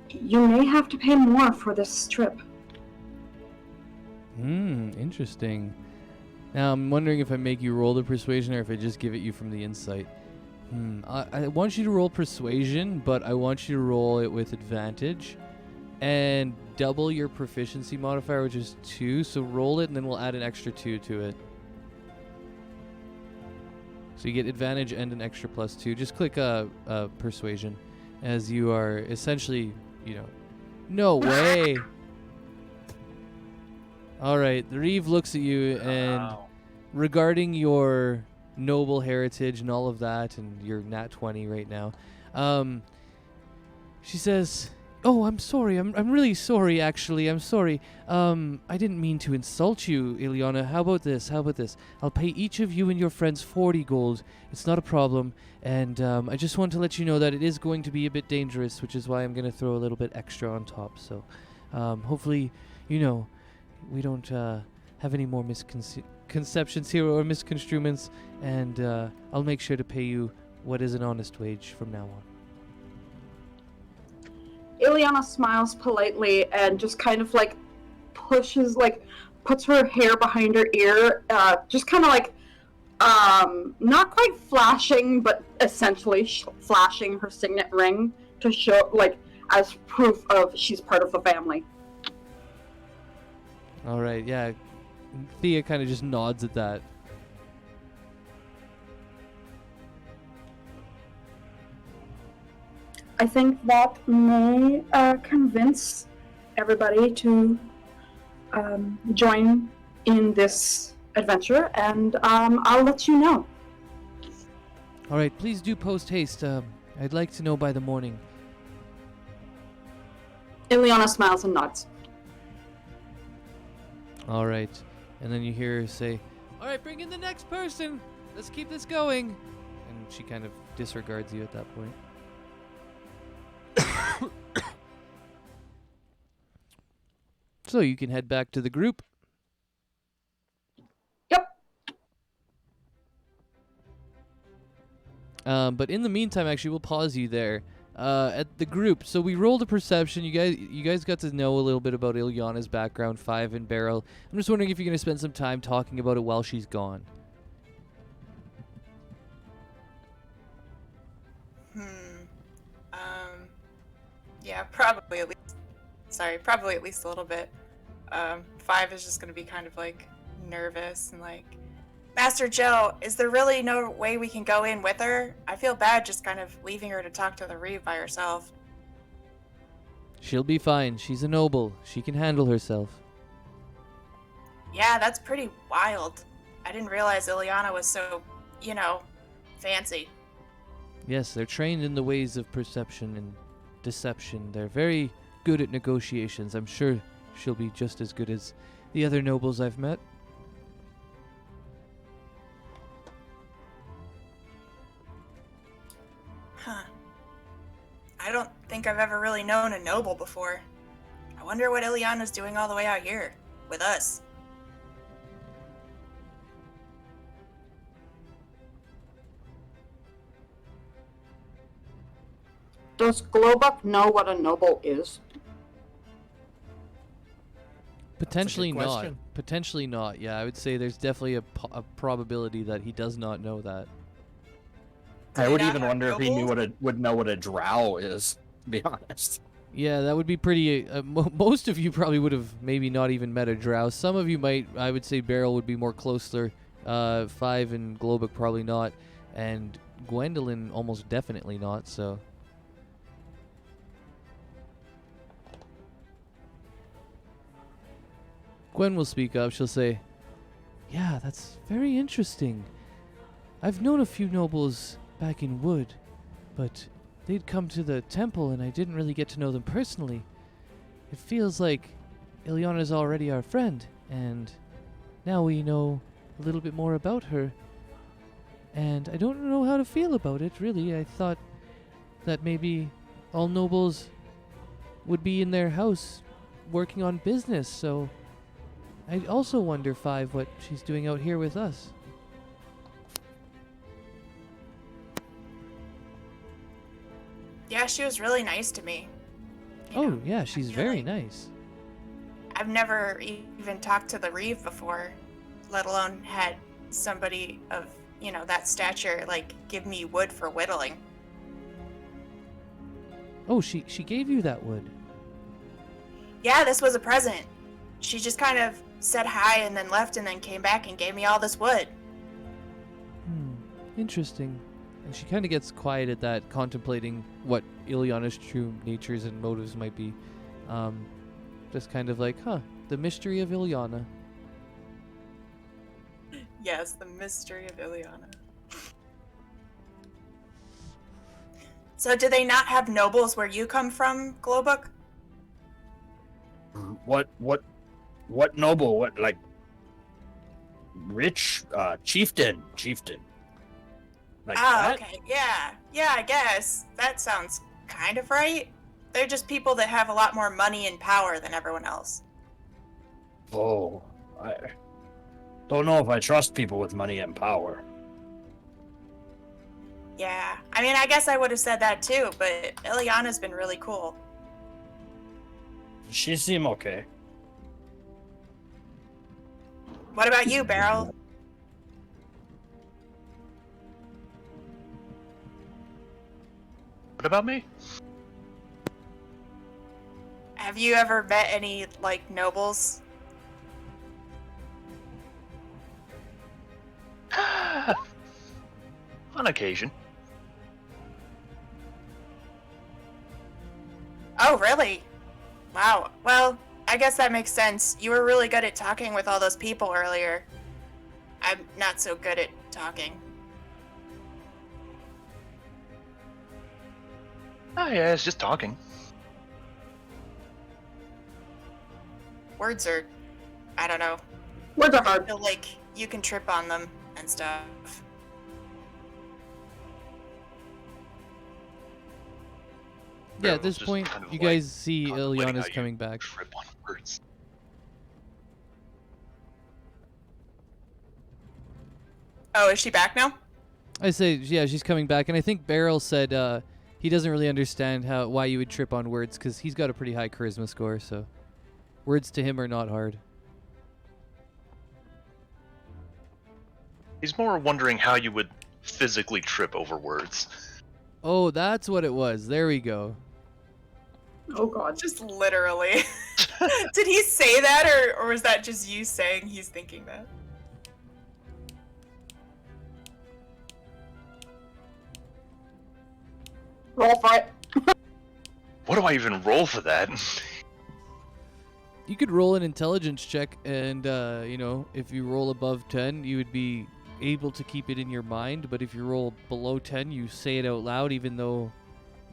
you may have to pay more for this trip. Interesting. Now I'm wondering if I make you roll the persuasion or if I just give it you from the insight. I want you to roll persuasion, but I want you to roll it with advantage and double your proficiency modifier, which is 2. So roll it, and then we'll add an extra 2 to it. So you get advantage and an extra +2. Just click persuasion, as you are essentially, no way. All right, the Reeve looks at you, and regarding your noble heritage and all of that, and you're nat 20 right now, she says, "Oh, I'm sorry. I'm really sorry. Actually, I'm sorry. I didn't mean to insult you, Ileana. How about this? I'll pay each of you and your friends 40 gold. It's not a problem. And I just want to let you know that it is going to be a bit dangerous, which is why I'm going to throw a little bit extra on top. So, hopefully, we don't have any more misconceptions here or misconstruements. And I'll make sure to pay you what is an honest wage from now on." Ileana smiles politely and just kind of puts her hair behind her ear, just kind of not quite flashing, but essentially flashing her signet ring to show, as proof of she's part of the family. All right, yeah. Thea kind of just nods at that. I think that may convince everybody to join in this adventure, and I'll let you know. All right, please do post haste. I'd like to know by the morning. Ileana smiles and nods. All right, and then you hear her say, "All right, bring in the next person. Let's keep this going." And she kind of disregards you at that point. So you can head back to the group. Yep. But in the meantime, actually, we'll pause you there at the group. So we rolled a perception. You guys got to know a little bit about Ileana's background, 5 in Beryl. I'm just wondering if you're going to spend some time talking about it while she's gone. Yeah, probably at least a little bit. 5 is just gonna be kind of nervous and Master Joe, is there really no way we can go in with her? I feel bad just kind of leaving her to talk to the Reeve by herself. She'll be fine. She's a noble. She can handle herself. Yeah, that's pretty wild. I didn't realize Ileana was so, fancy. Yes, they're trained in the ways of perception and deception. They're very good at negotiations. I'm sure she'll be just as good as the other nobles I've met. Huh. I don't think I've ever really known a noble before. I wonder what Ileana's doing all the way out here, with us. Does Globuk know what a noble is? Potentially not. question. Potentially not. Yeah, I would say there's definitely a probability that he does not know that. I Do would they not even have wonder if he nobles? would know what a drow is, to be honest. Yeah, that would be pretty... most of you probably would have maybe not even met a drow. Some of you might... I would say Beryl would be more closer. 5 and Globuk probably not. And Gwendolyn almost definitely not, so... Gwen will speak up. She'll say, "Yeah, that's very interesting. I've known a few nobles back in Wood, but they'd come to the temple and I didn't really get to know them personally. It feels like Ileana's already our friend, and now we know a little bit more about her. And I don't know how to feel about it, really. I thought that maybe all nobles would be in their house working on business, so I also wonder, Five, what she's doing out here with us. Yeah, she was really nice to me. You Oh, know, yeah, she's feel very like- nice. I've never even talked to the Reeve before, let alone had somebody of, that stature, like, give me wood for whittling. Oh, she gave you that wood. Yeah, this was a present. She just kind of said hi and then left and then came back and gave me all this wood. Interesting. And she kind of gets quiet at that, contemplating what Ileana's true natures and motives might be. Just kind of like, the mystery of Ileana. Yes, the mystery of Ileana. So do they not have nobles where you come from, Glowbook? What noble? What, like, rich? Chieftain. Like that? Okay, yeah, I guess. That sounds kind of right. They're just people that have a lot more money and power than everyone else. Oh, I don't know if I trust people with money and power. Yeah, I mean, I guess I would have said that too, but Ileana's been really cool. She seem okay. What about you, Beryl? What about me? Have you ever met any, like, nobles? On occasion. Oh, really? Wow. Well, I guess that makes sense. You were really good at talking with all those people earlier. I'm not so good at talking. Oh yeah, it's just talking. Words are, I don't know. Words are I hard. feel like you can trip on them and stuff. Yeah, Beryl at this just point, kind of, you like, guys see contemplating how Ileana's you coming back. Trip on words. Oh, is she back now? I say, yeah, she's coming back, and I think Beryl said he doesn't really understand why you would trip on words, because he's got a pretty high charisma score, so words to him are not hard. He's more wondering how you would physically trip over words. Oh, that's what it was. There we go. Oh god. Just literally. Did he say that, or was that just you saying he's thinking that? Roll for it. What do I even roll for that? You could roll an intelligence check, and, if you roll above 10, you would be able to keep it in your mind, but if you roll below 10, you say it out loud even though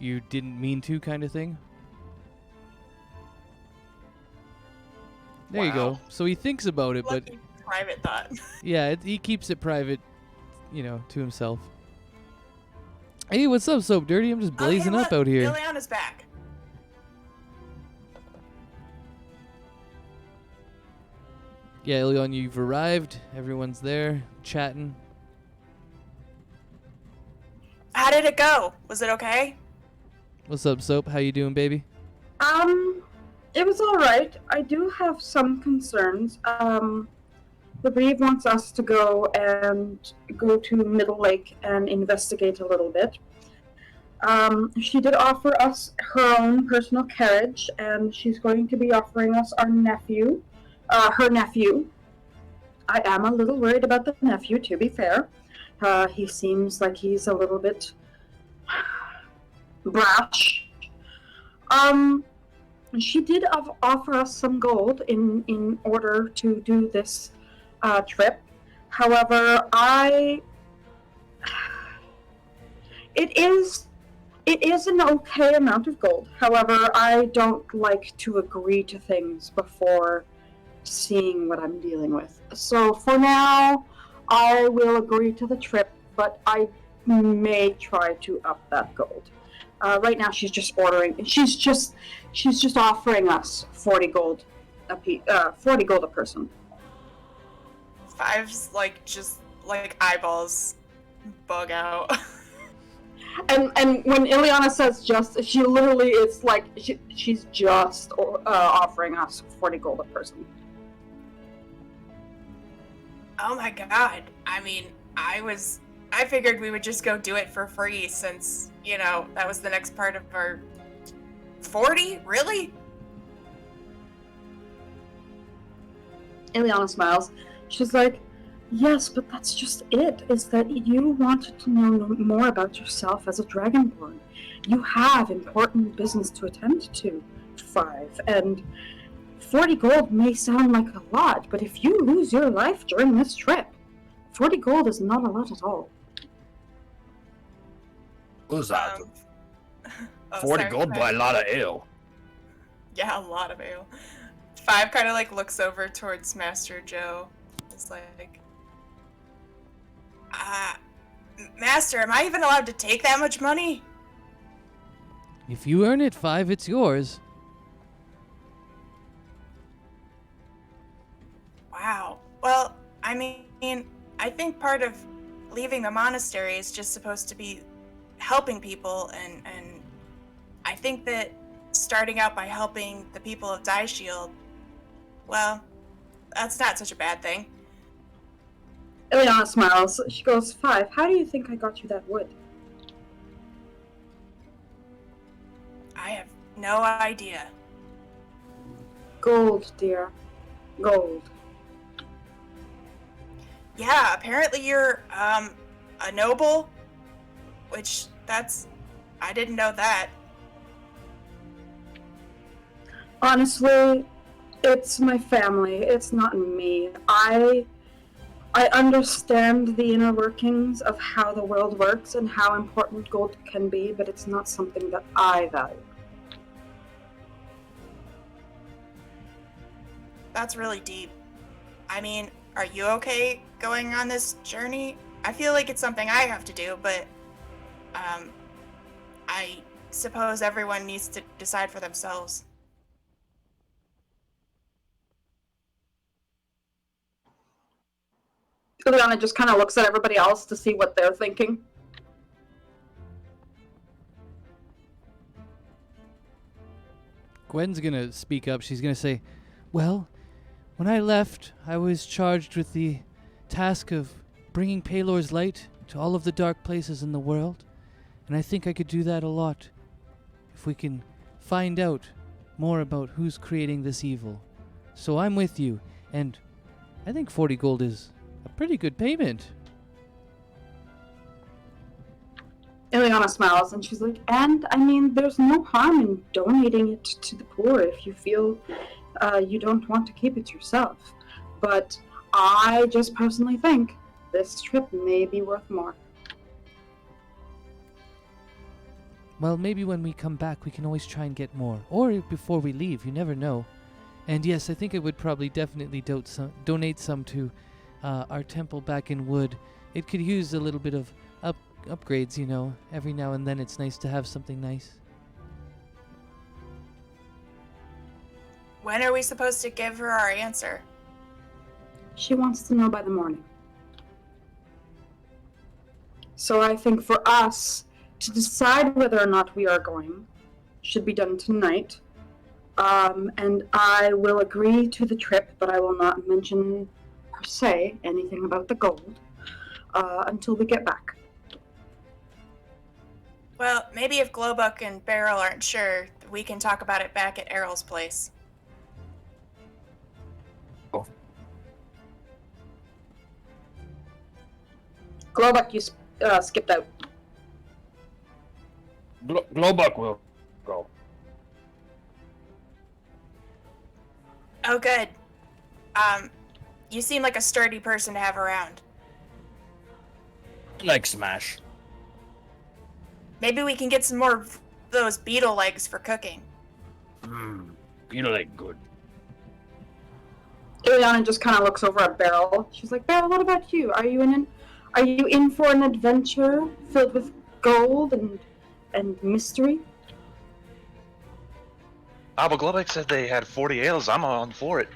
you didn't mean to, kind of thing. There you go. Wow. So he thinks about it, but Lucky private thought. yeah, he keeps it private, to himself. Hey, what's up, Soap Dirty? I'm just blazing up out here. Ileana's back. Yeah, Ilion, you've arrived. Everyone's there, chatting. How did it go? Was it okay? What's up, Soap? How you doing, baby? It was alright. I do have some concerns. The Reeve wants us to go to Middle Lake and investigate a little bit. She did offer us her own personal carriage, and she's going to be offering us her nephew. I am a little worried about the nephew, to be fair. He seems like he's a little bit brash. She did offer us some gold in order to do this trip. However, it is an okay amount of gold. However, I don't like to agree to things before seeing what I'm dealing with. So for now, I will agree to the trip, but I may try to up that gold. Right now, she's just ordering. She's just offering us 40 gold 40 gold a person. Five's like just like eyeballs bug out. And when Ileana says just, she literally, it's like she's just offering us 40 gold a person. Oh my god. I mean, I figured we would just go do it for free since, you know, that was the next part of our 40? Really? Ileana smiles. She's like, yes, but that's just it, is that you wanted to know more about yourself as a Dragonborn. You have important business to attend to, 5, and 40 gold may sound like a lot, but if you lose your life during this trip, 40 gold is not a lot at all. Who's that? 40 gold by a lot of ale. Yeah, a lot of ale. 5 kind of like looks over towards Master Joe. It's like, Master, am I even allowed to take that much money? If you earn it, 5, it's yours. Wow. Well, I mean, I think part of leaving the monastery is just supposed to be helping people, and I think that starting out by helping the people of Die Shield, well, that's not such a bad thing. Ileana smiles. She goes, 5, how do you think I got you that wood? I have no idea. Gold, dear. Gold. Yeah, apparently you're, a noble, which I didn't know that. Honestly, it's my family. It's not me. I understand the inner workings of how the world works and how important gold can be, but it's not something that I value. That's really deep. I mean, are you okay going on this journey? I feel like it's something I have to do, but I suppose everyone needs to decide for themselves. Ileana just kind of looks at everybody else to see what they're thinking. Gwen's gonna speak up. She's gonna say, well, when I left, I was charged with the task of bringing Palor's light to all of the dark places in the world, and I think I could do that a lot if we can find out more about who's creating this evil. So I'm with you, and I think 40 gold is a pretty good payment. Ileana smiles and she's like, and I mean, there's no harm in donating it to the poor if you feel you don't want to keep it yourself. But I just personally think this trip may be worth more. Well, maybe when we come back, we can always try and get more. Or before we leave, you never know. And yes, I think I would probably definitely donate some to our temple back in Wood. It could use a little bit of upgrades, you know. Every now and then it's nice to have something nice. When are we supposed to give her our answer? She wants to know by the morning. So I think for us to decide whether or not we are going should be done tonight. And I will agree to the trip, but I will not mention per se anything about the gold until we get back. Well, maybe if Glowbuck and Beryl aren't sure, we can talk about it back at Errol's place. Oh. Glowbuck, you skipped out. Glowbuck will go. Oh, good. You seem like a sturdy person to have around. Like Smash. Maybe we can get some more of those beetle legs for cooking. Beetle leg good. Ileana just kind of looks over at Beryl. She's like, Beryl, what about you? Are you in for an adventure filled with gold and mystery. Abba Glubek said they had 40 ales. I'm on for it.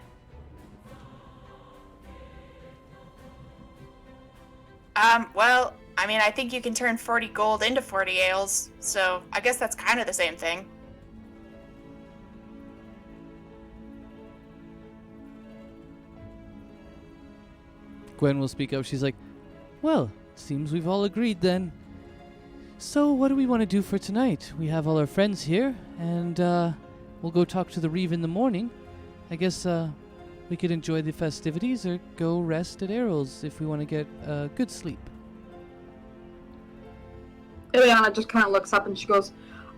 Well, I mean, I think you can turn 40 gold into 40 ales, so I guess that's kind of the same thing. Gwen will speak up. She's like, well, seems we've all agreed then. So what do we want to do for tonight? We have all our friends here, and we'll go talk to the Reeve in the morning. I guess we could enjoy the festivities or go rest at Errol's if we want to get good sleep. Ileana just kind of looks up and she goes,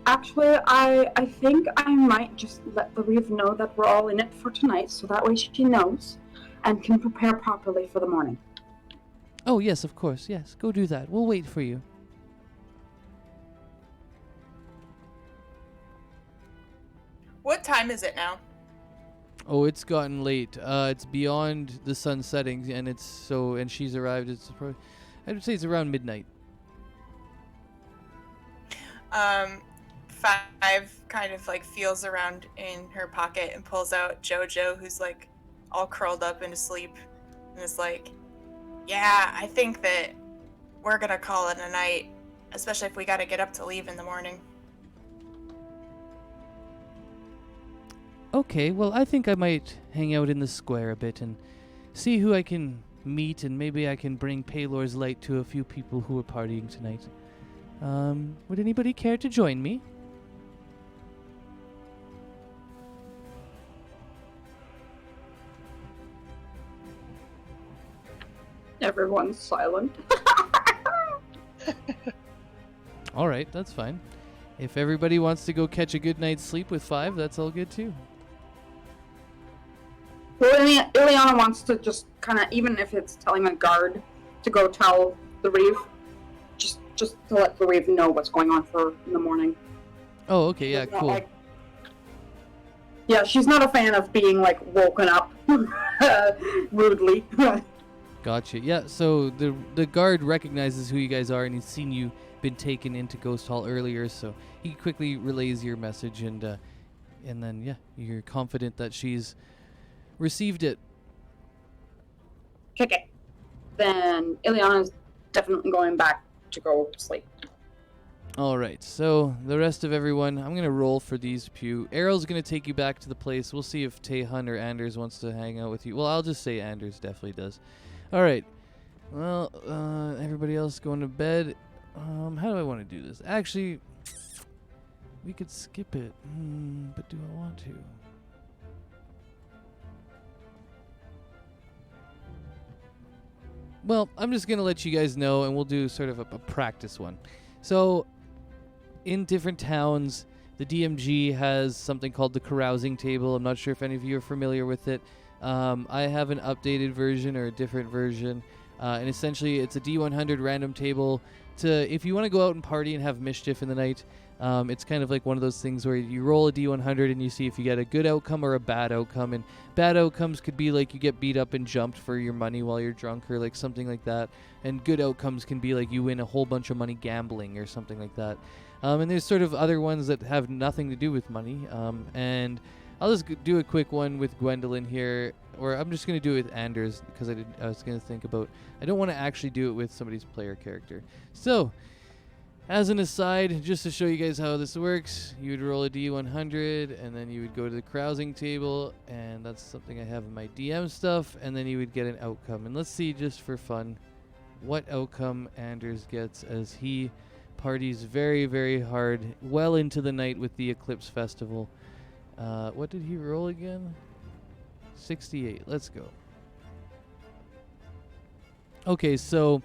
actually, I think I might just let the Reeve know that we're all in it for tonight, so that way she knows and can prepare properly for the morning. Oh, yes, of course. Yes, go do that. We'll wait for you. What time is it now? Oh, it's gotten late. It's beyond the sun setting, and and she's arrived. I would say it's around midnight. Five kind of like feels around in her pocket and pulls out Jojo, who's like all curled up into sleep, and is like, yeah, I think that we're gonna call it a night, especially if we gotta get up to leave in the morning. Okay, well, I think I might hang out in the square a bit and see who I can meet, and maybe I can bring Paylor's light to a few people who are partying tonight. Would anybody care to join me? Everyone's silent. All right, that's fine. If everybody wants to go catch a good night's sleep with 5, that's all good too. Well, Ileana wants to just kind of, even if it's telling a guard to go tell the Reeve, just to let the Reeve know what's going on for in the morning. Oh, okay, yeah, She's not cool. Yeah, she's not a fan of being like woken up rudely. Gotcha. Yeah, so the guard recognizes who you guys are, and he's seen you been taken into Ghost Hall earlier, so he quickly relays your message, and then yeah, you're confident that she's received it. Okay. Then Ileana's definitely going back to go sleep. All right, so the rest of everyone, I'm going to roll for these few. Errol's going to take you back to the place. We'll see if Tehan or Anders wants to hang out with you. Well, I'll just say Anders definitely does. All right. Well, everybody else going to bed. How do I want to do this? Actually, we could skip it. But do I want to? Well, I'm just going to let you guys know, and we'll do sort of a practice one. So, in different towns, the DMG has something called the carousing table. I'm not sure if any of you are familiar with it. I have an updated version or a different version. And essentially, it's a D100 random table if you want to go out and party and have mischief in the night. It's kind of like one of those things where you roll a D100 and you see if you get a good outcome or a bad outcome. And bad outcomes could be like you get beat up and jumped for your money while you're drunk or like something like that. And good outcomes can be like you win a whole bunch of money gambling or something like that. And there's sort of other ones that have nothing to do with money. And I'll just do a quick one with Gwendolyn here, or I'm just going to do it with Anders because I was going to think about, I don't want to actually do it with somebody's player character. So, as an aside, just to show you guys how this works, you would roll a D100, and then you would go to the carousing table, and that's something I have in my DM stuff, and then you would get an outcome. And let's see, just for fun, what outcome Anders gets as he parties very, very hard, well into the night with the Eclipse Festival. What did he roll again? 68. Let's go. Okay, so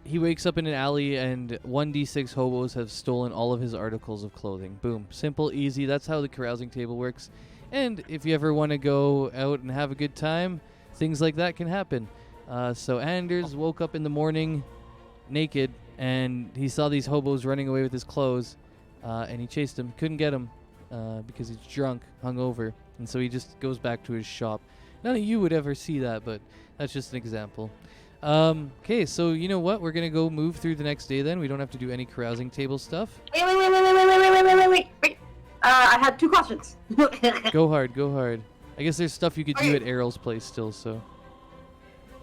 he wakes up in an alley and 1d6 hobos have stolen all of his articles of clothing. Boom. Simple, easy. That's how the carousing table works. And if you ever want to go out and have a good time, things like that can happen. So Anders woke up in the morning naked, and he saw these hobos running away with his clothes, and he chased them. Couldn't get them because he's drunk, hungover, and so he just goes back to his shop. None of you would ever see that, but that's just an example. Okay, so you know what? We're gonna go move through the next day then. We don't have to do any carousing table stuff. Wait. I had 2 questions. Go hard, go hard. I guess there's stuff you could do Okay. at Errol's place still, so.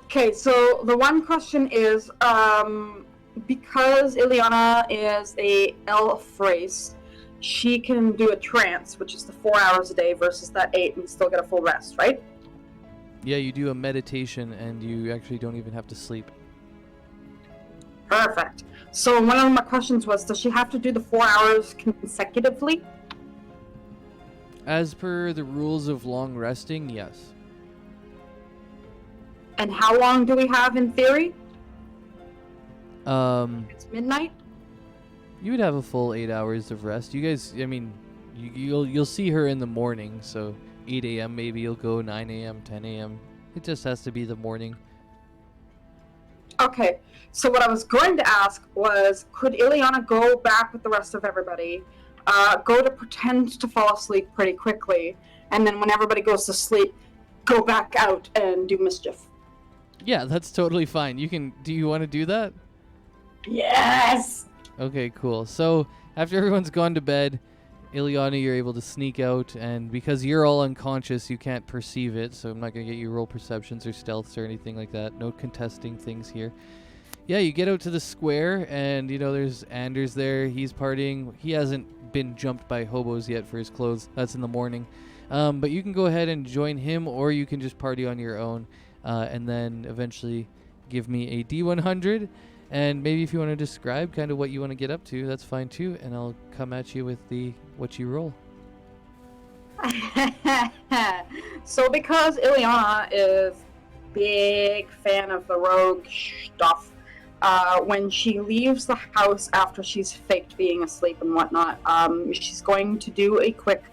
Okay, so the one question is, because Ileana is a elf race, she can do a trance, which is the 4 hours a day versus that 8, and still get a full rest, right? Yeah, you do a meditation and you actually don't even have to sleep. Perfect. So one of my questions was, does she have to do the 4 hours consecutively? As per the rules of long resting, yes. And how long do we have in theory? Um, It's midnight? you would have a full 8 hours of rest. You guys, I mean, you'll see her in the morning, so 8 a.m. maybe you'll go, 9 a.m., 10 a.m. It just has to be the morning. Okay, so what I was going to ask was, could Ileana go back with the rest of everybody, go to pretend to fall asleep pretty quickly, and then when everybody goes to sleep, go back out and do mischief? Yeah, that's totally fine. You can. Do you want to do that? Yes! Okay, cool. So after everyone's gone to bed, Ileana, you're able to sneak out, and because you're all unconscious, you can't perceive it, so I'm not going to get you roll perceptions or stealths or anything like that. No contesting things here. Yeah, you get out to the square, and, you know, there's Anders there. He's partying. He hasn't been jumped by hobos yet for his clothes. That's in the morning. But you can go ahead and join him, or you can just party on your own, and then eventually give me a D100. And maybe if you want to describe kind of what you want to get up to, that's fine too. And I'll come at you with what you roll. So because Ileana is big fan of the rogue stuff, when she leaves the house after she's faked being asleep and whatnot, she's going to do a quick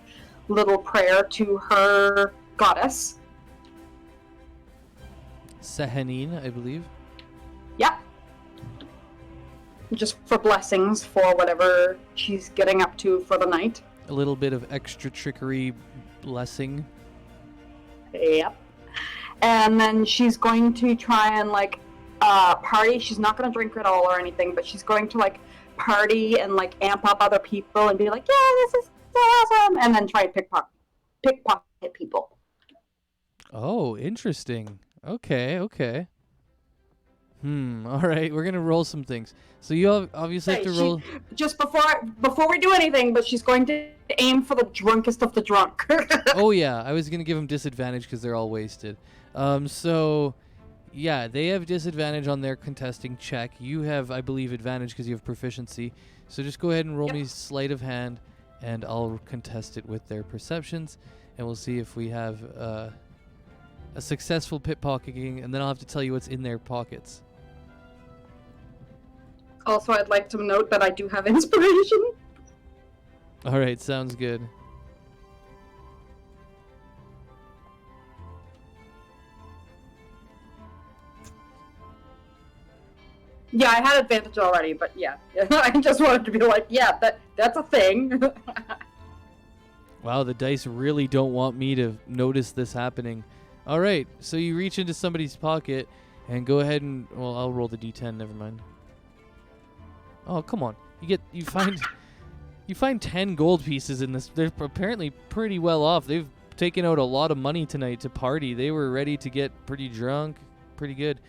little prayer to her goddess. Sehanine, I believe. Yeah. Just for blessings for whatever she's getting up to for the night. A little bit of extra trickery blessing. Yep. And then she's going to try and party. She's not going to drink at all or anything, but she's going to party and amp up other people and be like, yeah, this is so awesome, and then try and pickpocket people. Oh, interesting. Okay. All right, we're gonna roll some things. So you obviously have to roll. Just before we do anything, but she's going to aim for the drunkest of the drunk. Oh yeah, I was gonna give them disadvantage because they're all wasted. So yeah, they have disadvantage on their contesting check. You have, I believe, advantage because you have proficiency. So just go ahead and roll me sleight of hand, and I'll contest it with their perceptions, and we'll see if we have a successful pickpocketing, and then I'll have to tell you what's in their pockets. Also, I'd like to note that I do have inspiration. All right, sounds good. Yeah, I had advantage already, but yeah. I just wanted to be like, yeah, that's a thing. Wow, the dice really don't want me to notice this happening. All right, so you reach into somebody's pocket and go ahead and, well, I'll roll the d10, never mind. Oh, come on. You find 10 gold pieces in this. They're apparently pretty well off. They've taken out a lot of money tonight to party. They were ready to get pretty drunk, pretty good.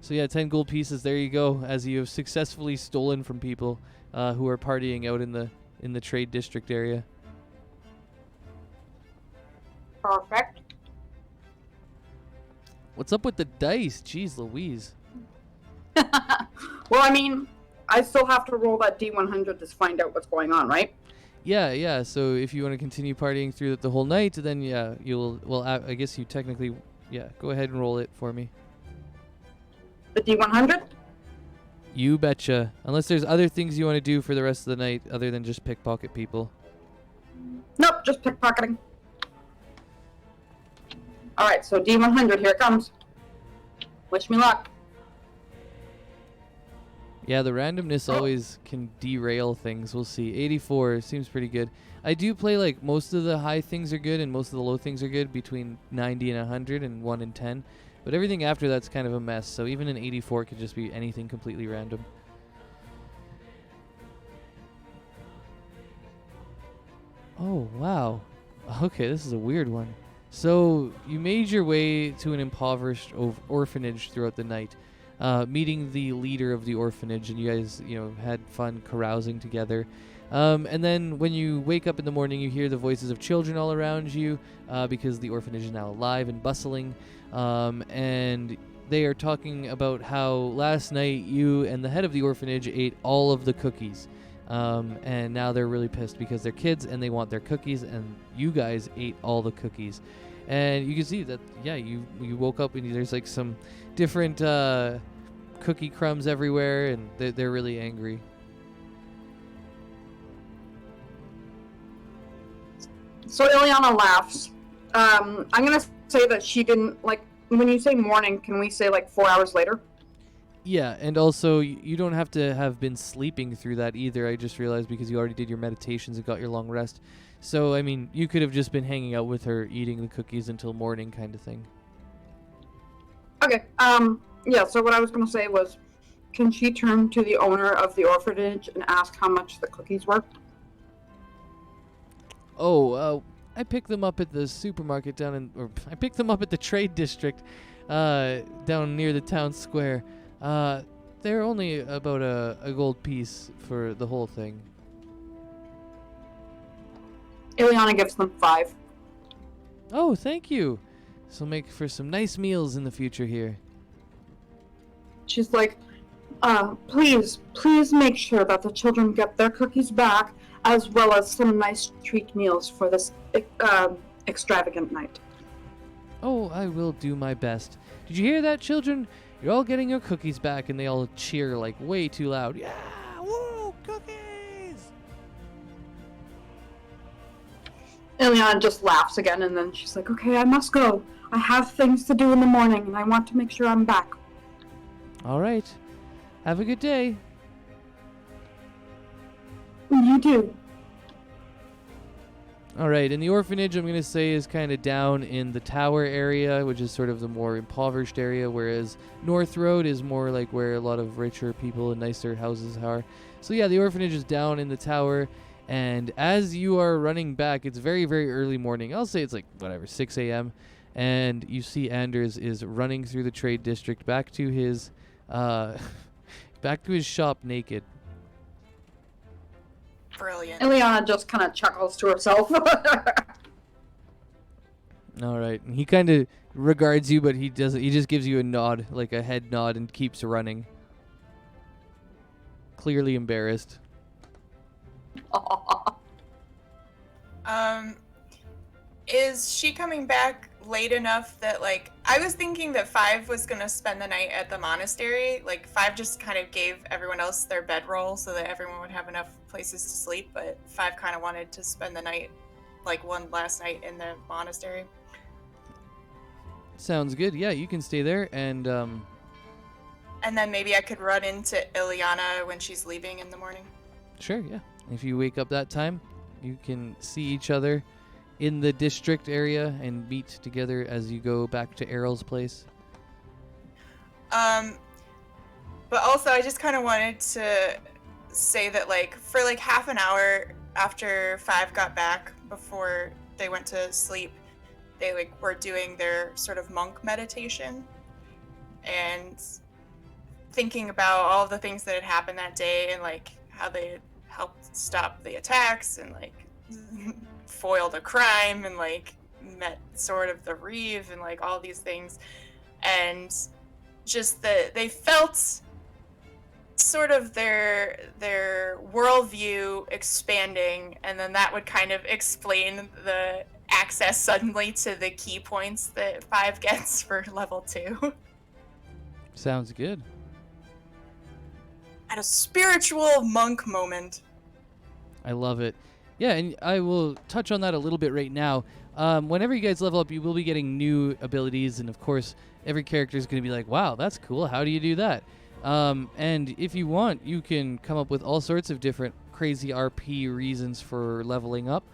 So yeah, 10 gold pieces. There you go, as you have successfully stolen from people who are partying out in the trade district area. Perfect. What's up with the dice? Jeez Louise. Well, I mean, I still have to roll that D100 to find out what's going on, right? Yeah. So if you want to continue partying through the whole night, then yeah, I guess you technically, yeah, go ahead and roll it for me. The D100? You betcha. Unless there's other things you want to do for the rest of the night other than just pickpocket people. Nope, just pickpocketing. Alright, so D100, here it comes. Wish me luck. Yeah, the randomness always can derail things. We'll see. 84 seems pretty good. I do play most of the high things are good and most of the low things are good, between 90 and 100 and 1 and 10. But everything after that's kind of a mess. So even an 84 could just be anything completely random. Oh, wow. Okay, this is a weird one. So you made your way to an impoverished orphanage throughout the night, meeting the leader of the orphanage, and you guys, had fun carousing together. And then when you wake up in the morning, you hear the voices of children all around you, because the orphanage is now alive and bustling. And they are talking about how last night you and the head of the orphanage ate all of the cookies. And now they're really pissed because they're kids and they want their cookies, and you guys ate all the cookies. And you can see that, you woke up and there's like some different cookie crumbs everywhere, and they're really angry. So Ileana laughs. I'm gonna say that she didn't, like, when you say morning, can we say like 4 hours later? Yeah, and also you don't have to have been sleeping through that either. I just realized because you already did your meditations and got your long rest. So, I mean, you could have just been hanging out with her, eating the cookies until morning kind of thing. Okay, so what I was gonna say was, can she turn to the owner of the orphanage and ask how much the cookies were? Oh, I picked them up at the supermarket I picked them up at the trade district down near the town square. They're only about a gold piece for the whole thing. Ileana gives them 5. Oh, thank you. This will make for some nice meals in the future here. She's like, please make sure that the children get their cookies back, as well as some nice treat meals for this extravagant night. Oh, I will do my best. Did you hear that, children? You're all getting your cookies back, and they all cheer like way too loud. Yeah, woo, cookies! Ileana just laughs again, and then she's like, okay, I must go. I have things to do in the morning, and I want to make sure I'm back. All right. Have a good day. You do. All right, and the orphanage, I'm going to say, is kind of down in the tower area, which is sort of the more impoverished area, whereas North Road is more like where a lot of richer people and nicer houses are. So yeah, the orphanage is down in the tower, and as you are running back, it's very, very early morning. I'll say it's like, 6 a.m., and you see Anders is running through the trade district back to his shop naked. Brilliant. Ileana just kind of chuckles to herself. All right. And he kind of regards you, but he just gives you a nod, like a head nod, and keeps running. Clearly embarrassed. Is she coming back late enough that, like, I was thinking that 5 was gonna spend the night at the monastery. Like, 5 just kind of gave everyone else their bedroll so that everyone would have enough places to sleep, but 5 kind of wanted to spend the night, like, one last night in the monastery. Sounds good. Yeah, you can stay there, and then maybe I could run into Ileana when she's leaving in the morning. sure, yeah. If you wake up that time, you can see each other in the district area and meet together as you go back to Errol's place. But also I just kind of wanted to say that, like, for like half an hour after 5 got back, before they went to sleep, they like were doing their sort of monk meditation and thinking about all the things that had happened that day and like how they had helped stop the attacks and like foiled a crime and like met sort of the Reeve and like all these things, and just that they felt sort of their worldview expanding, and then that would kind of explain the access suddenly to the key points that 5 gets for level 2. Sounds good. At a spiritual monk moment. I love it. Yeah, and I will touch on that a little bit right now. Whenever you guys level up, you will be getting new abilities, and of course, every character is going to be like, wow, that's cool. How do you do that? And if you want, you can come up with all sorts of different crazy RP reasons for leveling up.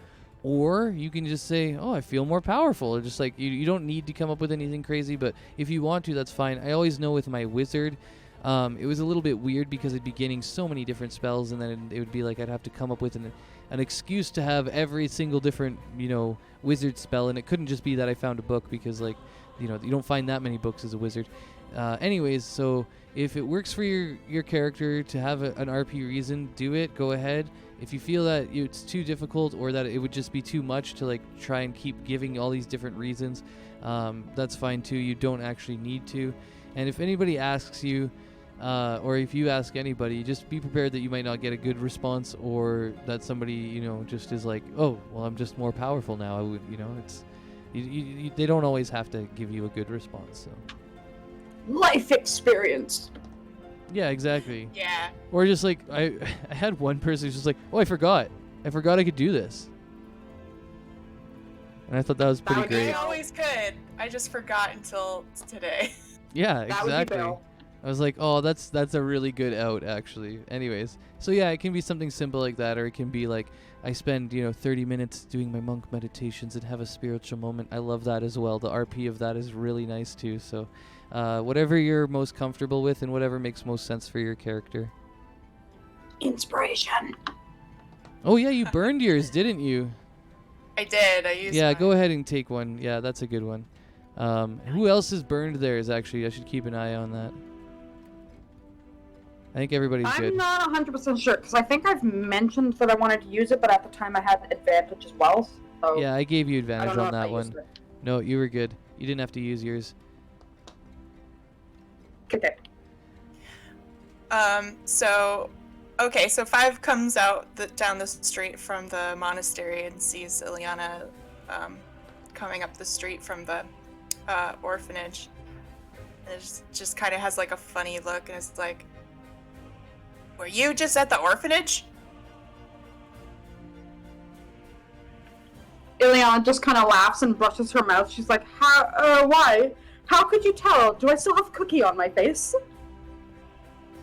Or you can just say, oh, I feel more powerful. Or just like, you don't need to come up with anything crazy, but if you want to, that's fine. I always know with my wizard, it was a little bit weird because I'd be getting so many different spells, and then it would be like I'd have to come up with an excuse to have every single different, wizard spell, and it couldn't just be that I found a book because, like, you don't find that many books as a wizard. Anyways, so if it works for your character to have an RP reason, do it. Go ahead. If you feel that it's too difficult or that it would just be too much to like try and keep giving all these different reasons, that's fine too. You don't actually need to. And if anybody asks you, or if you ask anybody, just be prepared that you might not get a good response, or that somebody just is like, oh, well, I'm just more powerful now. I would, it's they don't always have to give you a good response. So. Life experience. Yeah, exactly. Yeah. Or just like I had one person who's just like, oh, I forgot I could do this, and I thought that was pretty I great. always could. I just forgot until today. Yeah, That would be exactly. Bill. I was like, oh, that's a really good out, actually. Anyways, so yeah, it can be something simple like that, or it can be like I spend 30 minutes doing my monk meditations and have a spiritual moment. I love that as well. The RP of that is really nice too. So whatever you're most comfortable with and whatever makes most sense for your character. Inspiration. Oh yeah, you burned yours, didn't you? I did. I used. Yeah, mine. go ahead and take one. Yeah, that's a good one. Who else is burned theirs, actually? I should keep an eye on that. I think everybody's I'm good. not 100% sure, because I think I've mentioned that I wanted to use it, but at the time I had advantage as well. So Yeah, I gave you I advantage don't know on if I that one. used it. No, you were good. You didn't have to use yours. Okay. So 5 comes out down the street from the monastery and sees Ileana coming up the street from the orphanage. And it just kind of has like a funny look, and it's like, were you just at the orphanage? Ileana just kind of laughs and brushes her mouth. She's like, why? How could you tell? Do I still have cookie on my face?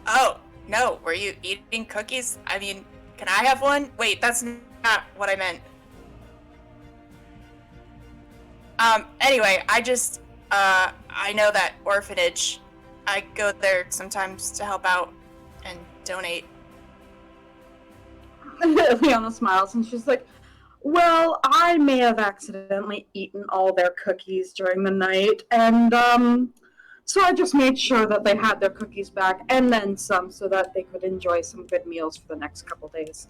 Oh, no. Were you eating cookies? I mean, can I have one? Wait, that's not what I meant. Anyway, I know that orphanage. I go there sometimes to help out and donate. Ileana smiles and she's like, well, I may have accidentally eaten all their cookies during the night, and so I just made sure that they had their cookies back and then some, so that they could enjoy some good meals for the next couple days.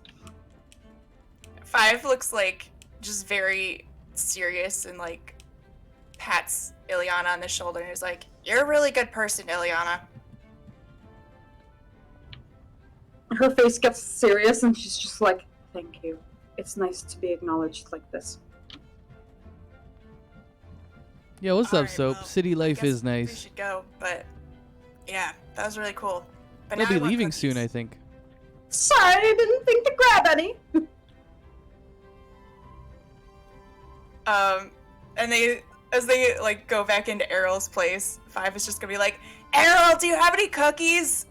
5 looks like just very serious and like pats Ileana on the shoulder and is like, "You're a really good person, Ileana." Her face gets serious and she's just like, thank you. It's nice to be acknowledged like this. Yeah, what's up, Alright, Soap? well, City life guess is We nice. should go, but yeah, that was really cool. But They'll now be I want leaving cookies. soon, I think. Sorry, I didn't think to grab any. And as they like go back into Errol's place, 5 is just gonna be like, "Errol, do you have any cookies?"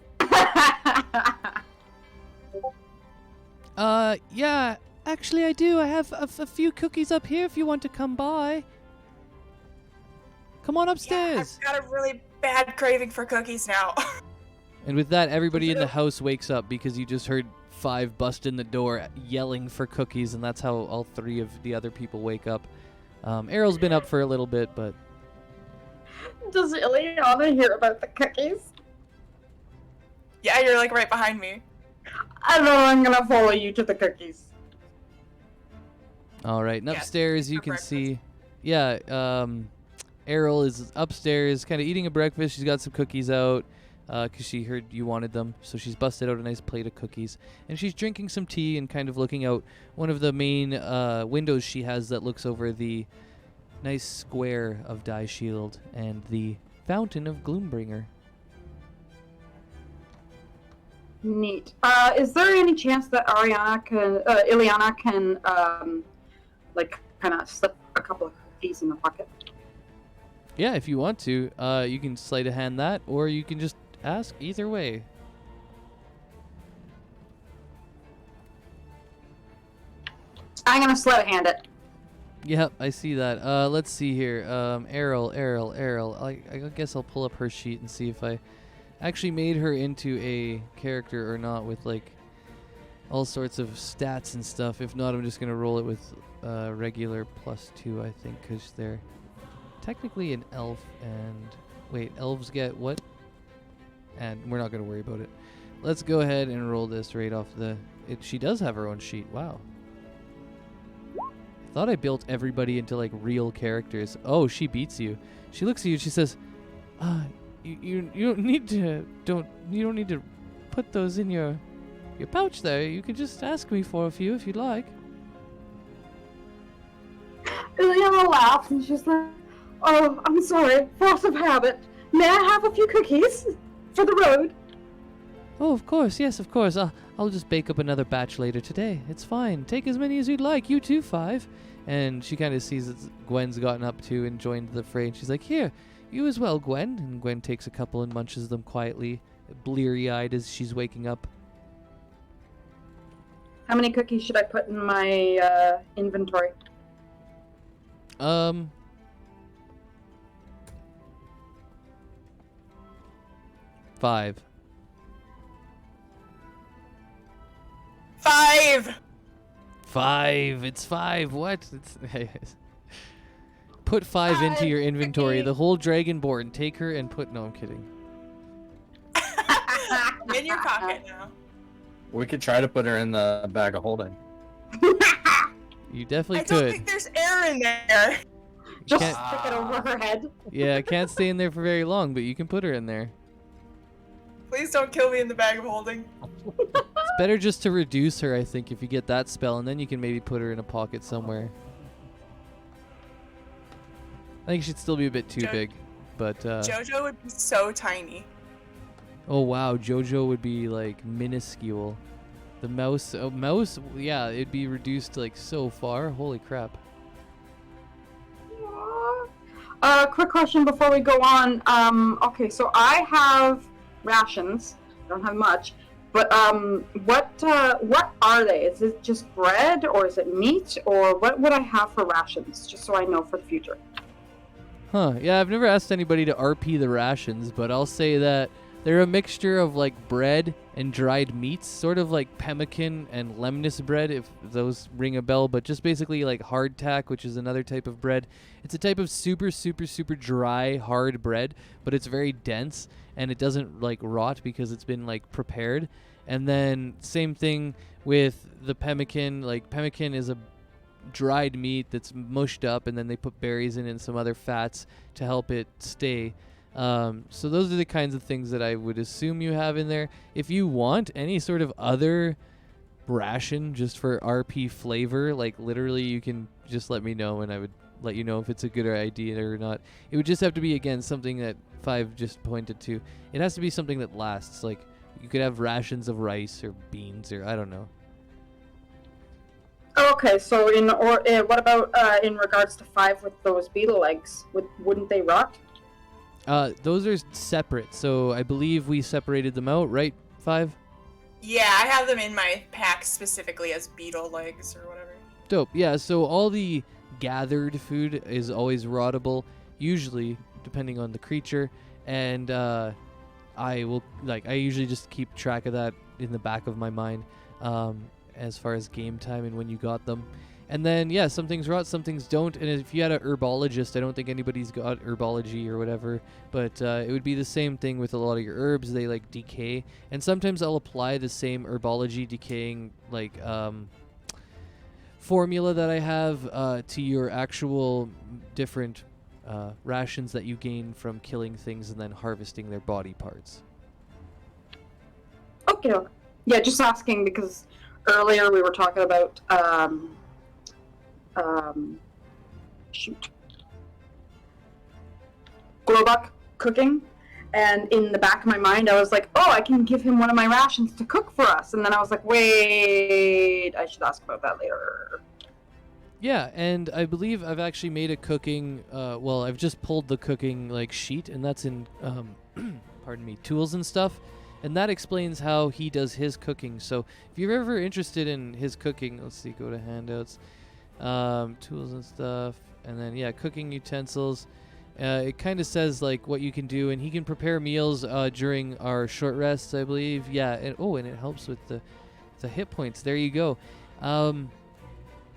Yeah, actually I do. I have a few cookies up here if you want to come by. Come on Yeah, upstairs. I've got a really bad craving for cookies now. And with that, everybody in the house wakes up because you just heard 5 bust in the door yelling for cookies, and that's how all 3 of the other people wake up. Errol's been up for a little bit, but Does Ileana hear about the cookies? Yeah, you're like right behind me. I know, I'm gonna follow you to the cookies. all right. And Yeah, upstairs, you for can breakfast. see, yeah, Errol is upstairs, kind of eating a breakfast. She's got some cookies out because she heard you wanted them, so she's busted out a nice plate of cookies, and she's drinking some tea and kind of looking out one of the main windows she has that looks over the nice square of Die Shield and the fountain of Gloombringer. Neat. Is there any chance that Ileana can, like, kind of slip a couple of cookies in the pocket? Yeah, if you want to, you can sleight of hand that, or you can just ask. Either way. I'm gonna sleight of hand it. Yep, I see that. Let's see here. Errol. I guess I'll pull up her sheet and see if I actually made her into a character or not with like all sorts of stats and stuff. If not, I'm just gonna roll it with regular +2, I think, because they're technically an elf. And wait, elves get what? And we're not gonna worry about it. Let's go ahead and roll this right off the. She does have her own sheet. Wow. Thought I built everybody into like real characters. Oh, she beats you. She looks at you and she says, you don't need to put those in your pouch there. You can just ask me for a few if you'd like." Ileana laughs and she's like, "Oh, I'm sorry, force of habit. May I have a few cookies for the road?" "Oh, of course, yes, of course. I'll just bake up another batch later today. It's fine. Take as many as you'd like. You too, 5. And she kind of sees that Gwen's gotten up too and joined the fray. And she's like, "Here, you as well, Gwen." And Gwen takes a couple and munches them quietly, bleary-eyed as she's waking up. How many cookies should I put in my inventory? 5. 5! 5. It's 5. What? Put 5 into your inventory. The whole Dragonborn. Take her and put. No, I'm kidding. In your pocket now. We could try to put her in the bag of holding. You definitely I could. don't think there's air in there. Just can't- stick it over her head. Yeah, it can't stay in there for very long, but you can put her in there. Please don't kill me in the bag of holding. It's better just to reduce her, I think, if you get that spell, and then you can maybe put her in a pocket somewhere. I think she'd still be a bit too big, but Jojo would be so tiny. oh wow, Jojo would be like minuscule. The mouse, yeah, it'd be reduced like so far. Holy crap. Quick question before we go on. Okay, so I have rations. I don't have much, but what are they? Is it just bread, or is it meat, or what would I have for rations? Just so I know for the future. Huh, yeah, I've never asked anybody to RP the rations, but I'll say that they're a mixture of like bread and dried meats, sort of like pemmican and lemnis bread, if those ring a bell, but just basically like hardtack, which is another type of bread. It's a type of super dry, hard bread, but it's very dense and it doesn't like rot because it's been like prepared. And then same thing with the pemmican. Like pemmican is a dried meat that's mushed up, and then they put berries in it and some other fats to help it stay. So those are the kinds of things that I would assume you have in there. If you want any sort of other ration just for RP flavor, like literally you can just let me know and I would let you know if it's a good idea or not. It would just have to be, again, something that 5 just pointed to. It has to be something that lasts. Like you could have rations of rice or beans or I don't know. Okay, so what about in regards to 5 with those beetle eggs? Wouldn't they rot? Those are separate, so I believe we separated them out, right, 5? Yeah, I have them in my pack specifically as beetle legs or whatever. Dope. Yeah, so all the gathered food is always rottable, usually, depending on the creature, and I usually just keep track of that in the back of my mind, as far as game time and when you got them. And then, yeah, some things rot, some things don't. And if you had a herbologist, I don't think anybody's got herbology or whatever, but it would be the same thing with a lot of your herbs. They, like, decay. And sometimes I'll apply the same herbology decaying, like, formula that I have to your actual different rations that you gain from killing things and then harvesting their body parts. Okay. Yeah, just asking because earlier we were talking about Glowbuck cooking, and in the back of my mind I was like, oh, I can give him one of my rations to cook for us, and then I was like, wait, I should ask about that later. Yeah, and I believe I've actually made a cooking, I've just pulled the cooking like sheet, and that's in pardon me, tools and stuff, and that explains how he does his cooking. So if you're ever interested in his cooking, let's see, go to handouts. tools and stuff, and then yeah, cooking utensils. It kind of says like what you can do, and he can prepare meals during our short rests, I believe. Yeah, and and it helps with the hit points. There you go. And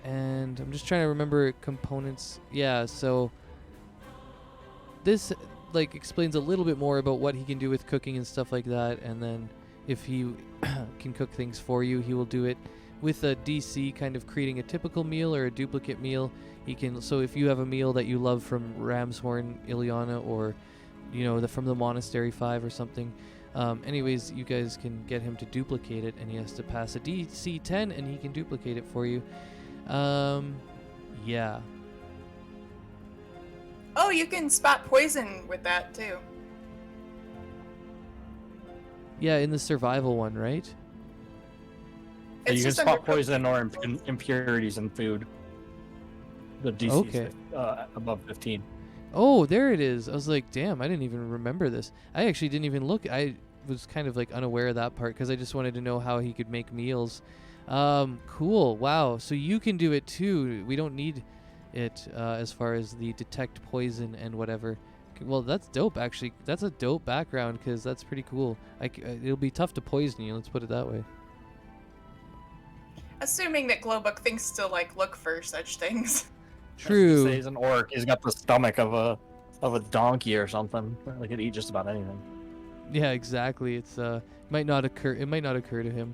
I'm just trying to remember components. Yeah, so this like explains a little bit more about what he can do with cooking and stuff like that, and then if he can cook things for you, he will do it with a DC, kind of creating a typical meal or a duplicate meal. He can, so if you have a meal that you love from Ramshorn, Ileana, or from the Monastery 5 or something, anyways, you guys can get him to duplicate it, and he has to pass a DC 10, and he can duplicate it for you. Yeah. Oh, you can spot poison with that too. Yeah, in the survival one, right? So you can just spot under poison or cooking. impurities in food. The DC Okay. above 15. Oh, there it is. I was like, damn, I didn't even remember this. I actually didn't even look. I was kind of like unaware of that part because I just wanted to know how he could make meals. Cool. Wow. So you can do it too. We don't need it as far as the detect poison and whatever. Well, that's dope, actually. That's a dope background because that's pretty cool. It'll be tough to poison you. Let's put it that way. Assuming that Glowbook thinks to like look for such things. True. Say he's an orc. He's got the stomach of a donkey or something. Like could eat just about anything. Yeah, exactly. It's might not occur. It might not occur to him.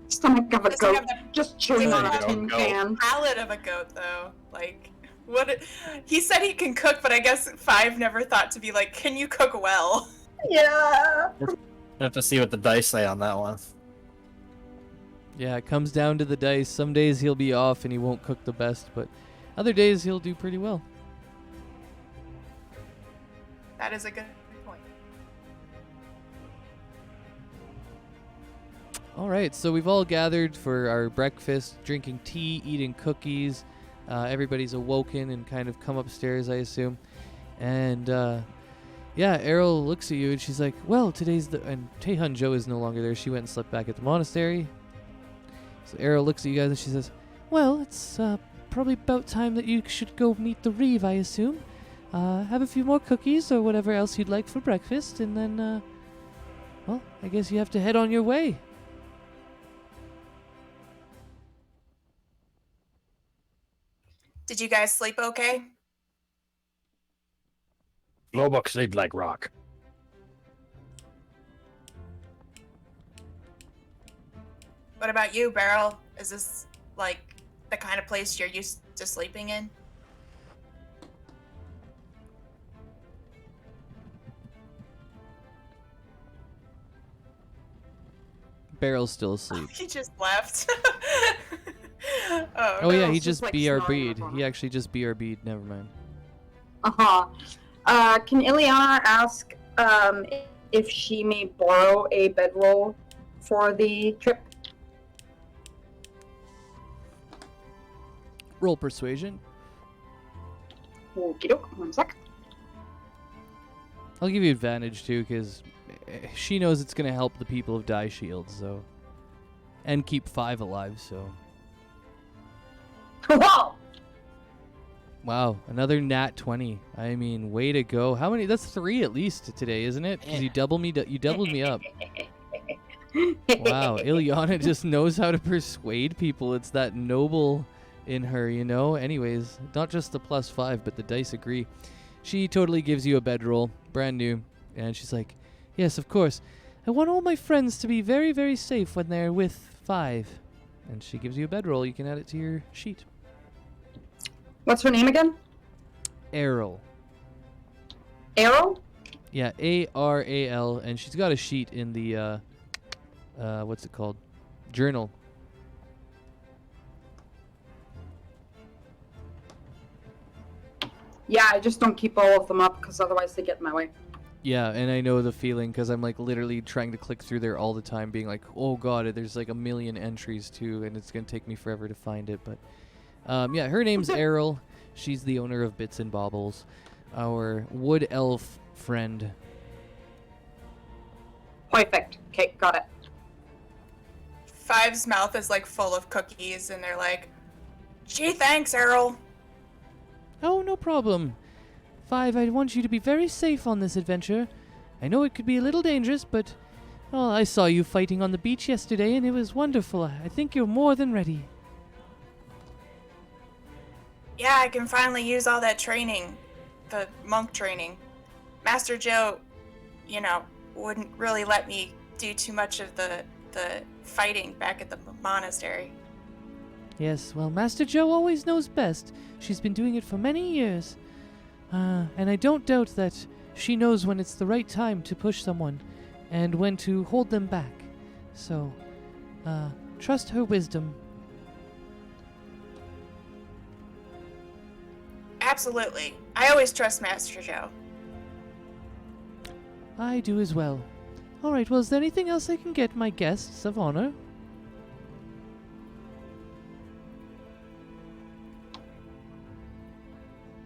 Stomach of a Doesn't goat, have the just chewing on a There you tin go, can. palate of a goat though. Like he said he can cook, but I guess 5 never thought to be like, can you cook well? Yeah. You have to see what the dice say on that one. Yeah, it comes down to the dice. Some days he'll be off and he won't cook the best, but other days he'll do pretty well. That is a good point. All right, so we've all gathered for our breakfast, drinking tea, eating cookies. Everybody's awoken and kind of come upstairs, I assume. And yeah, Errol looks at you and she's like, well, and Taehun Jo is no longer there. She went and slept back at the monastery. So Errol looks at you guys and she says, well, it's probably about time that you should go meet the Reeve, I assume. Have a few more cookies or whatever else you'd like for breakfast, and then, well, I guess you have to head on your way. Did you guys sleep okay? Glowbook sleep like rock. What about you, Beryl? Is this like the kind of place you're used to sleeping in? Beryl's still asleep. He just left. Oh yeah, Beryl's he just, just like, BRB'd. snoring He actually just BRB'd. Never mind. Can Ileana ask if she may borrow a bedroll for the trip? Roll persuasion. Okie doke, 1 sec. I'll give you advantage too, because she knows it's gonna help the people of Die Shield, so, and keep 5 alive. So. Wow! Wow, another nat 20. I mean, way to go. How many? That's 3 at least today, isn't it? Because you doubled me up. Wow, Ileana just knows how to persuade people. It's that noble in her, you know? Anyways, not just the +5, but the dice agree. She totally gives you a bedroll, brand new, and she's like, yes, of course. I want all my friends to be very, very safe when they're with 5. And she gives you a bedroll. You can add it to your sheet. What's her name again? Errol. Arrow? Yeah, Aral, and she's got a sheet in the, what's it called? Journal. Yeah, I just don't keep all of them up because otherwise they get in my way. Yeah, and I know the feeling because I'm like literally trying to click through there all the time, being like, oh god, there's like a million entries too, and it's gonna take me forever to find it. But yeah, her name's Errol. She's the owner of Bits and Baubles, our wood elf friend. Perfect. Okay, got it. Five's mouth is like full of cookies, and they're like, "Gee, thanks, Errol." Oh, no problem. Five, I want you to be very safe on this adventure. I know it could be a little dangerous, but well, I saw you fighting on the beach yesterday, and it was wonderful. I think you're more than ready. Yeah, I can finally use all that training, the monk training. Master Joe, wouldn't really let me do too much of the fighting back at the monastery. Yes, well, Master Joe always knows best. She's been doing it for many years. And I don't doubt that she knows when it's the right time to push someone and when to hold them back. So, trust her wisdom. Absolutely. I always trust Master Joe. I do as well. All right, well, is there anything else I can get my guests of honor?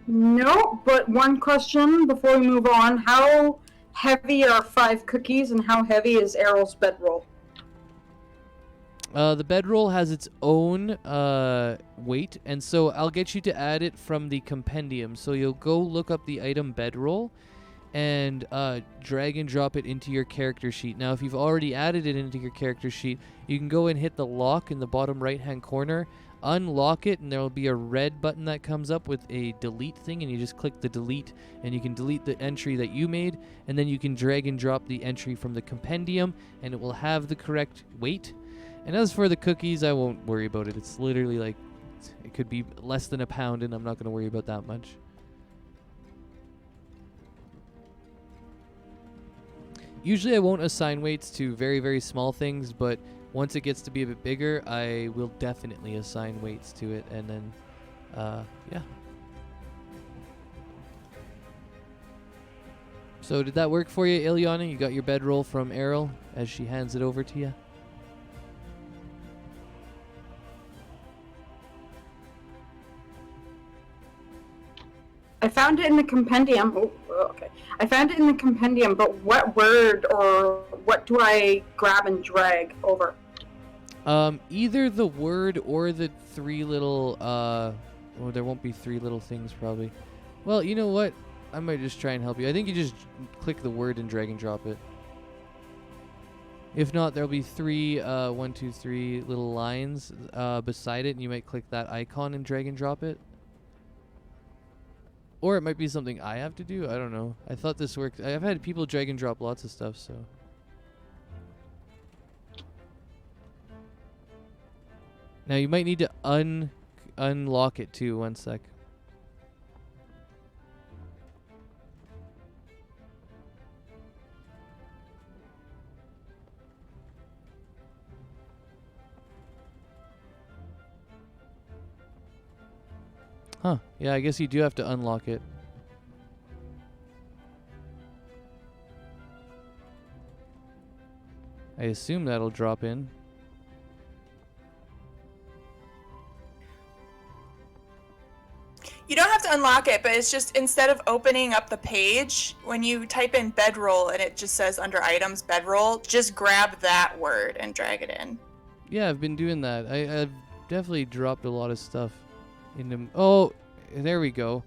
No, but one question before we move on. How heavy are 5 cookies and how heavy is Errol's bedroll? The bedroll has its own weight, and so I'll get you to add it from the compendium. So you'll go look up the item bedroll and drag and drop it into your character sheet. Now, if you've already added it into your character sheet, you can go and hit the lock in the bottom right-hand corner, unlock it, and there will be a red button that comes up with a delete thing, and you just click the delete, and you can delete the entry that you made, and then you can drag and drop the entry from the compendium, and it will have the correct weight. And as for the cookies, I won't worry about it. It's literally like, it could be less than a pound, and I'm not going to worry about that much. Usually I won't assign weights to very, very small things, but once it gets to be a bit bigger, I will definitely assign weights to it, and then, yeah. So did that work for you, Ilyana? You got your bedroll from Errol as she hands it over to you? I found it in the compendium. Oh, okay. I found it in the compendium, but what word or what do I grab and drag over? Either the word or the 3 little, there won't be 3 little things probably. Well, you know what? I might just try and help you. I think you just click the word and drag and drop it. If not, there'll be 3, 1, 2, 3 little lines beside it, and you might click that icon and drag and drop it. Or it might be something I have to do. I don't know. I thought this worked. I've had people drag and drop lots of stuff, so. Now you might need to unlock it too. 1 sec. Huh. Yeah, I guess you do have to unlock it. I assume that'll drop in. You don't have to unlock it, but it's just instead of opening up the page, when you type in bedroll and it just says under items bedroll, just grab that word and drag it in. Yeah, I've been doing that. I've definitely dropped a lot of stuff into. Oh, there we go.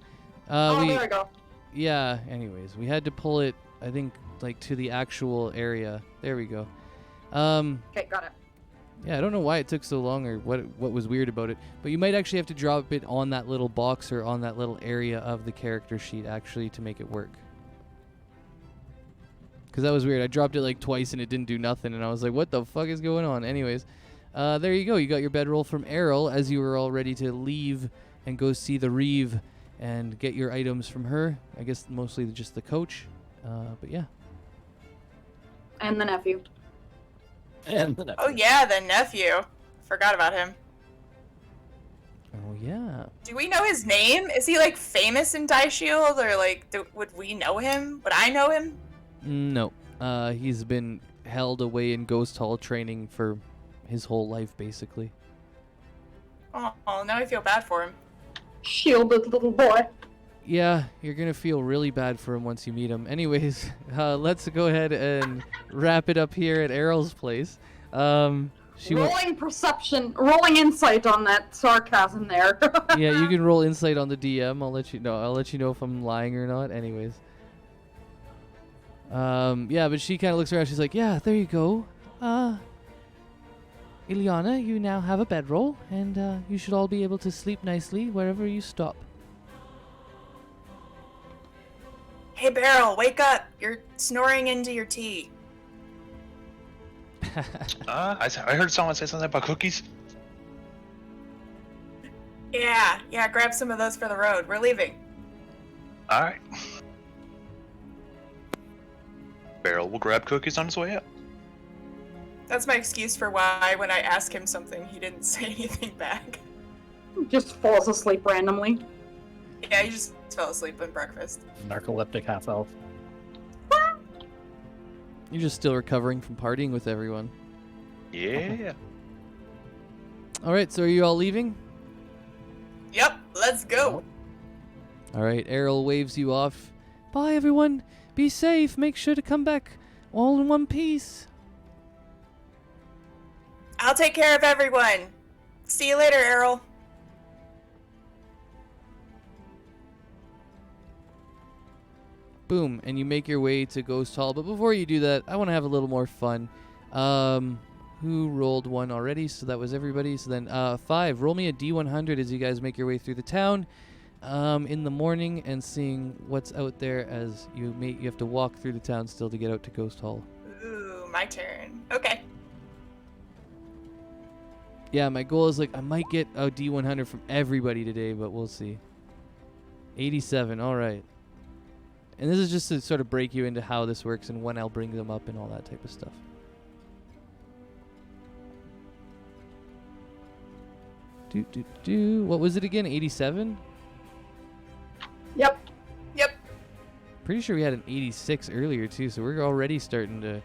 There we go. Yeah. Anyways, we had to pull it. I think like to the actual area. There we go. Okay, got it. Yeah, I don't know why it took so long or what was weird about it, but you might actually have to drop it on that little box or on that little area of the character sheet actually to make it work. Because that was weird. I dropped it like twice and it didn't do nothing, and I was like, what the fuck is going on? Anyways, there you go. You got your bedroll from Errol as you were all ready to leave and go see the Reeve and get your items from her. I guess mostly just the coach, but yeah. And the nephew. And the nephew. Oh yeah, the nephew. Forgot about him. Oh yeah. Do we know his name? Is he like famous in Die Shield, or like would we know him? Would I know him? No. He's been held away in Ghost Hall training for his whole life, basically. Oh, now I feel bad for him. Shielded little boy. Yeah, you're gonna feel really bad for him once you meet him. Anyways, let's go ahead and wrap it up here at Errol's place. rolling perception, rolling insight on that sarcasm there. Yeah, you can roll insight on the DM. I'll let you know. I'll let you know if I'm lying or not. Anyways. Yeah, but she kind of looks around. She's like, yeah, there you go. Ileana, you now have a bedroll, and you should all be able to sleep nicely wherever you stop. Hey, Beryl, wake up! You're snoring into your tea. I heard someone say something about cookies. Yeah, grab some of those for the road. We're leaving. All right. Beryl will grab cookies on his way out. That's my excuse for why, when I ask him something, he didn't say anything back. Just falls asleep randomly. Yeah, he just fell asleep on breakfast. Narcoleptic half elf. You're just still recovering from partying with everyone. Yeah. All right, so are you all leaving? Yep, let's go. All right, Errol waves you off. Bye, everyone. Be safe. Make sure to come back all in one piece. I'll take care of everyone. See you later, Errol. Boom, and you make your way to Ghost Hall. But before you do that, I want to have a little more fun. Who rolled one already? So that was everybody. So then 5. Roll me a D100 as you guys make your way through the town in the morning and seeing what's out there as you have to walk through the town still to get out to Ghost Hall. Ooh, my turn. Okay. Yeah, my goal is I might get a D100 from everybody today, but we'll see. 87, all right. And this is just to sort of break you into how this works and when I'll bring them up and all that type of stuff. What was it again? 87? Yep. Pretty sure we had an 86 earlier too, so we're already starting to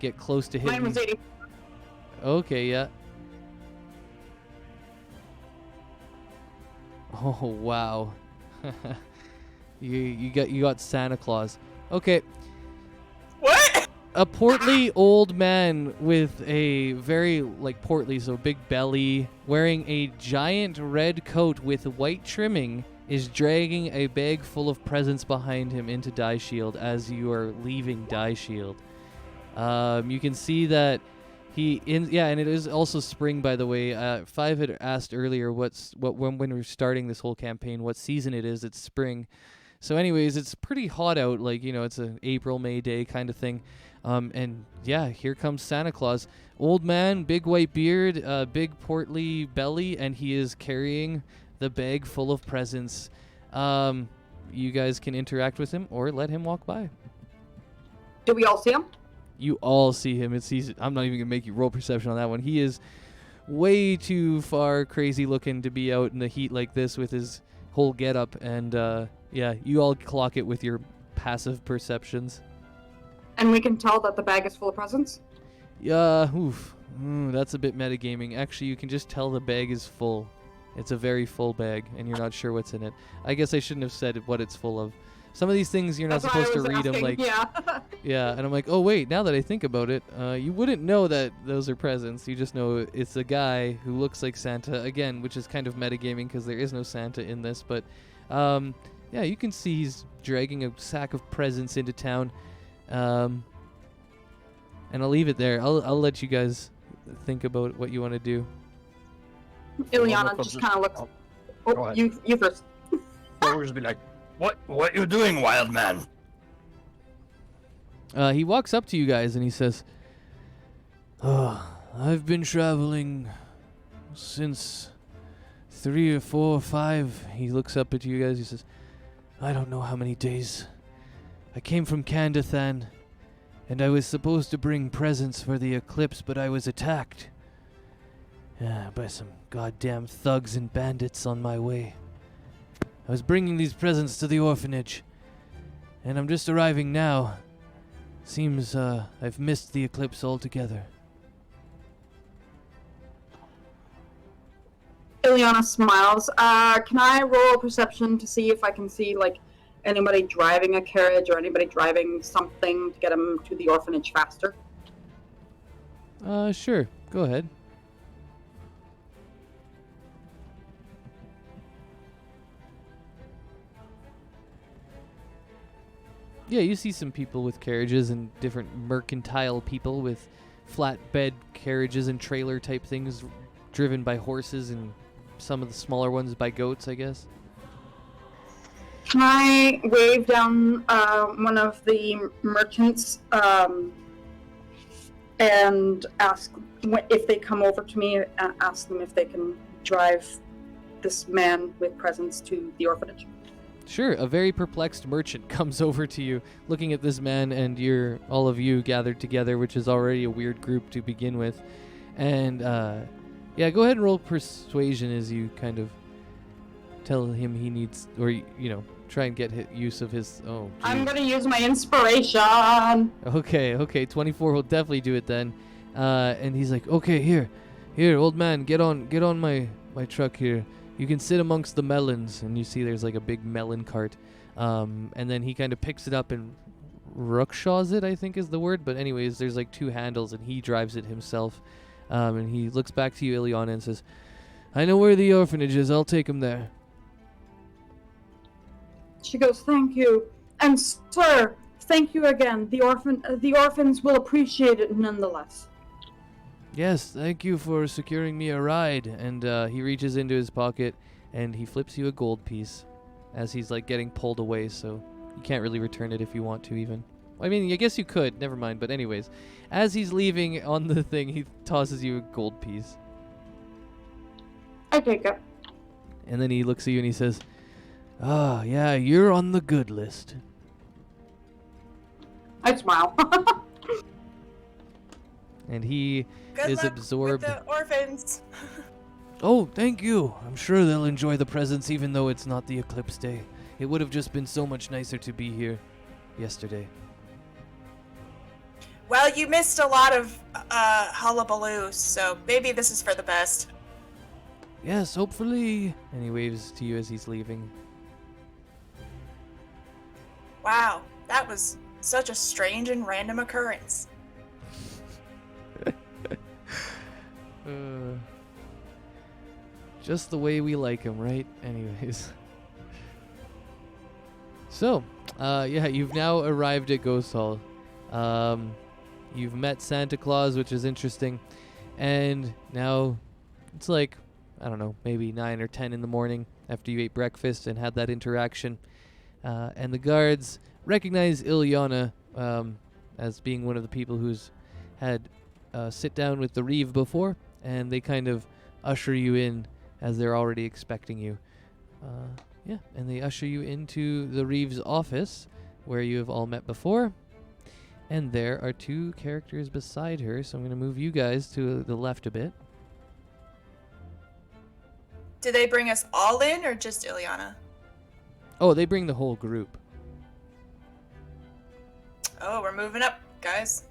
get close to hitting. Mine was 80. Okay, yeah. Oh wow. you got Santa Claus. Okay. What? A portly old man with a very portly, so big belly, wearing a giant red coat with white trimming, is dragging a bag full of presents behind him into Die Shield as you are leaving Die Shield. You can see that and it is also spring, by the way. 5 had asked earlier when we're starting this whole campaign, what season it is. It's spring. So anyways, it's pretty hot out, it's an April, May day kind of thing. And yeah, here comes Santa Claus. Old man, big white beard, big portly belly, and he is carrying the bag full of presents. You guys can interact with him or let him walk by. Do we all see him? You all see him. I'm not even going to make you roll perception on that one. He is way too far crazy looking to be out in the heat like this with his whole getup. And yeah, you all clock it with your passive perceptions. And we can tell that the bag is full of presents? Yeah, that's a bit metagaming. Actually, you can just tell the bag is full. It's a very full bag, and you're not sure what's in it. I guess I shouldn't have said what it's full of. Some of these things you're not supposed to read them Yeah. Yeah, and I'm like, oh wait, now that I think about it, you wouldn't know that those are presents. You just know it's a guy who looks like Santa, again, which is kind of metagaming because there is no Santa in this, but yeah, you can see he's dragging a sack of presents into town. And I'll leave it there. I'll let you guys think about what you want to do. Ileana just kind of looks... Go ahead. You first. We'll just be like, what you doing, wild man? He walks up to you guys and he says, I've been traveling since 3 or 4 or 5. He looks up at you guys. He says, I don't know how many days. I came from Kandathan, and I was supposed to bring presents for the eclipse, but I was attacked by some goddamn thugs and bandits on my way. I was bringing these presents to the orphanage, and I'm just arriving now. Seems I've missed the eclipse altogether. Ileana smiles. Can I roll perception to see if I can see, anybody driving a carriage or anybody driving something to get them to the orphanage faster? Sure. Go ahead. Yeah, you see some people with carriages and different mercantile people with flatbed carriages and trailer type things driven by horses, and some of the smaller ones by goats, I guess. Can I wave down one of the merchants and ask if they come over to me, ask them if they can drive this man with presents to the orphanage? Sure, a very perplexed merchant comes over to you, looking at this man, and all of you gathered together, which is already a weird group to begin with. And yeah, go ahead and roll persuasion as you kind of tell him he needs, or try and get use of his. Oh, geez. I'm gonna use my inspiration. Okay, 24 will definitely do it then. And he's like, okay, here, old man, get on my truck here. You can sit amongst the melons, and you see there's like a big melon cart. And then he kind of picks it up and ruckshaws it, I think is the word. But anyways, there's like 2 handles, and he drives it himself. And he looks back to you, Ileana, and says, I know where the orphanage is. I'll take him there. She goes, thank you. And sir, thank you again. The orphans will appreciate it nonetheless. Yes, thank you for securing me a ride. And he reaches into his pocket and he flips you a gold piece as he's like getting pulled away, so you can't really return it if you want to even. I mean, I guess you could, never mind, but anyways. As he's leaving on the thing, he tosses you a gold piece. I take it. And then he looks at you and he says, ah, yeah, you're on the good list. I smile. And he Good is luck absorbed. with the orphans. Oh, thank you. I'm sure they'll enjoy the presents even though it's not the eclipse day. It would have just been so much nicer to be here yesterday. Well, you missed a lot of hullabaloo, so maybe this is for the best. Yes, hopefully. And he waves to you as he's leaving. Wow, that was such a strange and random occurrence. Just the way we like him, right? Anyways. So, yeah, you've now arrived at Ghost Hall. You've met Santa Claus, which is interesting. And now it's like, I don't know, maybe 9 or 10 in the morning after you ate breakfast and had that interaction. And the guards recognize Ileana as being one of the people who's had sit down with the Reeve before, and they kind of usher you in as they're already expecting you. Yeah, and they usher you into the Reeve's office, where you have all met before. And there are 2 characters beside her, so I'm going to move you guys to the left a bit. Did they bring us all in, or just Ileana? Oh, they bring the whole group. Oh, we're moving up, guys.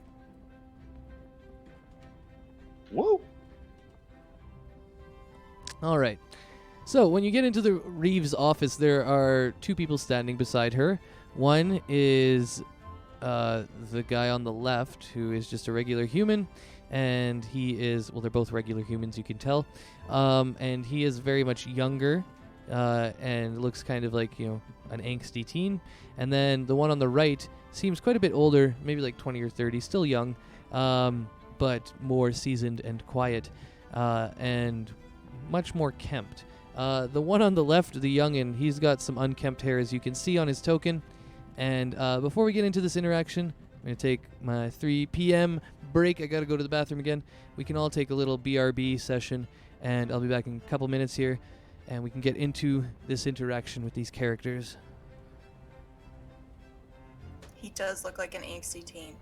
Woo! All right. So when you get into the Reeve's office, there are 2 people standing beside her. One is the guy on the left, who is just a regular human, and he is, well, they're both regular humans, you can tell, and he is very much younger, and looks kind of like, an angsty teen. And then the one on the right seems quite a bit older, maybe like 20 or 30, still young, but more seasoned and quiet, and much more kempt. The one on the left, the youngin', he's got some unkempt hair, as you can see on his token. And before we get into this interaction, I'm going to take my 3 p.m. break. I got to go to the bathroom again. We can all take a little BRB session, and I'll be back in a couple minutes here, and we can get into this interaction with these characters. He does look like an angsty teen.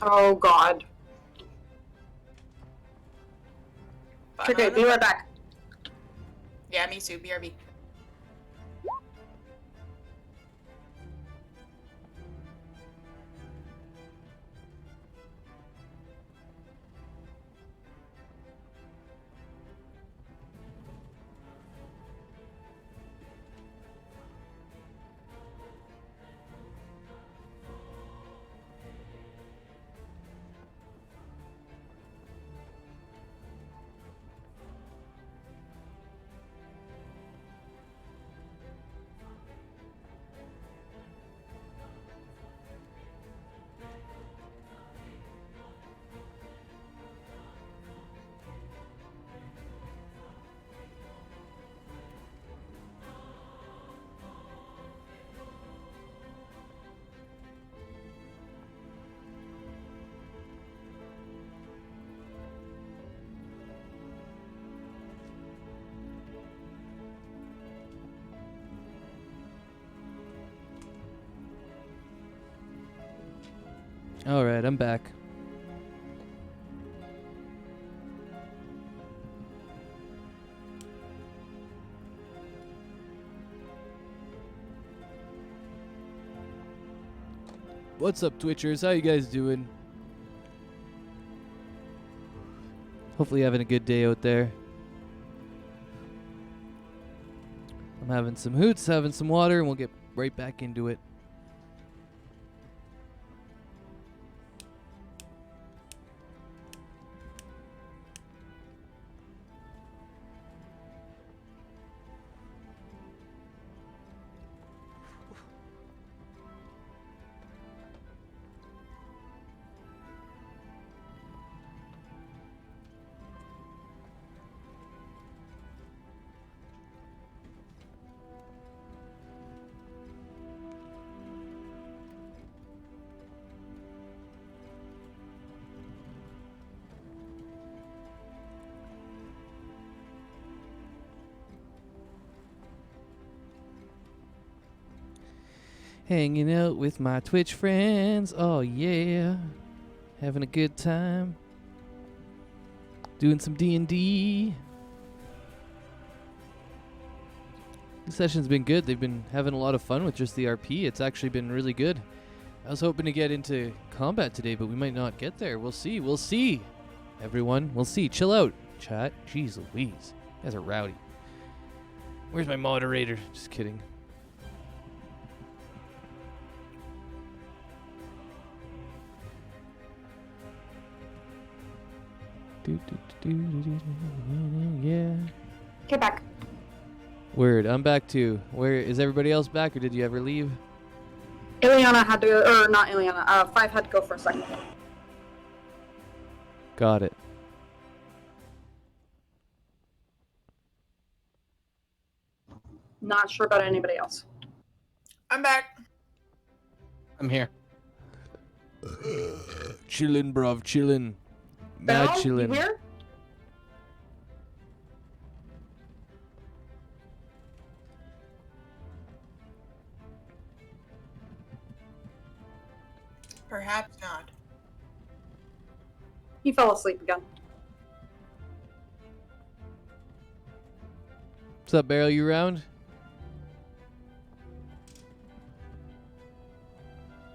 Oh, God. But Okay, be right back. Yeah, me too. BRB. All right, I'm back. What's up, Twitchers? How you guys doing? Hopefully having a good day out there. I'm having some hoots, having some water, and we'll get right back into it. Hanging out with my Twitch friends. Oh, yeah. Having a good time. Doing some D&D. The session's been good. They've been having a lot of fun with just the RP. It's actually been really good. I was hoping to get into combat today, but we might not get there. We'll see. We'll see. Everyone, we'll see. Chill out, chat. Jeez Louise. You guys are rowdy. Where's my moderator? Just kidding. Yeah. Okay, back. Word. I'm back too. Where is everybody else back, or did you ever leave? Ileana had to, or not Ileana, 5 had to go for a second. Got it. Not sure about anybody else. I'm back. I'm here. Chillin', bruv. Chillin'. Mad Belle, you chillin'. here? Perhaps not. He fell asleep again. What's up, Barrel? You around?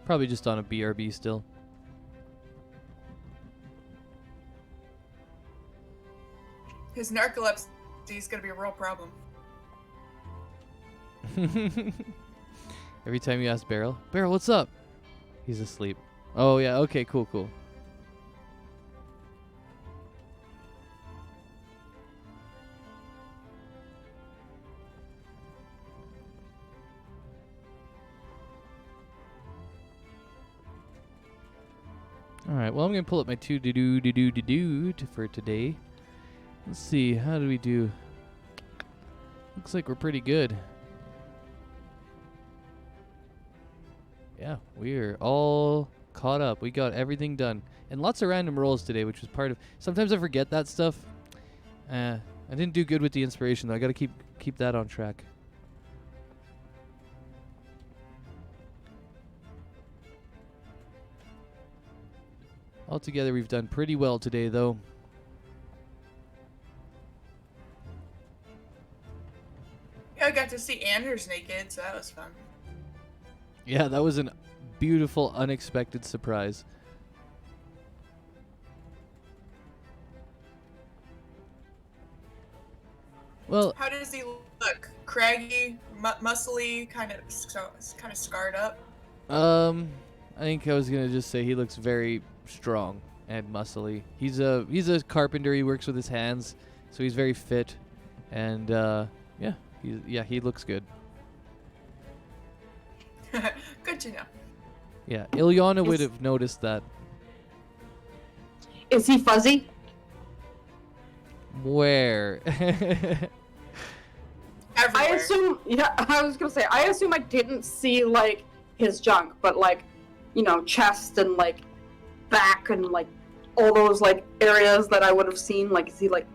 Probably just on a BRB still. His narcolepsy is gonna be a real problem. Every time you ask Barrel, what's up? He's asleep. Oh, yeah. Okay, cool. Alright, well, I'm going to pull up my do for today. Let's see, how do we do? Looks like we're pretty good. Yeah, we're all caught up. We got everything done. And lots of random rolls today, which was part of... Sometimes I forget that stuff. I didn't do good with the inspiration, though. I got to keep that on track. Altogether, we've done pretty well today, though. Yeah, I got to see Anders naked, so that was fun. Yeah, that was a beautiful, unexpected surprise. Well, How does he look? Craggy, muscly, kind of scarred up. I think I was gonna just say he looks very strong and muscly. He's a carpenter. He works with his hands, so he's very fit, and he looks good. Good to know. Yeah, Ileana would have noticed that. Is he fuzzy? Where? Everywhere. I assume, I assume I didn't see, like, his junk, but, like, you know, chest and, like, back and, like, all those, like, areas that I would have seen. Like, is he, like,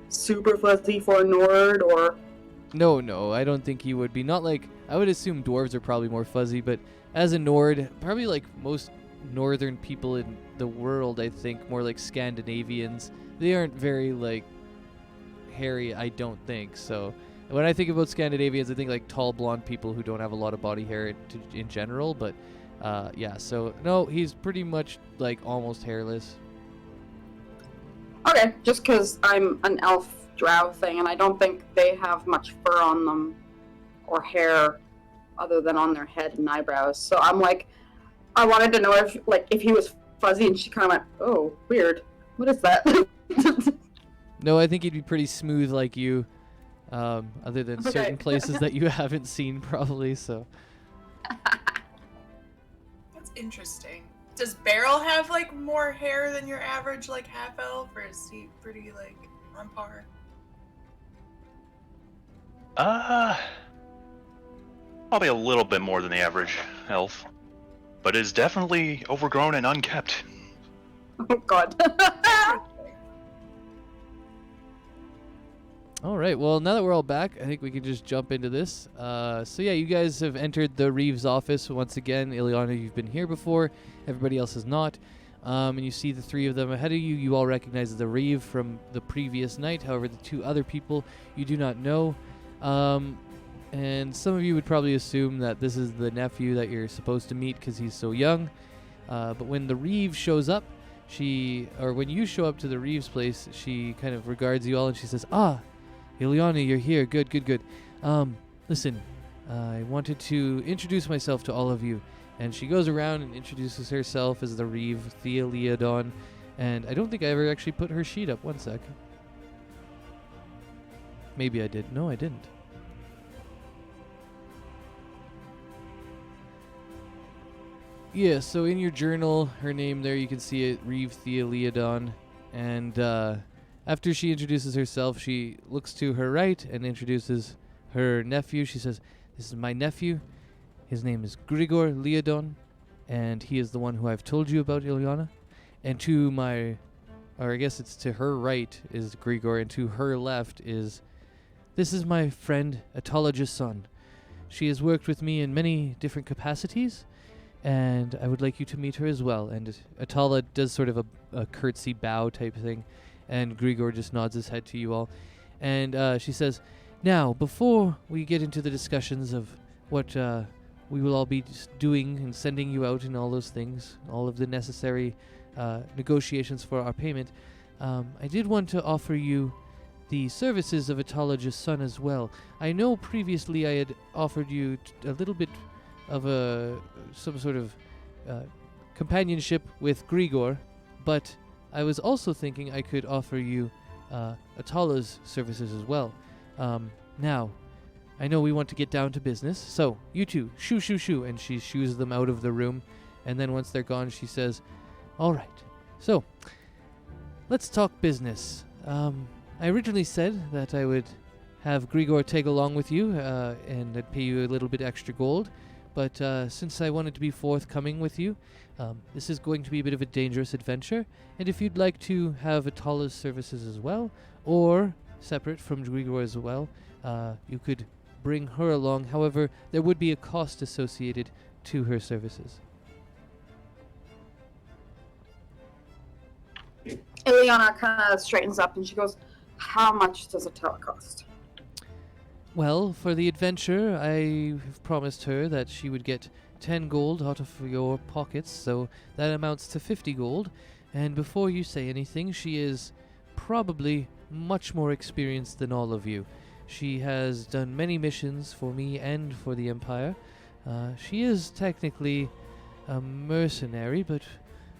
super fuzzy for a Nord, or... No, I don't think he would be. Not like, I would assume dwarves are probably more fuzzy, but as a Nord, probably like most northern people in the world, I think, more like Scandinavians. They aren't very, like, hairy, I don't think. So when I think about Scandinavians, I think, like, tall, blonde people who don't have a lot of body hair in general. But, yeah, so, no, he's pretty much, like, almost hairless. Okay, just because I'm an elf drow thing, and I don't think they have much fur on them or hair other than on their head and eyebrows. So I'm like, I wanted to know if he was fuzzy, and she kind of went, oh, weird. What is that? No, I think he'd be pretty smooth like you, other than Okay. certain places that you haven't seen probably, so. That's interesting. Does Beryl have like more hair than your average like half elf, or is he pretty like on par? Probably a little bit more than the average elf, but is definitely overgrown and unkept. Oh, God. All right, well, now that we're all back, I think we can just jump into this. So yeah, you guys have entered the Reeve's office once again. Ileana, you've been here before. Everybody else has not. And you see the three of them ahead of you. You all recognize the Reeve from the previous night. However, the two other people you do not know. And some of you would probably assume that this is the nephew that you're supposed to meet because he's so young. But when the Reeve shows up, when you show up to the Reeve's place, she kind of regards you all and she says, "Ah, Ileana, you're here. Good, good, good. Listen, I wanted to introduce myself to all of you." And she goes around and introduces herself as the Reeve Theoliadon. And I don't think I ever actually put her sheet up. One sec. Maybe I did. No, I didn't. Yeah, so in your journal, her name there, you can see it, Reeve Theoliadon. And after she introduces herself, she looks to her right and introduces her nephew. She says, "This is my nephew. His name is Grigor Leodon, and he is the one who I've told you about, Ileana. And to my, or I guess it's to her right is Grigor, and to her left this is my friend Atala's son. She has worked with me in many different capacities, and I would like you to meet her as well." And Atala does sort of a curtsy bow type thing, and Grigor just nods his head to you all. And she says, "Now, before we get into the discussions of what we will all be doing and sending you out and all those things, all of the necessary negotiations for our payment, I did want to offer you the services of Atala's son as well. I know previously I had offered you a little bit of some sort of companionship with Grigor, but I was also thinking I could offer you Atala's services as well. Now, I know we want to get down to business, so you two, shoo, shoo, shoo," and she shoos them out of the room. And then once they're gone, she says, "All right, so let's talk business. I originally said that I would have Grigor tag along with you, and I'd pay you a little bit extra gold. But since I wanted to be forthcoming with you, this is going to be a bit of a dangerous adventure. And if you'd like to have Atala's services as well, or separate from Grigor as well, you could bring her along. However, there would be a cost associated to her services." Ileana kind of straightens up and she goes, "How much does a tele cost?" Well, for the adventure, I have promised her that she would get 10 gold out of your pockets, so that amounts to 50 gold. And before you say anything, she is probably much more experienced than all of you. She has done many missions for me and for the Empire. She is technically a mercenary, but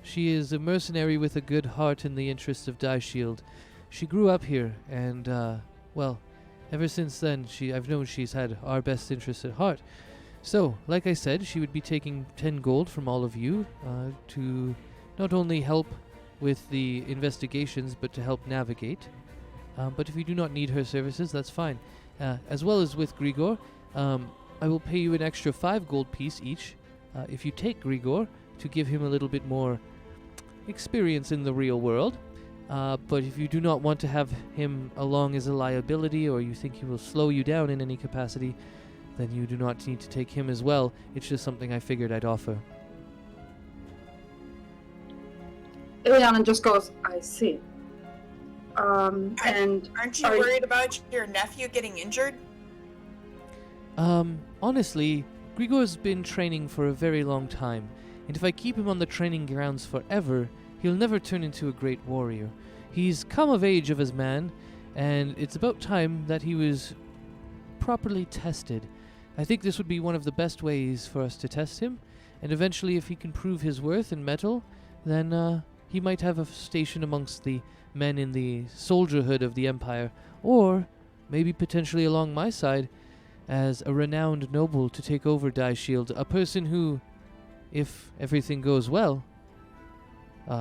she is a mercenary with a good heart in the interest of Die Shield. She grew up here, and, well, ever since then, I've known she's had our best interests at heart. So, like I said, she would be taking 10 gold from all of you to not only help with the investigations, but to help navigate. But if you do not need her services, that's fine. As well as with Grigor, I will pay you an extra 5 gold piece each if you take Grigor to give him a little bit more experience in the real world. But if you do not want to have him along as a liability, or you think he will slow you down in any capacity, then you do not need to take him as well. It's just something I figured I'd offer. Ileana just goes, I see. And Aren't you worried about your nephew getting injured? Honestly, Grigor's been training for a very long time, and if I keep him on the training grounds forever, he'll never turn into a great warrior. He's come of age of his man, and it's about time that he was properly tested. I think this would be one of the best ways for us to test him, and eventually if he can prove his worth in metal, then he might have a station amongst the men in the soldierhood of the Empire, or maybe potentially along my side as a renowned noble to take over Die Shield, a person who, if everything goes well,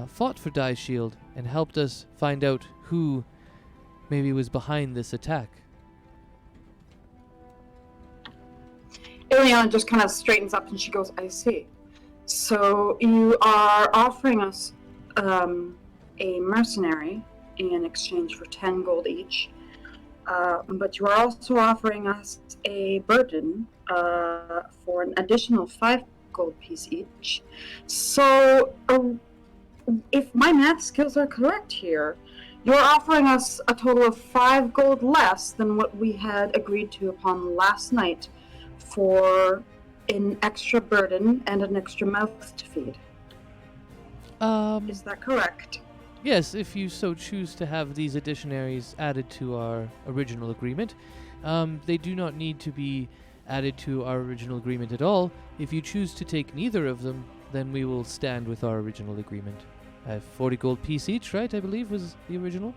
fought for Die Shield and helped us find out who maybe was behind this attack. Ileana just kind of straightens up and she goes, I see. So you are offering us a mercenary in exchange for 10 gold each, but you are also offering us a burden for an additional 5 gold piece each. So if my math skills are correct here, you're offering us a total of 5 gold less than what we had agreed to upon last night for an extra burden and an extra mouth to feed. Is that correct? Yes, if you so choose to have these additionaries added to our original agreement. They do not need to be added to our original agreement at all. If you choose to take neither of them, then we will stand with our original agreement. 40 gold piece each, right? I believe was the original.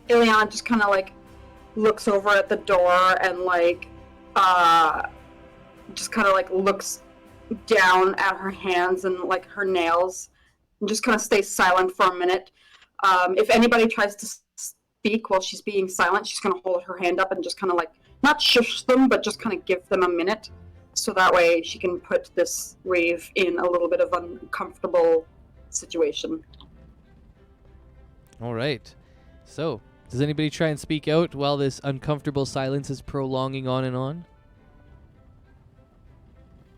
Ileana just kind of like looks over at the door and like just kind of like looks down at her hands and like her nails and just kind of stays silent for a minute. If anybody tries to speak while she's being silent, she's going to hold her hand up and just kind of like not shush them, but just kind of give them a minute, so that way she can put this Reeve in a little bit of an uncomfortable situation. All right. So, does anybody try and speak out while this uncomfortable silence is prolonging on and on?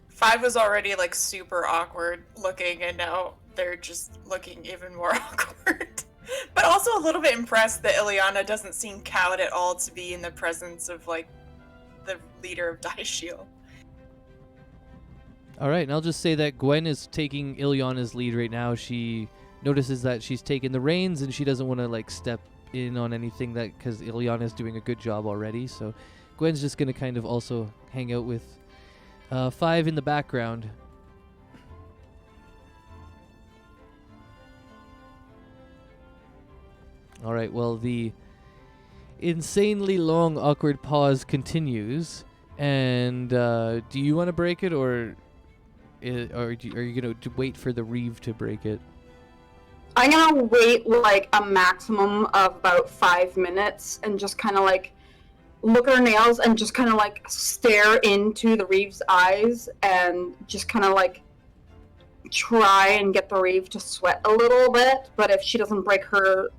5 was already like super awkward looking, and now they're just looking even more awkward. But also a little bit impressed that Ileana doesn't seem cowed at all to be in the presence of like the leader of Die Shield. All right, and I'll just say that Gwen is taking Ileana's lead right now. She notices that she's taken the reins and she doesn't want to like step in on anything that because Ileana's doing a good job already. So Gwen's just going to kind of also hang out with 5 in the background. All right, well, the insanely long, awkward pause continues. And do you want to break it, or are you going to wait for the Reeve to break it? I'm going to wait like a maximum of about 5 minutes and just kind of like look at her nails and just kind of like stare into the Reeve's eyes and just kind of like try and get the Reeve to sweat a little bit. But if she doesn't break her,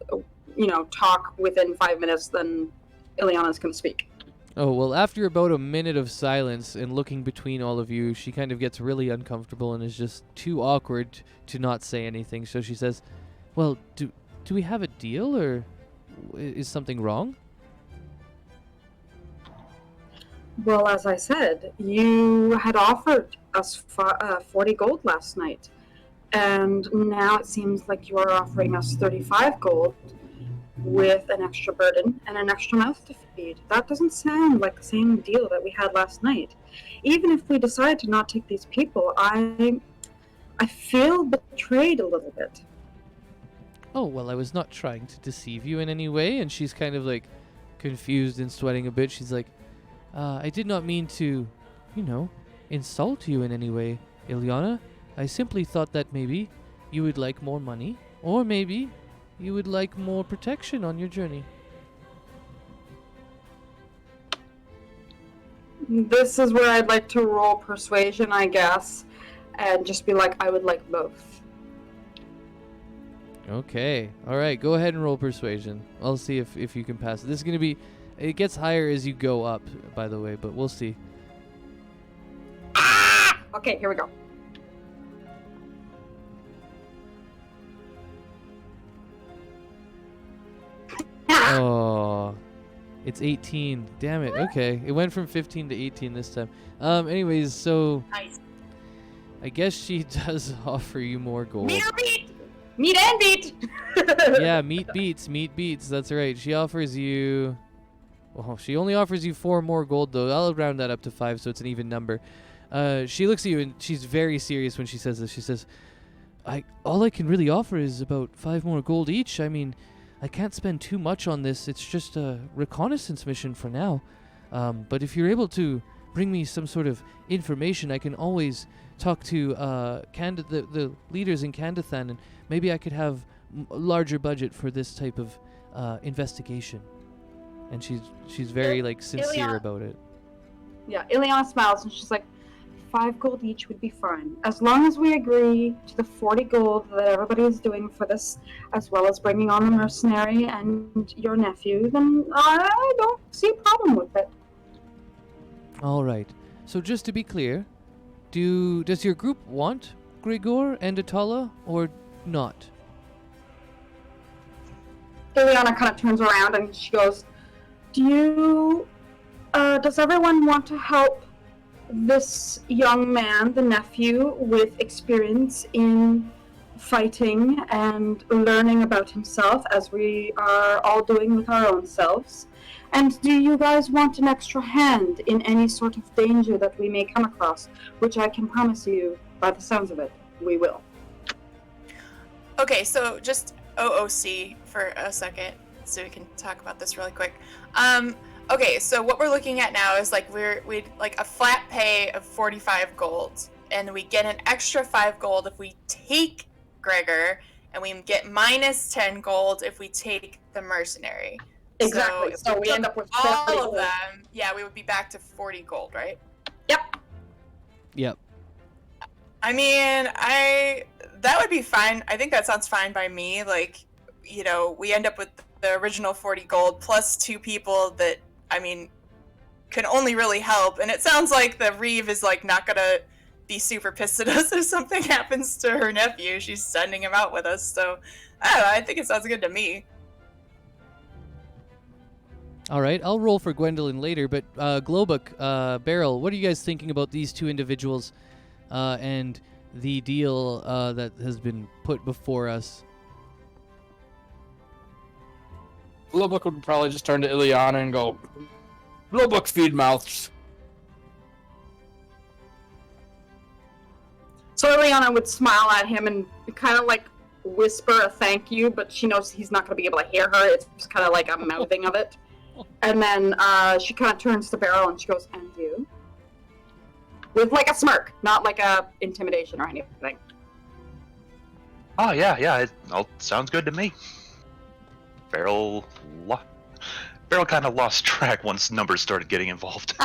talk within 5 minutes, then Ileana's going to speak. Oh, well, after about a minute of silence and looking between all of you, she kind of gets really uncomfortable and is just too awkward to not say anything. So she says, well, do we have a deal, or is something wrong? Well, as I said, you had offered us 40 gold last night, and now it seems like you are offering us 35 gold with an extra burden and an extra mouth to feed. That doesn't sound like the same deal that we had last night. Even if we decide to not take these people, I feel betrayed a little bit. Oh, well, I was not trying to deceive you in any way. And she's kind of like confused and sweating a bit. She's like, I did not mean to, insult you in any way, Ileana. I simply thought that maybe you would like more money, or maybe you would like more protection on your journey. This is where I'd like to roll Persuasion, I guess, and just be like, I would like both. Okay. All right. Go ahead and roll Persuasion. I'll see if you can pass it. This is going to be... It gets higher as you go up, by the way, but we'll see. Okay, here we go. Oh, it's 18. Damn it. Okay, it went from 15 to 18 this time. Anyways, so Nice. I guess she does offer you more gold. Meet or beat! Meet and beat! Yeah, meat beats. That's right. She offers you. Well, she only offers you 4 more gold though. I'll round that up to 5, so it's an even number. She looks at you and she's very serious when she says this. She says, all I can really offer is about 5 more gold each. I mean, I can't spend too much on this. It's just a reconnaissance mission for now. But if you're able to bring me some sort of information, I can always talk to the leaders in Candathan, and maybe I could have a larger budget for this type of investigation. And she's very like sincere Ileana. about it. Yeah, Ileana smiles and she's like, 5 gold each would be fine. As long as we agree to the 40 gold that everybody is doing for this, as well as bringing on the mercenary and your nephew, then I don't see a problem with it. All right. So just to be clear, does your group want Grigor and Atala or not? Ileana kind of turns around and she goes, does everyone want to help this young man, the nephew, with experience in fighting and learning about himself, as we are all doing with our own selves? And do you guys want an extra hand in any sort of danger that we may come across, which I can promise you, by the sounds of it, we will. Okay, so just OOC for a second, so we can talk about this really quick. Okay, so what we're looking at now is like we'd like a flat pay of 45 gold, and we get an extra 5 gold if we take Gregor, and we get minus 10 gold if we take the mercenary. Exactly. So we end up with 40 all of gold. them. Yeah, we would be back to 40 gold, right? Yep. I mean, that would be fine. I think that sounds fine by me. Like, you know, we end up with the original 40 gold plus 2 people that, I mean, can only really help. And it sounds like the Reeve is like not gonna be super pissed at us if something happens to her nephew. She's sending him out with us. So I don't know, I think it sounds good to me. All right, I'll roll for Gwendolyn later, but Globuk, Beryl, what are you guys thinking about these 2 individuals and the deal that has been put before us? Globuk would probably just turn to Ileana and go, Globuk feed mouths. So Ileana would smile at him and kind of like whisper a thank you, but she knows he's not going to be able to hear her. It's just kind of like a mouthing of it. And then she kind of turns to Beryl and she goes, and you? With like a smirk, not like a intimidation or anything. Oh, yeah, it all sounds good to me. Beryl kind of lost track once numbers started getting involved.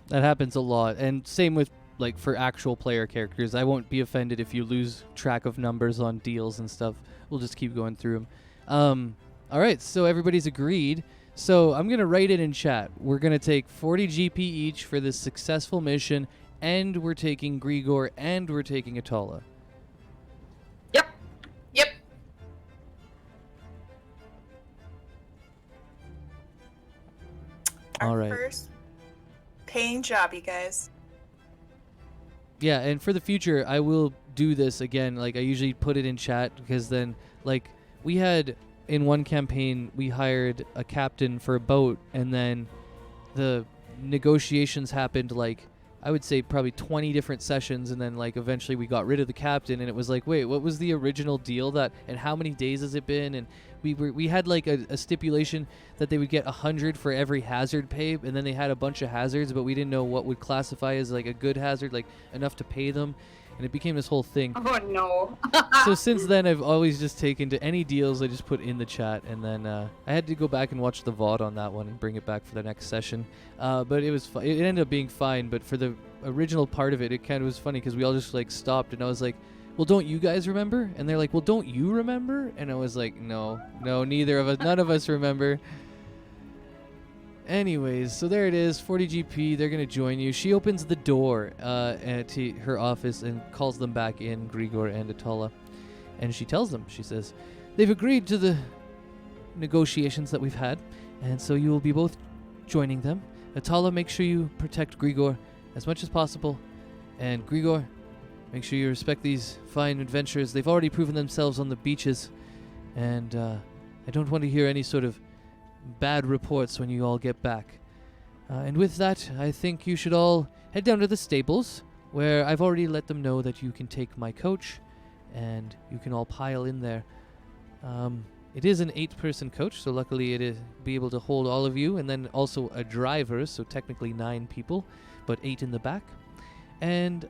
That happens a lot, and same with like for actual player characters. I won't be offended if you lose track of numbers on deals and stuff. We'll just keep going through them. All right, so everybody's agreed. So I'm going to write it in chat. We're going to take 40 GP each for this successful mission, and we're taking Grigor, and we're taking Atala. Yep. All Our right. first paying job, you guys. Yeah, and for the future, I will do this again. Like, I usually put it in chat, because then, like, we had, in one campaign, we hired a captain for a boat, and then the negotiations happened, like, I would say probably 20 different sessions, and then, like, eventually we got rid of the captain, and it was like, wait, what was the original deal that, and how many days has it been? And we had, like, a stipulation that they would get 100 for every hazard pay, and then they had a bunch of hazards, but we didn't know what would classify as, like, a good hazard, like, enough to pay them, and it became this whole thing. Oh no. So since then, I've always just taken to any deals I just put in the chat, and then I had to go back and watch the VOD on that one and bring it back for the next session. But it was it ended up being fine. But for the original part of it, it kind of was funny because we all just like stopped, and I was like, "Well, don't you guys remember?" And they're like, "Well, don't you remember?" And I was like, "No, neither of us, none of us remember." Anyways, so there it is, 40 GP, they're going to join you. She opens the door to her office and calls them back in, Grigor and Atala. And she tells them, she says, they've agreed to the negotiations that we've had, and so you will be both joining them. Atala, make sure you protect Grigor as much as possible. And Grigor, make sure you respect these fine adventurers. They've already proven themselves on the beaches, and I don't want to hear any sort of bad reports when you all get back. And with that, I think you should all head down to the stables, where I've already let them know that you can take my coach, and you can all pile in there. It is an 8-person coach, so luckily it is be able to hold all of you, and then also a driver, so technically 9 people, but 8 in the back. And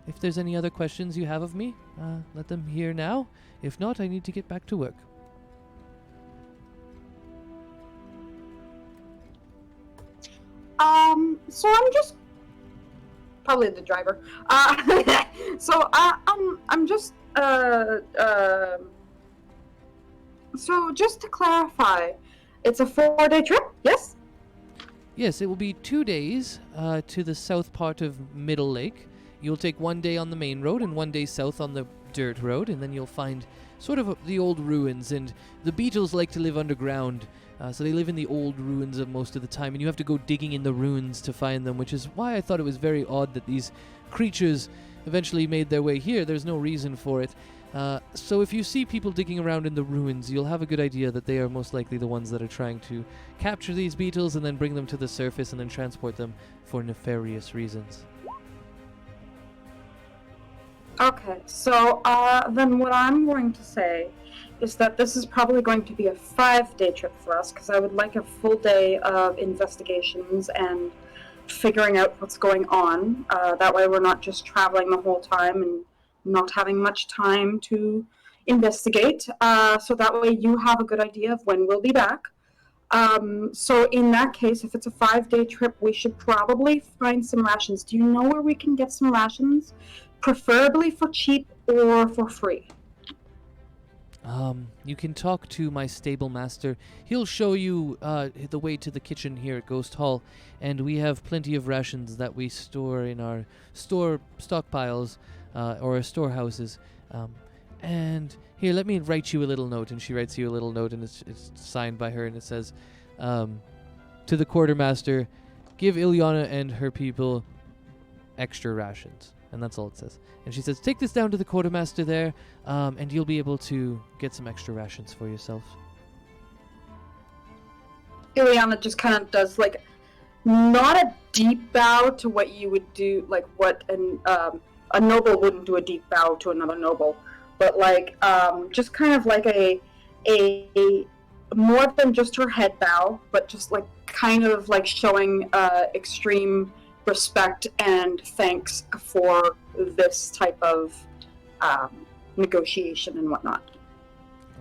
if there's any other questions you have of me, let them hear now. If not, I need to get back to work. So I'm just probably the driver. So just to clarify, it's a 4-day trip, yes? Yes, it will be 2 days to the south part of Middle Lake. You'll take 1 day on the main road and 1 day south on the dirt road, and then you'll find sort of the old ruins. And the beetles like to live underground, so they live in the old ruins of most of the time, and you have to go digging in the ruins to find them, which is why I thought it was very odd that these creatures eventually made their way here. There's no reason for it. So if you see people digging around in the ruins, you'll have a good idea that they are most likely the ones that are trying to capture these beetles and then bring them to the surface and then transport them for nefarious reasons. Okay, so then what I'm going to say is that this is probably going to be a 5-day trip for us, because I would like a full day of investigations and figuring out what's going on. That way we're not just traveling the whole time and not having much time to investigate. So that way you have a good idea of when we'll be back. So in that case, if it's a 5-day trip, we should probably find some rations. Do you know where we can get some rations? Preferably for cheap or for free. You can talk to my stable master. He'll show you the way to the kitchen here at Ghost Hall, and we have plenty of rations that we store in our stockpiles or our storehouses. And here, let me write you a little note. And she writes you a little note, and it's signed by her, and it says, to the quartermaster, give Ilyana and her people extra rations. And that's all it says. And she says, take this down to the quartermaster there, and you'll be able to get some extra rations for yourself. Ilyana just kind of does, like, not a deep bow to what you would do, like what a noble wouldn't do a deep bow to another noble, but like just kind of like a more than just her head bow, but just like kind of like showing extreme respect and thanks for this type of negotiation and whatnot.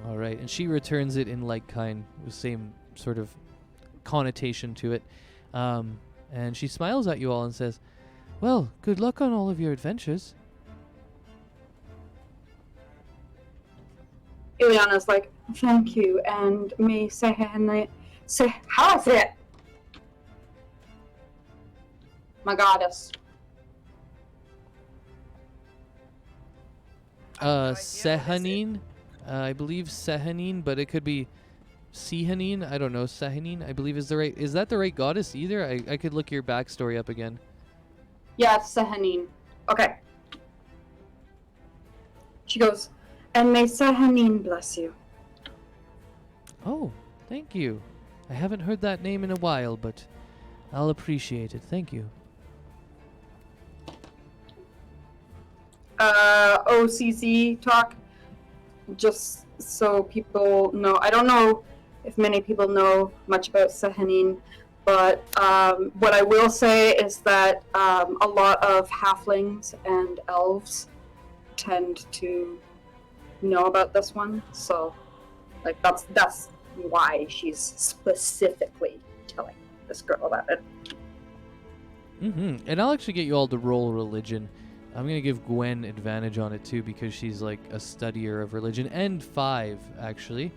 All right, and she returns it in like kind, the same sort of connotation to it, and she smiles at you all and says, well, good luck on all of your adventures. Ilyana's like, thank you, and may say how I say it? My goddess. Sehanine? I believe Sehanine, but it could be Sehanine. I don't know. Sehanine, I believe is that the right goddess either? I could look your backstory up again. Yeah, it's Sehanine. Okay. She goes, and may Sehanine bless you. Oh, thank you. I haven't heard that name in a while, but I'll appreciate it. Thank you. OCC talk, just so people know. I don't know if many people know much about Sehanine, but what I will say is that a lot of halflings and elves tend to know about this one, so like that's why she's specifically telling this girl about it. And I'll actually get you all to roll religion. I'm going to give Gwen advantage on it too, because she's like a studier of religion, and 5 actually.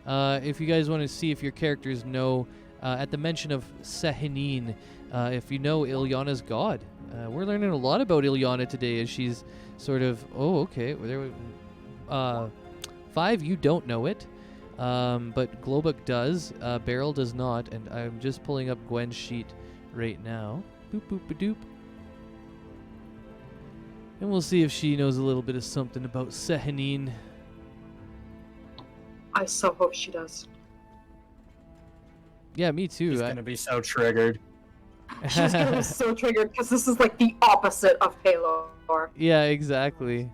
If you guys want to see if your characters know at the mention of Sehanine, if you know Ilyana's god. We're learning a lot about Ilyana today as she's sort of, oh, okay. There, 5, you don't know it, but Globuk does. Beryl does not, and I'm just pulling up Gwen's sheet right now. Boop, boop, ba-doop. And we'll see if she knows a little bit of something about Sehanine. I so hope she does. Yeah, me too. He's gonna be so triggered. She's gonna be so triggered because this is like the opposite of Halo. Yeah, exactly.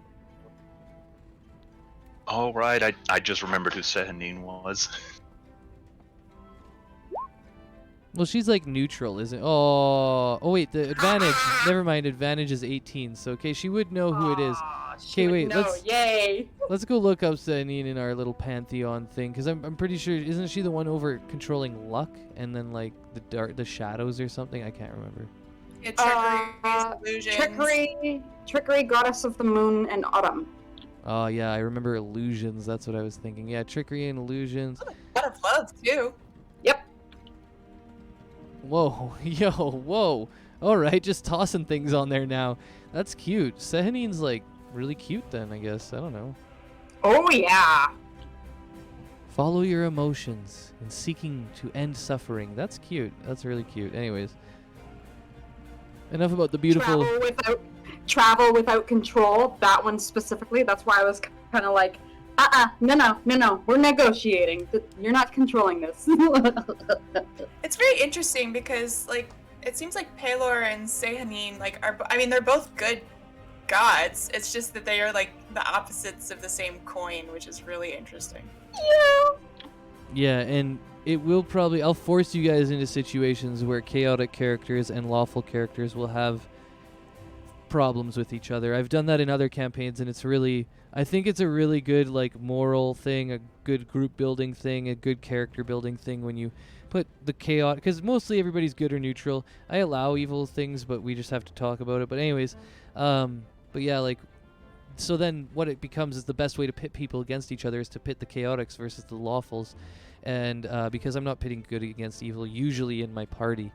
All right, I just remembered who Sehanine was. Well, she's like neutral, isn't? Oh, wait. The advantage. Never mind. Advantage is 18. So okay, she would know who it is. Okay, wait. Yay! Let's go look up Sehanine in our little pantheon thing, because I'm pretty sure, isn't she the one over controlling luck and then like the shadows or something? I can't remember. Yeah, Trickery, goddess of the moon and autumn. Oh yeah, I remember illusions. That's what I was thinking. Yeah, trickery and illusions. God of love too. Yep. Whoa, yo, whoa. All right, just tossing things on there now. That's cute. Sehanine's like really cute then, I guess. I don't know. Oh yeah. Follow your emotions in seeking to end suffering. That's cute. That's really cute. Anyways, enough about the beautiful. Travel without control. That one specifically. That's why I was kind of like, no. We're negotiating. You're not controlling this. It's very interesting because like it seems like Pelor and Sehanine they're both good gods. It's just that they are like the opposites of the same coin, which is really interesting. Yeah, and it will probably, I'll force you guys into situations where chaotic characters and lawful characters will have problems with each other. I've done that in other campaigns, and it's really, I think it's a really good like moral thing, a good group building thing, a good character building thing when you put the chaos, because mostly everybody's good or neutral. I allow evil things, but we just have to talk about it. But anyways, but yeah, like, so then what it becomes is the best way to pit people against each other is to pit the chaotics versus the lawfuls. And because I'm not pitting good against evil usually in my party.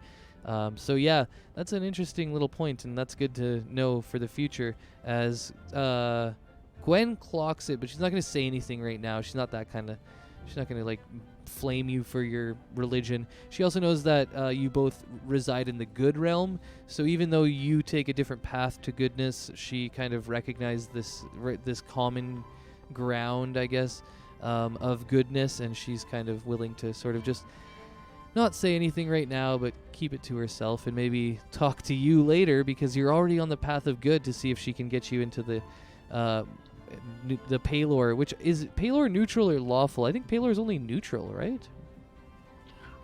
So yeah, that's an interesting little point, and that's good to know for the future as Gwen clocks it, but she's not going to say anything right now. She's not that kind of, she's not going to like flame you for your religion. She also knows that you both reside in the good realm, so even though you take a different path to goodness, she kind of recognized this common ground, I guess, of goodness, and she's kind of willing to sort of just not say anything right now, but keep it to herself and maybe talk to you later because you're already on the path of good, to see if she can get you into the Pelor, which is Pelor neutral or lawful? I think Pelor is only neutral, right?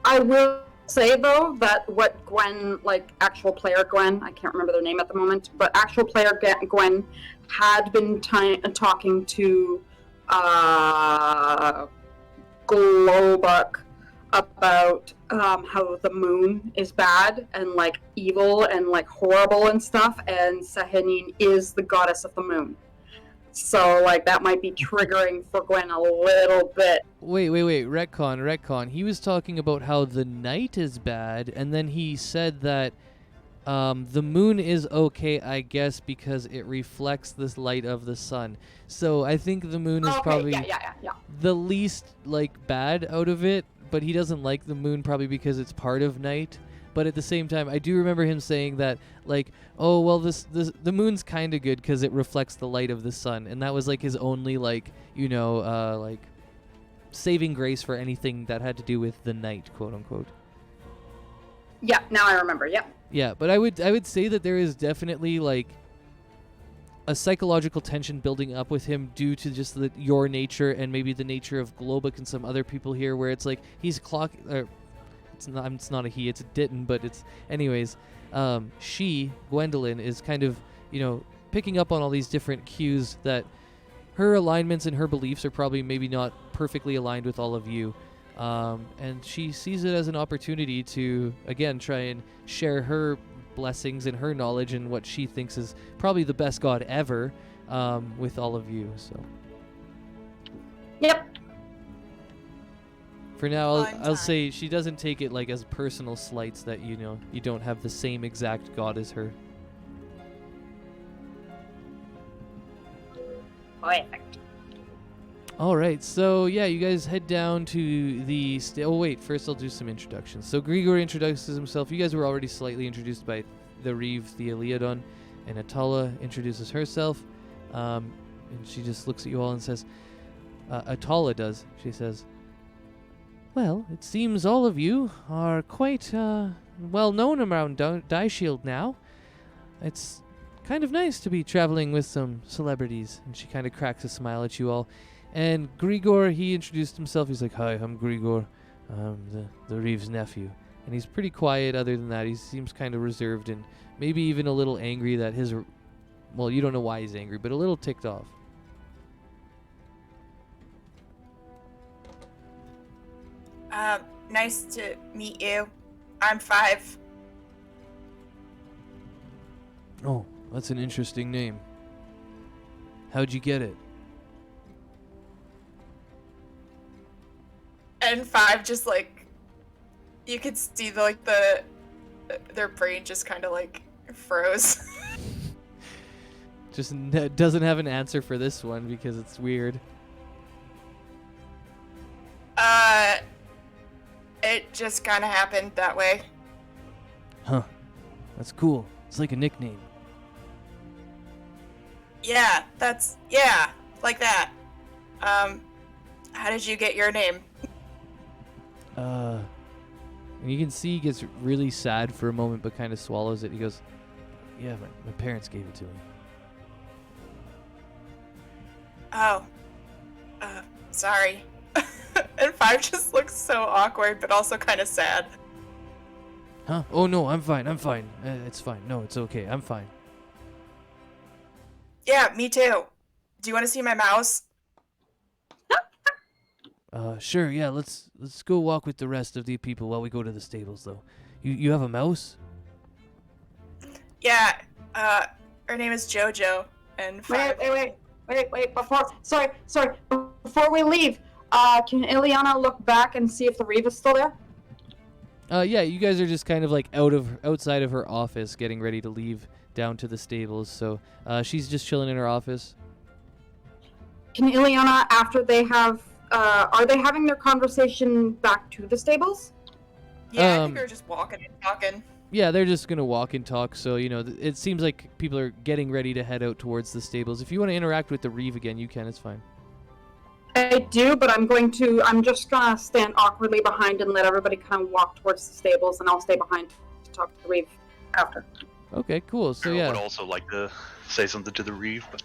I will say though that what Gwen, like actual player Gwen, I can't remember their name at the moment, but actual player Gwen had been talking to Globuk about how the moon is bad and like evil and like horrible and stuff, and Sehanine is the goddess of the moon. So like that might be triggering for Gwen a little bit. Wait. Retcon. He was talking about how the night is bad, and then he said that the moon is okay, I guess, because it reflects this light of the sun. So I think the moon is probably the least like bad out of it, but he doesn't like the moon probably because it's part of night. But at the same time, I do remember him saying that, like, oh, well, the moon's kind of good because it reflects the light of the sun. And that was, like, his only, like, like, saving grace for anything that had to do with the night, quote unquote. Yeah, now I remember, yeah. Yeah, but I would say that there is definitely, like, a psychological tension building up with him due to just your nature and maybe the nature of Globuk and some other people here, where it's like he's it's not a he, it's a Ditton, but it's anyways. She, Gwendolyn, is kind of, picking up on all these different cues that her alignments and her beliefs are probably maybe not perfectly aligned with all of you. And she sees it as an opportunity to, again, try and share her blessings and her knowledge and what she thinks is probably the best god ever with all of you. So. Yep. For now, Fun I'll time. say she doesn't take it like as personal slights that you don't have the same exact god as her. Perfect. All right, so yeah, you guys head down to the. Oh wait, first I'll do some introductions. So Grigor introduces himself. You guys were already slightly introduced by the Reeve, the Eliodon, and Atala introduces herself, and she just looks at you all and says, Atala does. She says, "Well, it seems all of you are quite well known around Die Shield now. It's kind of nice to be traveling with some celebrities." And she kind of cracks a smile at you all. And Grigor, he introduced himself. He's like, "Hi, I'm Grigor. I'm the Reeve's nephew." And he's pretty quiet other than that. He seems kind of reserved and maybe even a little angry that his... Well, you don't know why he's angry, but a little ticked off. Nice to meet you. I'm 5. Oh, that's an interesting name. How'd you get it? And 5 just like, you could see their brain just kind of like froze. Just doesn't have an answer for this one because it's weird. It just kind of happened that way. Huh. That's cool. It's like a nickname. Yeah, like that. How did you get your name? And you can see he gets really sad for a moment, but kind of swallows it. He goes, Yeah, my parents gave it to me. Oh. Sorry. And 5 just looks so awkward, but also kind of sad. Huh? Oh no, I'm fine. It's fine. No, it's okay. I'm fine. Yeah, me too. Do you want to see my mouse? Sure. Yeah. Let's go walk with the rest of the people while we go to the stables, though. You have a mouse? Yeah. Her name is JoJo, and 5. Wait. Before we leave, can Ileana look back and see if the Reeve is still there? yeah, you guys are just kind of like outside of her office getting ready to leave down to the stables. So she's just chilling in her office. Can Ileana, after they have, are they having their conversation back to the stables? Yeah, I think they're just walking and talking. Yeah, they're just going to walk and talk. So, it seems like people are getting ready to head out towards the stables. If you want to interact with the Reeve again, you can. It's fine. I do, but I'm just gonna stand awkwardly behind and let everybody kind of walk towards the stables, and I'll stay behind to talk to the Reeve after. Okay, cool. So, I yeah. would also like to say something to the Reeve, but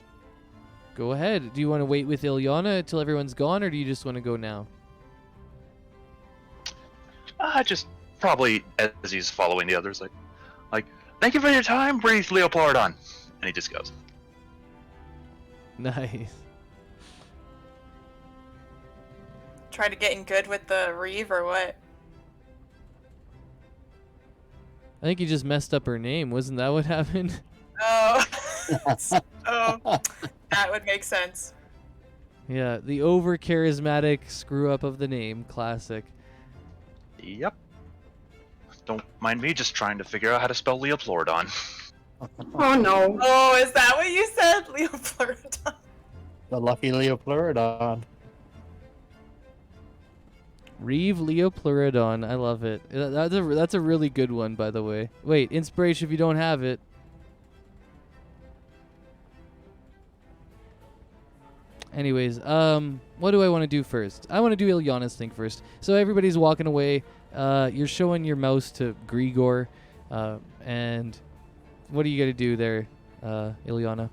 Go ahead. Do you want to wait with Ilyana until everyone's gone, or do you just want to go now? just probably as he's following the others, like, thank you for your time, breathe Leopardon, and he just goes. Nice. Try to get in good with the Reeve or what? I think you just messed up her name. Wasn't that what happened? Oh. Oh, that would make sense. Yeah, the over-charismatic screw-up of the name. Classic. Yep. Don't mind me just trying to figure out how to spell Leopardon. Oh no. Oh, is that what you said? Leopardon. The lucky Leopardon. Reeve Leopleurodon. I love it. That's a really good one, by the way. Wait, inspiration if you don't have it. Anyways, what do I want to do first? I want to do Ilyana's thing first. So everybody's walking away. You're showing your mouse to Grigor. And what are you going to do there, Ilyana?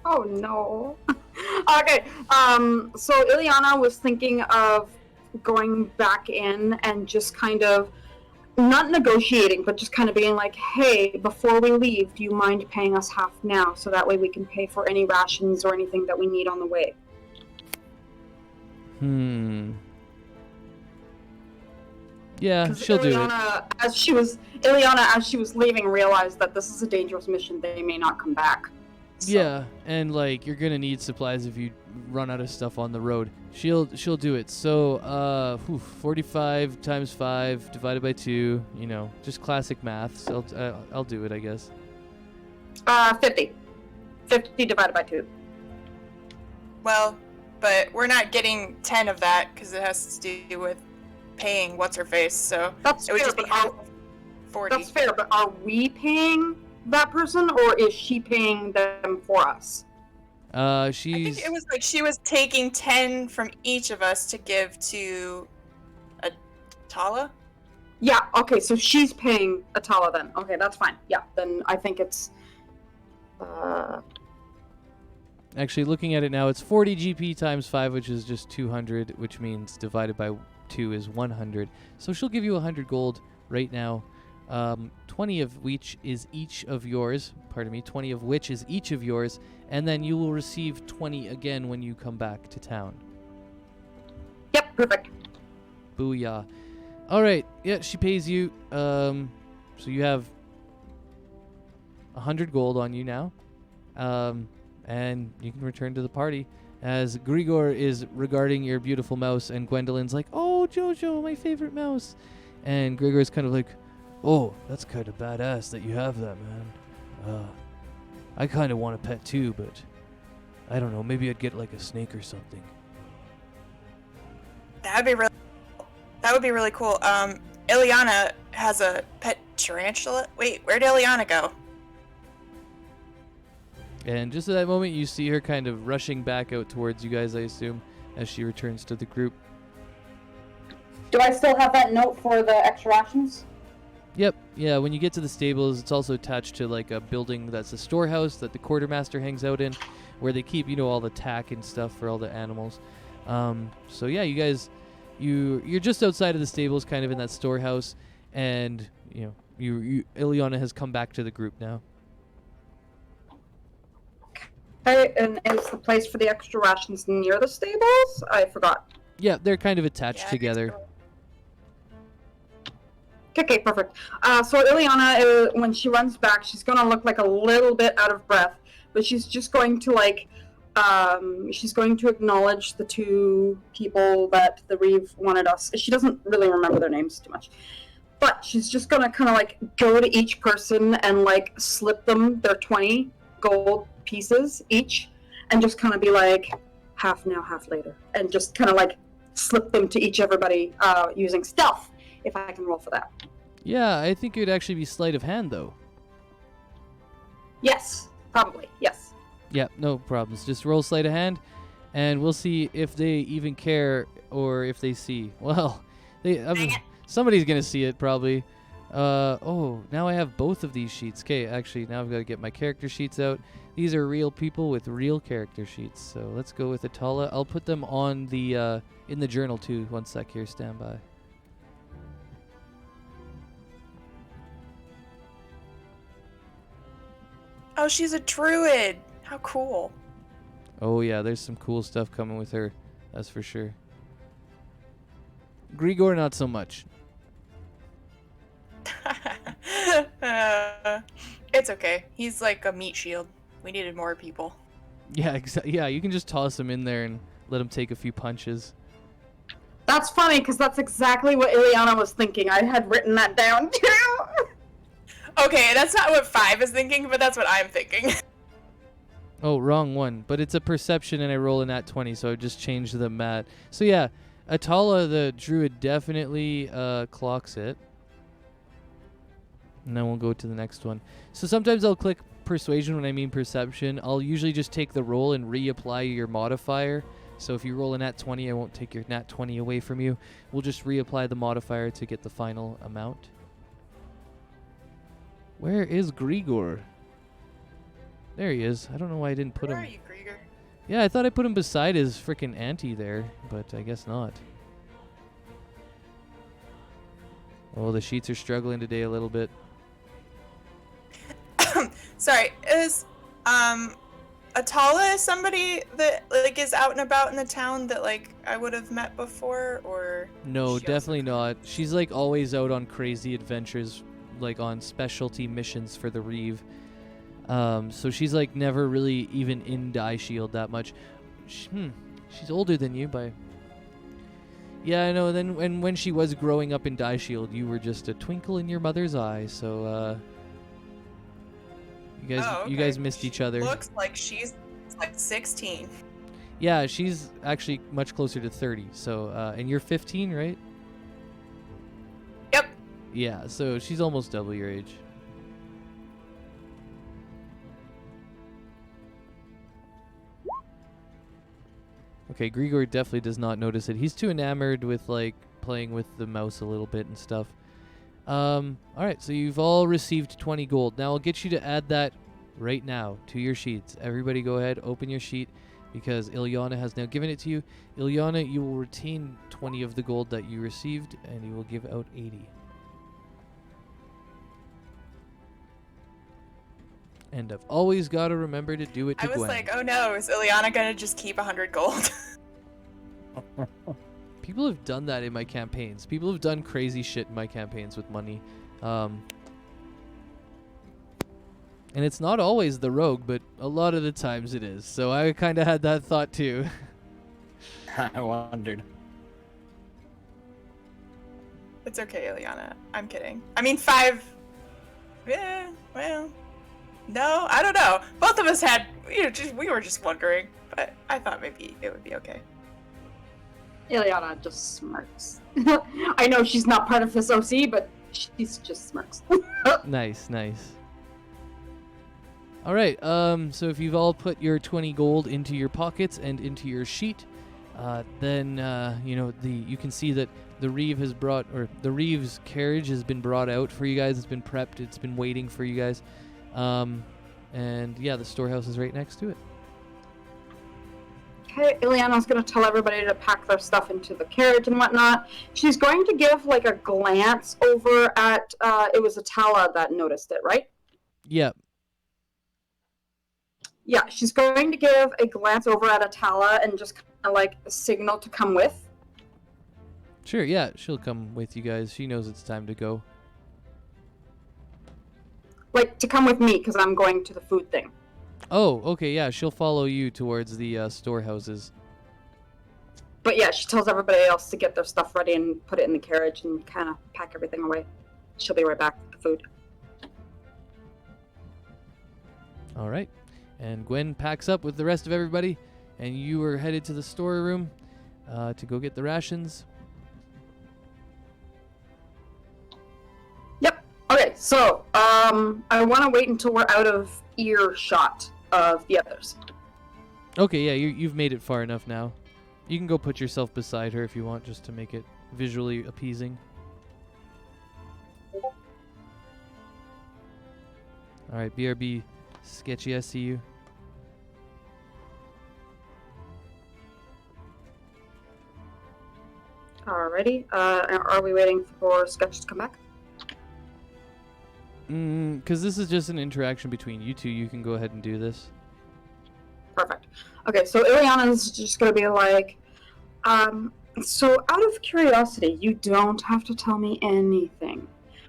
Oh no. Okay. So Ileana was thinking of going back in and just kind of not negotiating, but just kind of being like, hey, before we leave, do you mind paying us half now? So that way we can pay for any rations or anything that we need on the way. Yeah, she'll do it. Ileana, as she was leaving, realized that this is a dangerous mission. They may not come back. So. Yeah, and like you're gonna need supplies if you run out of stuff on the road. She'll do it. So 45 times 5 divided by 2. You know, just classic math. So I'll do it, I guess. 50. 50 divided by 2. Well, but we're not getting 10 of that because it has to do with paying what's her face. So That's it would fair, just be but half of 40. that's fair, but are we paying that person, or is she paying them for us? I She's think it was like she was taking 10 from each of us to give to a Tala. Yeah, okay, so she's paying Atala then. Okay, that's fine. Yeah, then I think it's... actually looking at it now. It's 40 GP times 5, which is just 200, which means divided by 2 is 100. So she'll give you 100 gold right now. 20 of which is each of yours. Pardon me. 20 of which is each of yours, and then you will receive 20 again when you come back to town. Yep, perfect. Booyah. All right. Yeah, she pays you. So you have 100 gold on you now. And you can return to the party as Grigor is regarding your beautiful mouse, and Gwendolyn's like, "Oh, Jojo, my favorite mouse." And Grigor's kind of like, "Oh, that's kind of badass that you have that, man. I kind of want a pet too, but I don't know, maybe I'd get like a snake or something." That would be really cool. Ileana has a pet tarantula. Wait, where'd Ileana go? And just at that moment, you see her kind of rushing back out towards you guys, I assume, as she returns to the group. Do I still have that note for the extra rations? Yep, yeah, when you get to the stables, it's also attached to like a building that's a storehouse that the quartermaster hangs out in, where they keep, you know, all the tack and stuff for all the animals. So yeah, you guys, you're just outside of the stables, kind of in that storehouse, and you know, Ileana has come back to the group now. Okay, and is the place for the extra rations near the stables? I forgot. Yeah, they're kind of attached Yeah, together. Okay, perfect. So Ileana, when she runs back, she's gonna look like a little bit out of breath, but she's just going to she's going to acknowledge the two people that the Reeve wanted us. She doesn't really remember their names too much, but she's just gonna kind of like go to each person and like slip them their 20 gold pieces each, and just kind of be like, half now, half later, and just kind of like slip them to everybody using stealth. If I can roll for that. Yeah, I think it would actually be sleight of hand, though. Yes, probably. Yes. Yeah, no problems. Just roll sleight of hand, and we'll see if they even care or if they see. Well, somebody's gonna see it probably. Oh, now I have both of these sheets. Okay, actually, now I've got to get my character sheets out. These are real people with real character sheets. So let's go with Atala. I'll put them on the in the journal too. One sec here, stand by. Oh, she's a druid. How cool. Oh yeah, there's some cool stuff coming with her. That's for sure. Grigor, not so much. It's okay. He's like a meat shield. We needed more people. Yeah, yeah, you can just toss him in there and let him take a few punches. That's funny, because that's exactly what Ileana was thinking. I had written that down, too. Okay, that's not what 5 is thinking, but that's what I'm thinking. Oh, wrong one. But it's a perception, and I roll a nat 20, so I just changed the mat. So yeah, Atala, the druid, definitely clocks it. And then we'll go to the next one. So sometimes I'll click Persuasion when I mean Perception. I'll usually just take the roll and reapply your modifier. So if you roll a nat 20, I won't take your nat 20 away from you. We'll just reapply the modifier to get the final amount. Where is Grigor? There he is. I don't know why I didn't put Where him. are you, Grieger? Yeah, I thought I put him beside his frickin' auntie there, but I guess not. Oh, the sheets are struggling today a little bit. Sorry, is Atala somebody that like is out and about in the town that like I would have met before, or No, she definitely also- not. She's like always out on crazy adventures, like on specialty missions for the Reeve. So she's like never really even in Die Shield that much. She's older than you by... Yeah, I know. Then when she was growing up in Die Shield, you were just a twinkle in your mother's eye. So you guys missed each other. Looks like she's like 16. Yeah, she's actually much closer to 30. So and you're 15, right? Yep. Yeah, so she's almost double your age. Okay, Grigor definitely does not notice it. He's too enamored with like playing with the mouse a little bit and stuff. Alright, so you've all received 20 gold. Now I'll get you to add that right now to your sheets. Everybody go ahead, open your sheet, because Ilyana has now given it to you. Ilyana, you will retain 20 of the gold that you received, and you will give out 80. And I've always got to remember to do it to I was Gwen. like, oh no, is Ilyana gonna just keep 100 gold? People have done that in my campaigns. People have done crazy shit in my campaigns with money. And it's not always the rogue, but a lot of the times it is. So I kind of had that thought too. I wondered. It's okay, Ilyana. I'm kidding. I mean, 5... Yeah, well... No, I don't know. Both of us had... we were just wondering. But I thought maybe it would be okay. Ilyana just smirks. I know she's not part of this OC, but she's just smirks. Nice. All right. So if you've all put your 20 gold into your pockets and into your sheet, then you can see that the Reeve's carriage has been brought out for you guys. It's been prepped. It's been waiting for you guys. And yeah, the storehouse is right next to it. Okay, Ilyana's going to tell everybody to pack their stuff into the carriage and whatnot. She's going to give like a glance over at, it was Atala that noticed it, right? Yep. Yeah, she's going to give a glance over at Atala and just kind of like a signal to come with. Sure, yeah, she'll come with you guys. She knows it's time to go. Like, to come with me, because I'm going to the food thing. Oh, okay, yeah, she'll follow you towards the storehouses. But yeah, she tells everybody else to get their stuff ready and put it in the carriage and kind of pack everything away. She'll be right back with the food. All right. And Gwen packs up with the rest of everybody, and you are headed to the storeroom to go get the rations. Yep. Okay, so I want to wait until we're out of earshot of the others. Okay, yeah, you've made it far enough now. You can go put yourself beside her if you want, just to make it visually appeasing. All right, BRB, Sketchy, I see you. Alrighty. Are we waiting for Sketch to come back? Because this is just an interaction between you two. You can go ahead and do this. Perfect. Okay, so Ilyana's just going to be like, so out of curiosity, you don't have to tell me anything,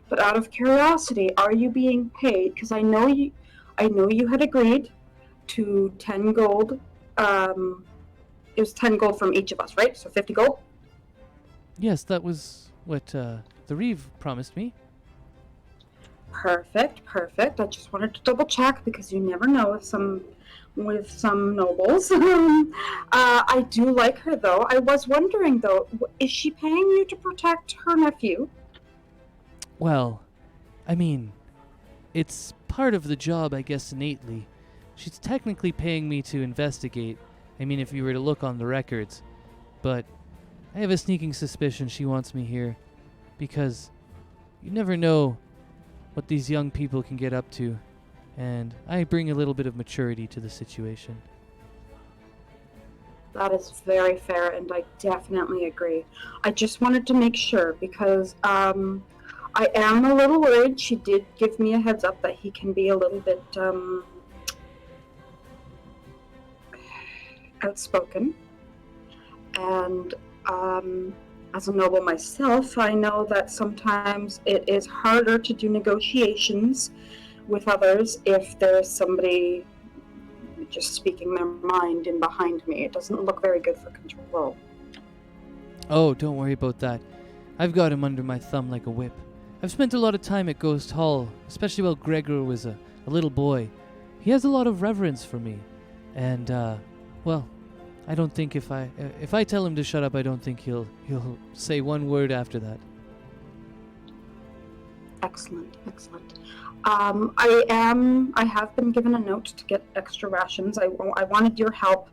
but out of curiosity, are you being paid? Because I know you had agreed to 10 gold. It was 10 gold from each of us, right? So 50 gold? Yes, that was what the Reeve promised me. Perfect. I just wanted to double check because you never know with some nobles. I do like her though. I was wondering though, is she paying you to protect her nephew? Well, I mean, it's part of the job, I guess, innately. She's technically paying me to investigate. I mean, if you were to look on the records. But I have a sneaking suspicion she wants me here. Because you never know what these young people can get up to. And I bring a little bit of maturity to the situation. That is very fair, and I definitely agree. I just wanted to make sure because I am a little worried. She did give me a heads up that he can be a little bit outspoken. And as a noble myself, I know that sometimes it is harder to do negotiations with others if there's somebody just speaking their mind in behind me. It doesn't look very good for control. Oh, don't worry about that. I've got him under my thumb like a whip. I've spent a lot of time at Ghost Hall, especially while Gregor was a little boy. He has a lot of reverence for me. And, well, I don't think if I tell him to shut up, I don't think he'll say one word after that. Excellent. I have been given a note to get extra rations. I wanted your help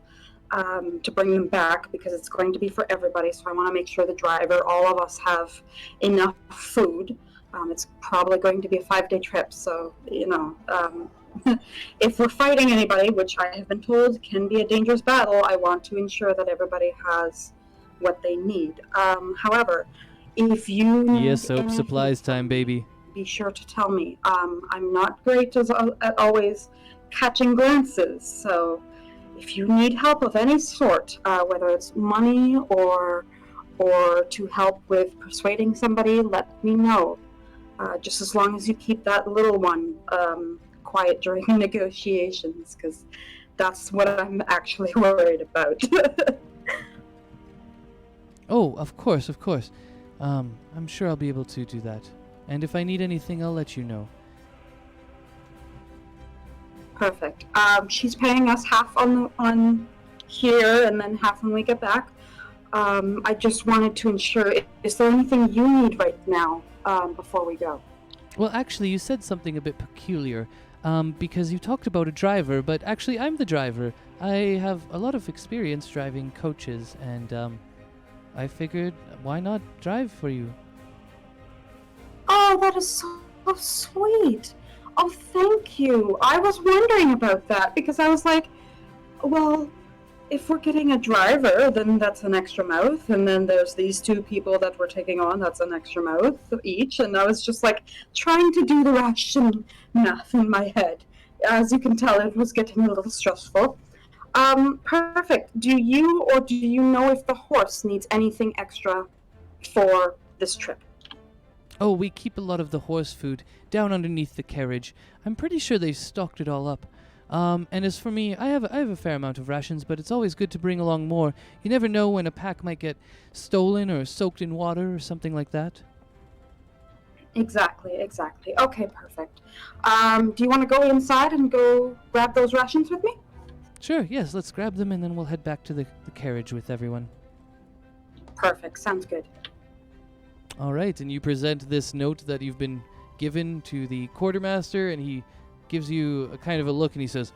to bring them back because it's going to be for everybody. So I want to make sure the driver, all of us, have enough food. It's probably going to be a 5-day trip. So, if we're fighting anybody, which I have been told can be a dangerous battle, I want to ensure that everybody has what they need. However, if you need Soap supplies time, baby. Be sure to tell me. I'm not great at always catching glances, so if you need help of any sort, whether it's money or to help with persuading somebody, let me know. Just as long as you keep that little one quiet during negotiations, because that's what I'm actually worried about. Oh, of course. I'm sure I'll be able to do that. And if I need anything, I'll let you know. Perfect. She's paying us half on here and then half when we get back. I just wanted to ensure, is there anything you need right now before we go? Well, actually, you said something a bit peculiar, because you talked about a driver, but actually I'm the driver. I have a lot of experience driving coaches, and I figured, why not drive for you? Oh, that is so sweet. Oh, thank you. I was wondering about that because I was like, well, if we're getting a driver, then that's an extra mouth. And then there's these 2 people that we're taking on, that's an extra mouth each. And I was just like trying to do the ration math in my head. As you can tell, it was getting a little stressful. Perfect. Do you know if the horse needs anything extra for this trip? Oh, we keep a lot of the horse food down underneath the carriage. I'm pretty sure they've stocked it all up. And as for me, I have a fair amount of rations, but it's always good to bring along more. You never know when a pack might get stolen or soaked in water or something like that. Exactly. Okay, perfect. Do you want to go inside and go grab those rations with me? Sure, yes, let's grab them and then we'll head back to the carriage with everyone. Perfect, sounds good. All right, and you present this note that you've been given to the quartermaster, and he gives you a kind of a look, and he says,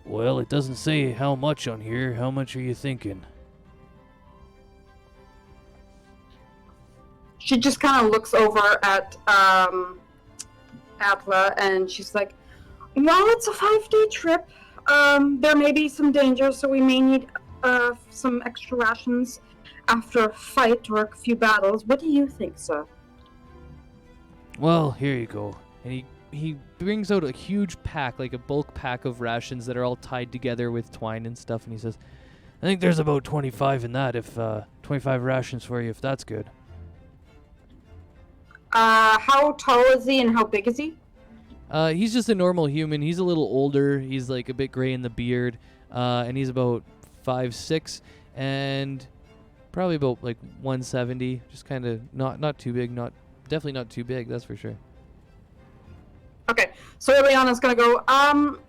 Well, it doesn't say how much on here. How much are you thinking? She just kind of looks over at Atla, and she's like, well, it's a 5-day trip. There may be some danger, so we may need some extra rations after a fight or a few battles. What do you think, sir? Well, here you go. And he brings out a huge pack, like a bulk pack of rations that are all tied together with twine and stuff, and he says, I think there's about 25 in that, if 25 rations for you, if that's good. How tall is he and how big is he? He's just a normal human. He's a little older. He's like a bit gray in the beard, and he's about 5'6", and probably about like 170. Just kind of not too big, definitely not too big. That's for sure. Okay, so Ileana's gonna go.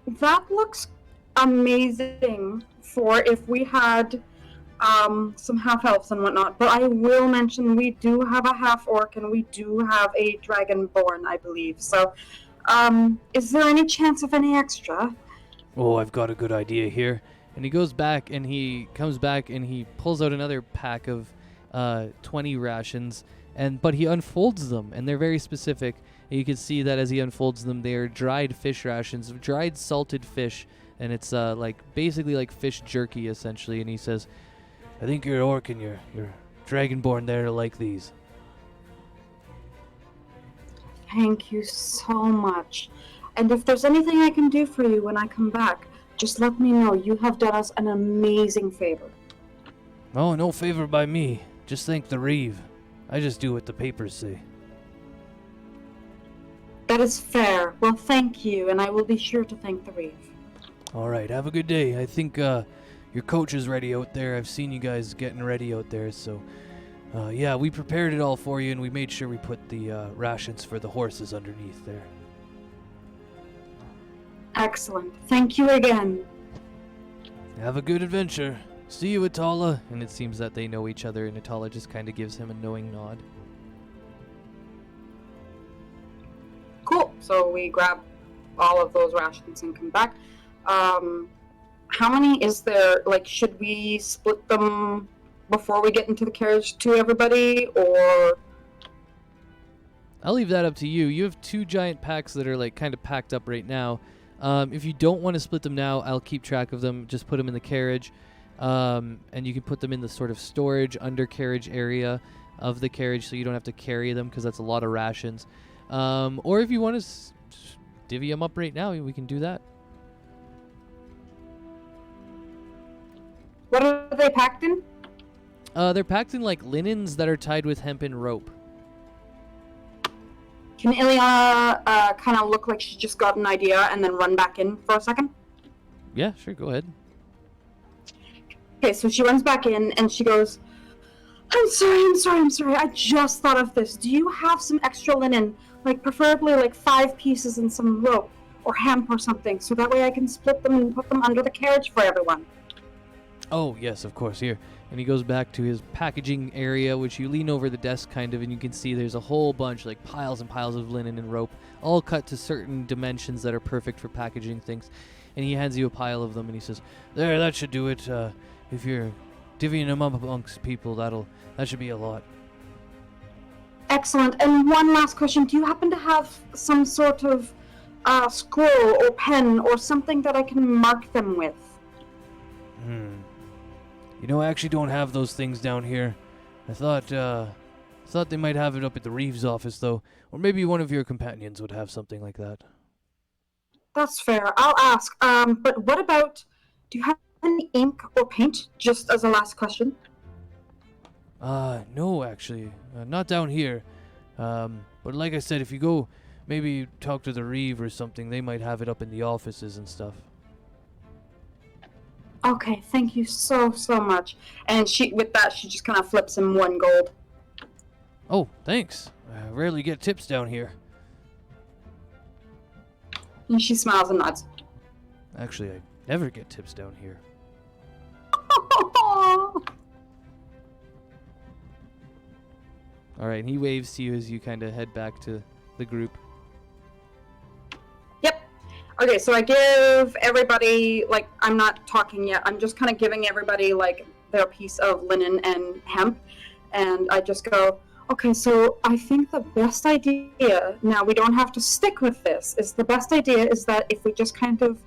That looks amazing for if we had some half elves and whatnot. But I will mention we do have a half orc and we do have a dragonborn, I believe. So, is there any chance of any extra? Oh, I've got a good idea here. And he goes back and he comes back and he pulls out another pack of 20 rations, but he unfolds them, and they're very specific. And you can see that as he unfolds them, they are dried fish rations, dried salted fish, and it's basically like fish jerky essentially. And he says, I think your orc and your dragonborn there like these. Thank you so much. And if there's anything I can do for you when I come back, just let me know. You have done us an amazing favor. Oh, no favor by me. Just thank the Reeve. I just do what the papers say. That is fair. Well, thank you, and I will be sure to thank the Reeve. All right, have a good day. I think your coach is ready out there. I've seen you guys getting ready out there, so yeah, we prepared it all for you, and we made sure we put the rations for the horses underneath there. Excellent. Thank you again. Have a good adventure. See you, Atala. And it seems that they know each other, and Atala just kind of gives him a knowing nod. Cool. So we grab all of those rations and come back. How many is there? Like, should we split them before we get into the carriage to everybody, or? I'll leave that up to you. You have 2 giant packs that are like kind of packed up right now. If you don't want to split them now, I'll keep track of them. Just put them in the carriage, and you can put them in the sort of storage undercarriage area of the carriage, so you don't have to carry them because that's a lot of rations. Or if you want to divvy them up right now, we can do that. What are they packed in? They're packed in like linens that are tied with hempen rope. Can Ileana kind of look like she just got an idea and then run back in for a second? Yeah, sure, go ahead. Okay, so she runs back in and she goes, I'm sorry. I just thought of this. Do you have some extra linen? Like, preferably like 5 pieces and some rope or hemp or something, so that way I can split them and put them under the carriage for everyone. Oh, yes, of course, here. And he goes back to his packaging area, which you lean over the desk kind of, and you can see there's a whole bunch, like piles and piles of linen and rope, all cut to certain dimensions that are perfect for packaging things. And he hands you a pile of them, and he says, there, that should do it. If you're divvying them up amongst people, that should be a lot. Excellent. And one last question. Do you happen to have some sort of scroll or pen or something that I can mark them with? You know, I actually don't have those things down here. I thought they might have it up at the Reeve's office, though. Or maybe one of your companions would have something like that. That's fair. I'll ask. But what about, do you have any ink or paint, just as a last question? No, actually. Not down here. But like I said, if you go maybe talk to the Reeve or something, they might have it up in the offices and stuff. Okay, thank you so much. And with that, she just kind of flips him 1 gold. Oh, thanks. I rarely get tips down here. And she smiles and nods. Actually, I never get tips down here. All right, and he waves to you as you kind of head back to the group. Yep. Okay, so I give everybody, like, I'm not talking yet. I'm just kind of giving everybody, like, their piece of linen and hemp. And I just go, okay, so I think the best idea, now we don't have to stick with this, is the best idea is that if we just kind of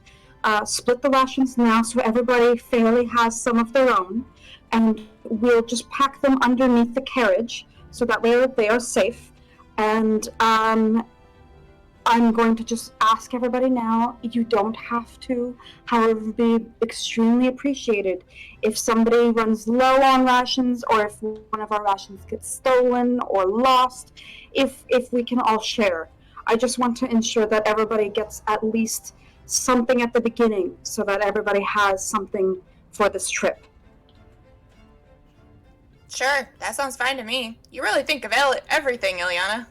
split the rations now so everybody fairly has some of their own, and we'll just pack them underneath the carriage so that way they are safe. And I'm going to just ask everybody now, you don't have to, however, be extremely appreciated if somebody runs low on rations or if one of our rations gets stolen or lost, if we can all share. I just want to ensure that everybody gets at least something at the beginning so that everybody has something for this trip. Sure, that sounds fine to me. You really think of everything, Ileana.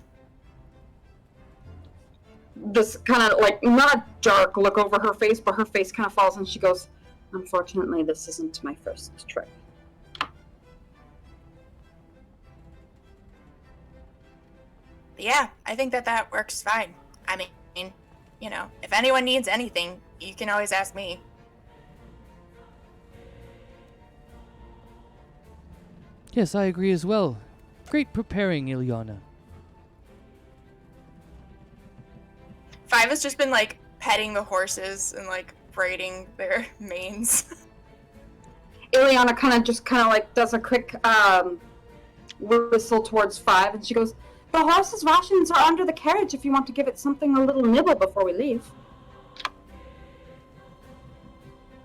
This kind of, like, not a dark look over her face, but her face kind of falls and she goes, unfortunately, this isn't my first trip. Yeah, I think that works fine. I mean, you know, if anyone needs anything, you can always ask me. Yes, I agree as well. Great preparing, Ileana. 5 has just been, like, petting the horses and, like, braiding their manes. Ileana kind of like does a quick whistle towards 5 and she goes, the horse's rations are under the carriage if you want to give it something a little nibble before we leave.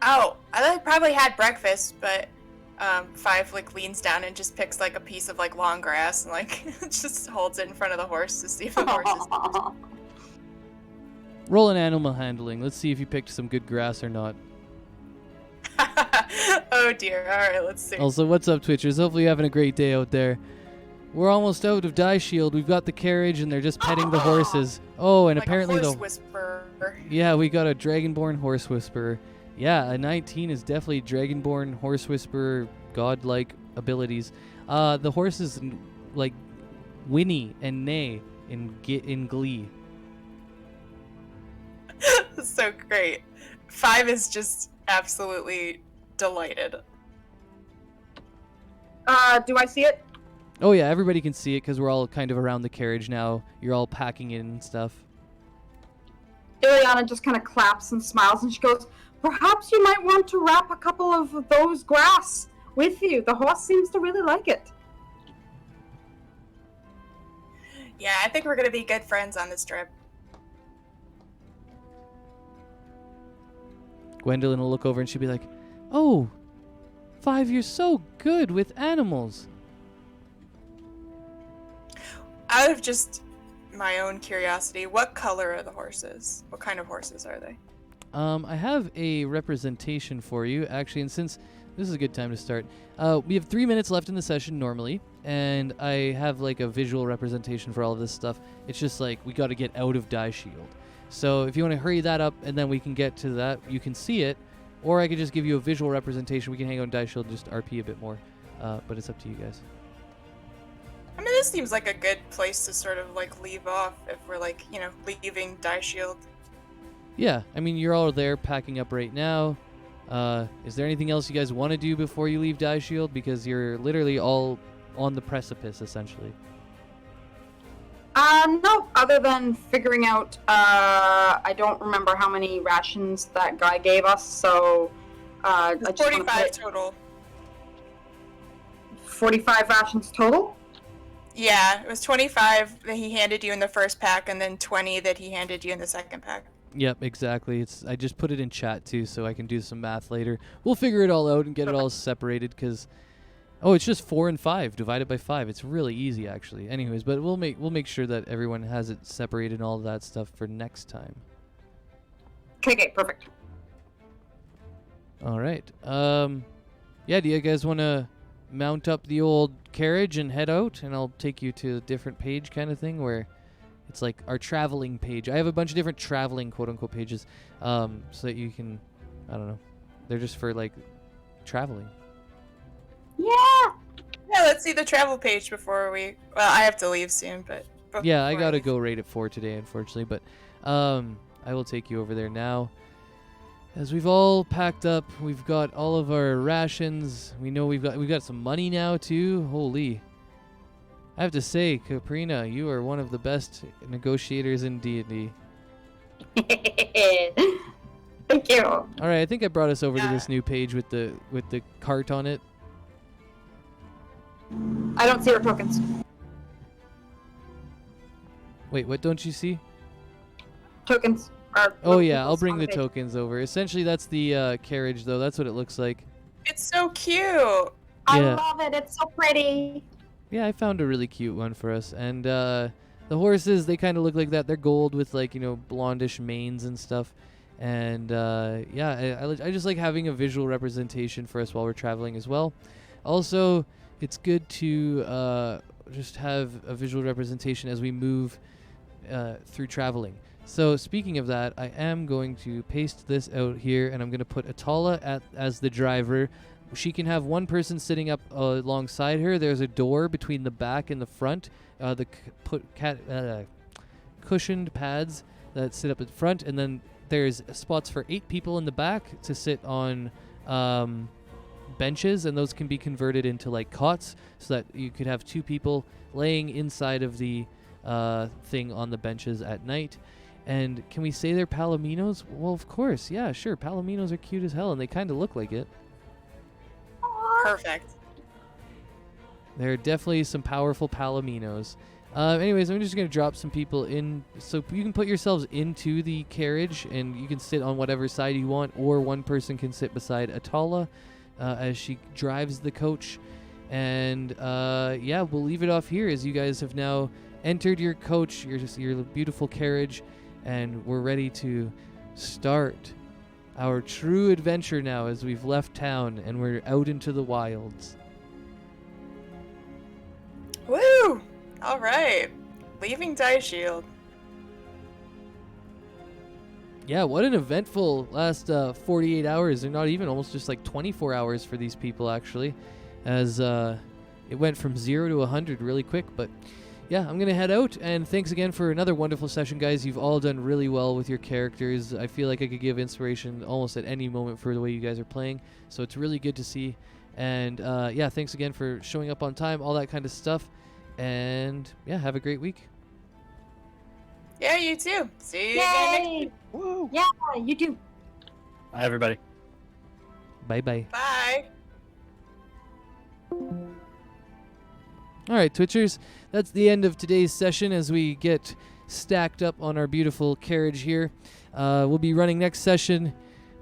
Oh, I probably had breakfast, but 5 like leans down and just picks like a piece of like long grass and like just holds it in front of the horse to see if the horse is. Roll an animal handling. Let's see if you picked some good grass or not. Oh dear. All right, let's see. Also, what's up, Twitchers? Hopefully you're having a great day out there. We're almost out of Die Shield. We've got the carriage, and they're just petting the horses. Oh, and like apparently a horse the... whisperer. Yeah, we got a Dragonborn Horse Whisperer. Yeah, a 19 is definitely Dragonborn Horse Whisperer, godlike abilities. The horses, like, whinny and neigh in glee. That's so great. 5 is just absolutely delighted. Do I see it? Oh yeah, everybody can see it because we're all kind of around the carriage now. You're all packing in and stuff. Ileana just kind of claps and smiles, and she goes, "Perhaps you might want to wrap a couple of those grass with you. The horse seems to really like it." Yeah, I think we're gonna be good friends on this trip. Gwendolyn will look over and she'll be like, "Oh, 5, you're so good with animals." Out of just my own curiosity, what color are the horses? What kind of horses are they? I have a representation for you, actually, and since this is a good time to start, we have 3 minutes left in the session normally, and I have like a visual representation for all of this stuff. It's just like we got to get out of Die Shield. So if you want to hurry that up, and then we can get to that, you can see it, or I could just give you a visual representation. We can hang on Die Shield, just RP a bit more, but it's up to you guys. I mean, this seems like a good place to sort of like leave off if we're like, you know, leaving Die Shield. Yeah, I mean, you're all there packing up right now. Is there anything else you guys want to do before you leave Die Shield? Because you're literally all on the precipice, essentially. No, other than figuring out, I don't remember how many rations that guy gave us, so, I just wanna 45 total. 45 rations total? Yeah, it was 25 that he handed you in the first pack, and then 20 that he handed you in the second pack. Yep, exactly. I just put it in chat too, so I can do some math later. We'll figure it all out and get it all separated, because it's just 4 and 5 divided by 5. It's really easy, actually. Anyways, but we'll make sure that everyone has it separated and all of that stuff for next time. Okay, perfect. All right. Yeah. Do you guys want to mount up the old carriage and head out, and I'll take you to a different page, kind of thing, where it's like our traveling page. I have a bunch of different traveling quote-unquote pages, so that you can, I don't know, they're just for like traveling. Yeah! Yeah, let's see the travel page before we... Well, I have to leave soon, but... Yeah, I before gotta leave. go right at 4 today, unfortunately, but I will take you over there now. As we've all packed up, we've got all of our rations. We know we've got some money now too. Holy! I have to say, Caprina, you are one of the best negotiators in D&D. Thank you. All right, I think I brought us over to this new page with the cart on it. I don't see our tokens. Wait, what don't you see? Tokens are... Oh yeah, I'll bring on the page. tokens over. Essentially, that's the carriage, though. That's what it looks like. It's so cute! I Yeah. love it. It's so pretty. Yeah, I found a really cute one for us. And the horses, they kind of look like that. They're gold with, like, you know, blondish manes and stuff. And yeah, I just like having a visual representation for us while we're traveling as well. Also, it's good to just have a visual representation as we move through traveling. So speaking of that, I am going to paste this out here, and I'm going to put Atala as the driver. She can have one person sitting up alongside her. There's a door between the back and the front. Cushioned pads that sit up at front, and then there's spots for 8 people in the back to sit on benches, and those can be converted into like cots, so that you could have 2 people laying inside of the thing on the benches at night. And can we say they're palominos? Well, of course. Yeah, sure. Palominos are cute as hell, and they kind of look like it. Perfect. There are definitely some powerful palominos. Anyways, I'm just going to drop some people in, so you can put yourselves into the carriage, and you can sit on whatever side you want, or one person can sit beside Atala as she drives the coach. And yeah, we'll leave it off here as you guys have now entered your coach, your beautiful carriage, and we're ready to start our true adventure now as we've left town and we're out into the wilds. Woo! All right. Leaving Die Shield. Yeah, what an eventful last 48 hours, or not even, almost just like 24 hours for these people, actually, as it went from 0 to 100 really quick. But yeah, I'm going to head out, and thanks again for another wonderful session, guys. You've all done really well with your characters. I feel like I could give inspiration almost at any moment for the way you guys are playing, so it's really good to see. And yeah, thanks again for showing up on time, all that kind of stuff. And yeah, have a great week. Yeah, you too. See you again next Yay! week. Woo! Yeah, you do. Bye, everybody. Bye-bye. Bye. All right, Twitchers, that's the end of today's session as we get stacked up on our beautiful carriage here. We'll be running next session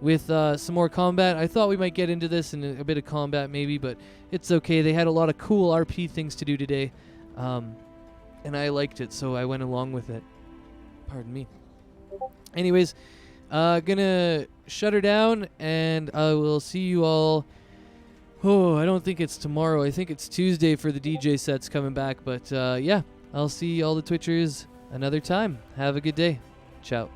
with some more combat. I thought we might get into this and a bit of combat maybe, but it's okay. They had a lot of cool RP things to do today, and I liked it, so I went along with it. Pardon me. Anyways, gonna shut her down, and I will see you all. Oh, I don't think it's tomorrow. I think it's Tuesday for the DJ sets coming back. But yeah, I'll see all the Twitchers another time. Have a good day. Ciao.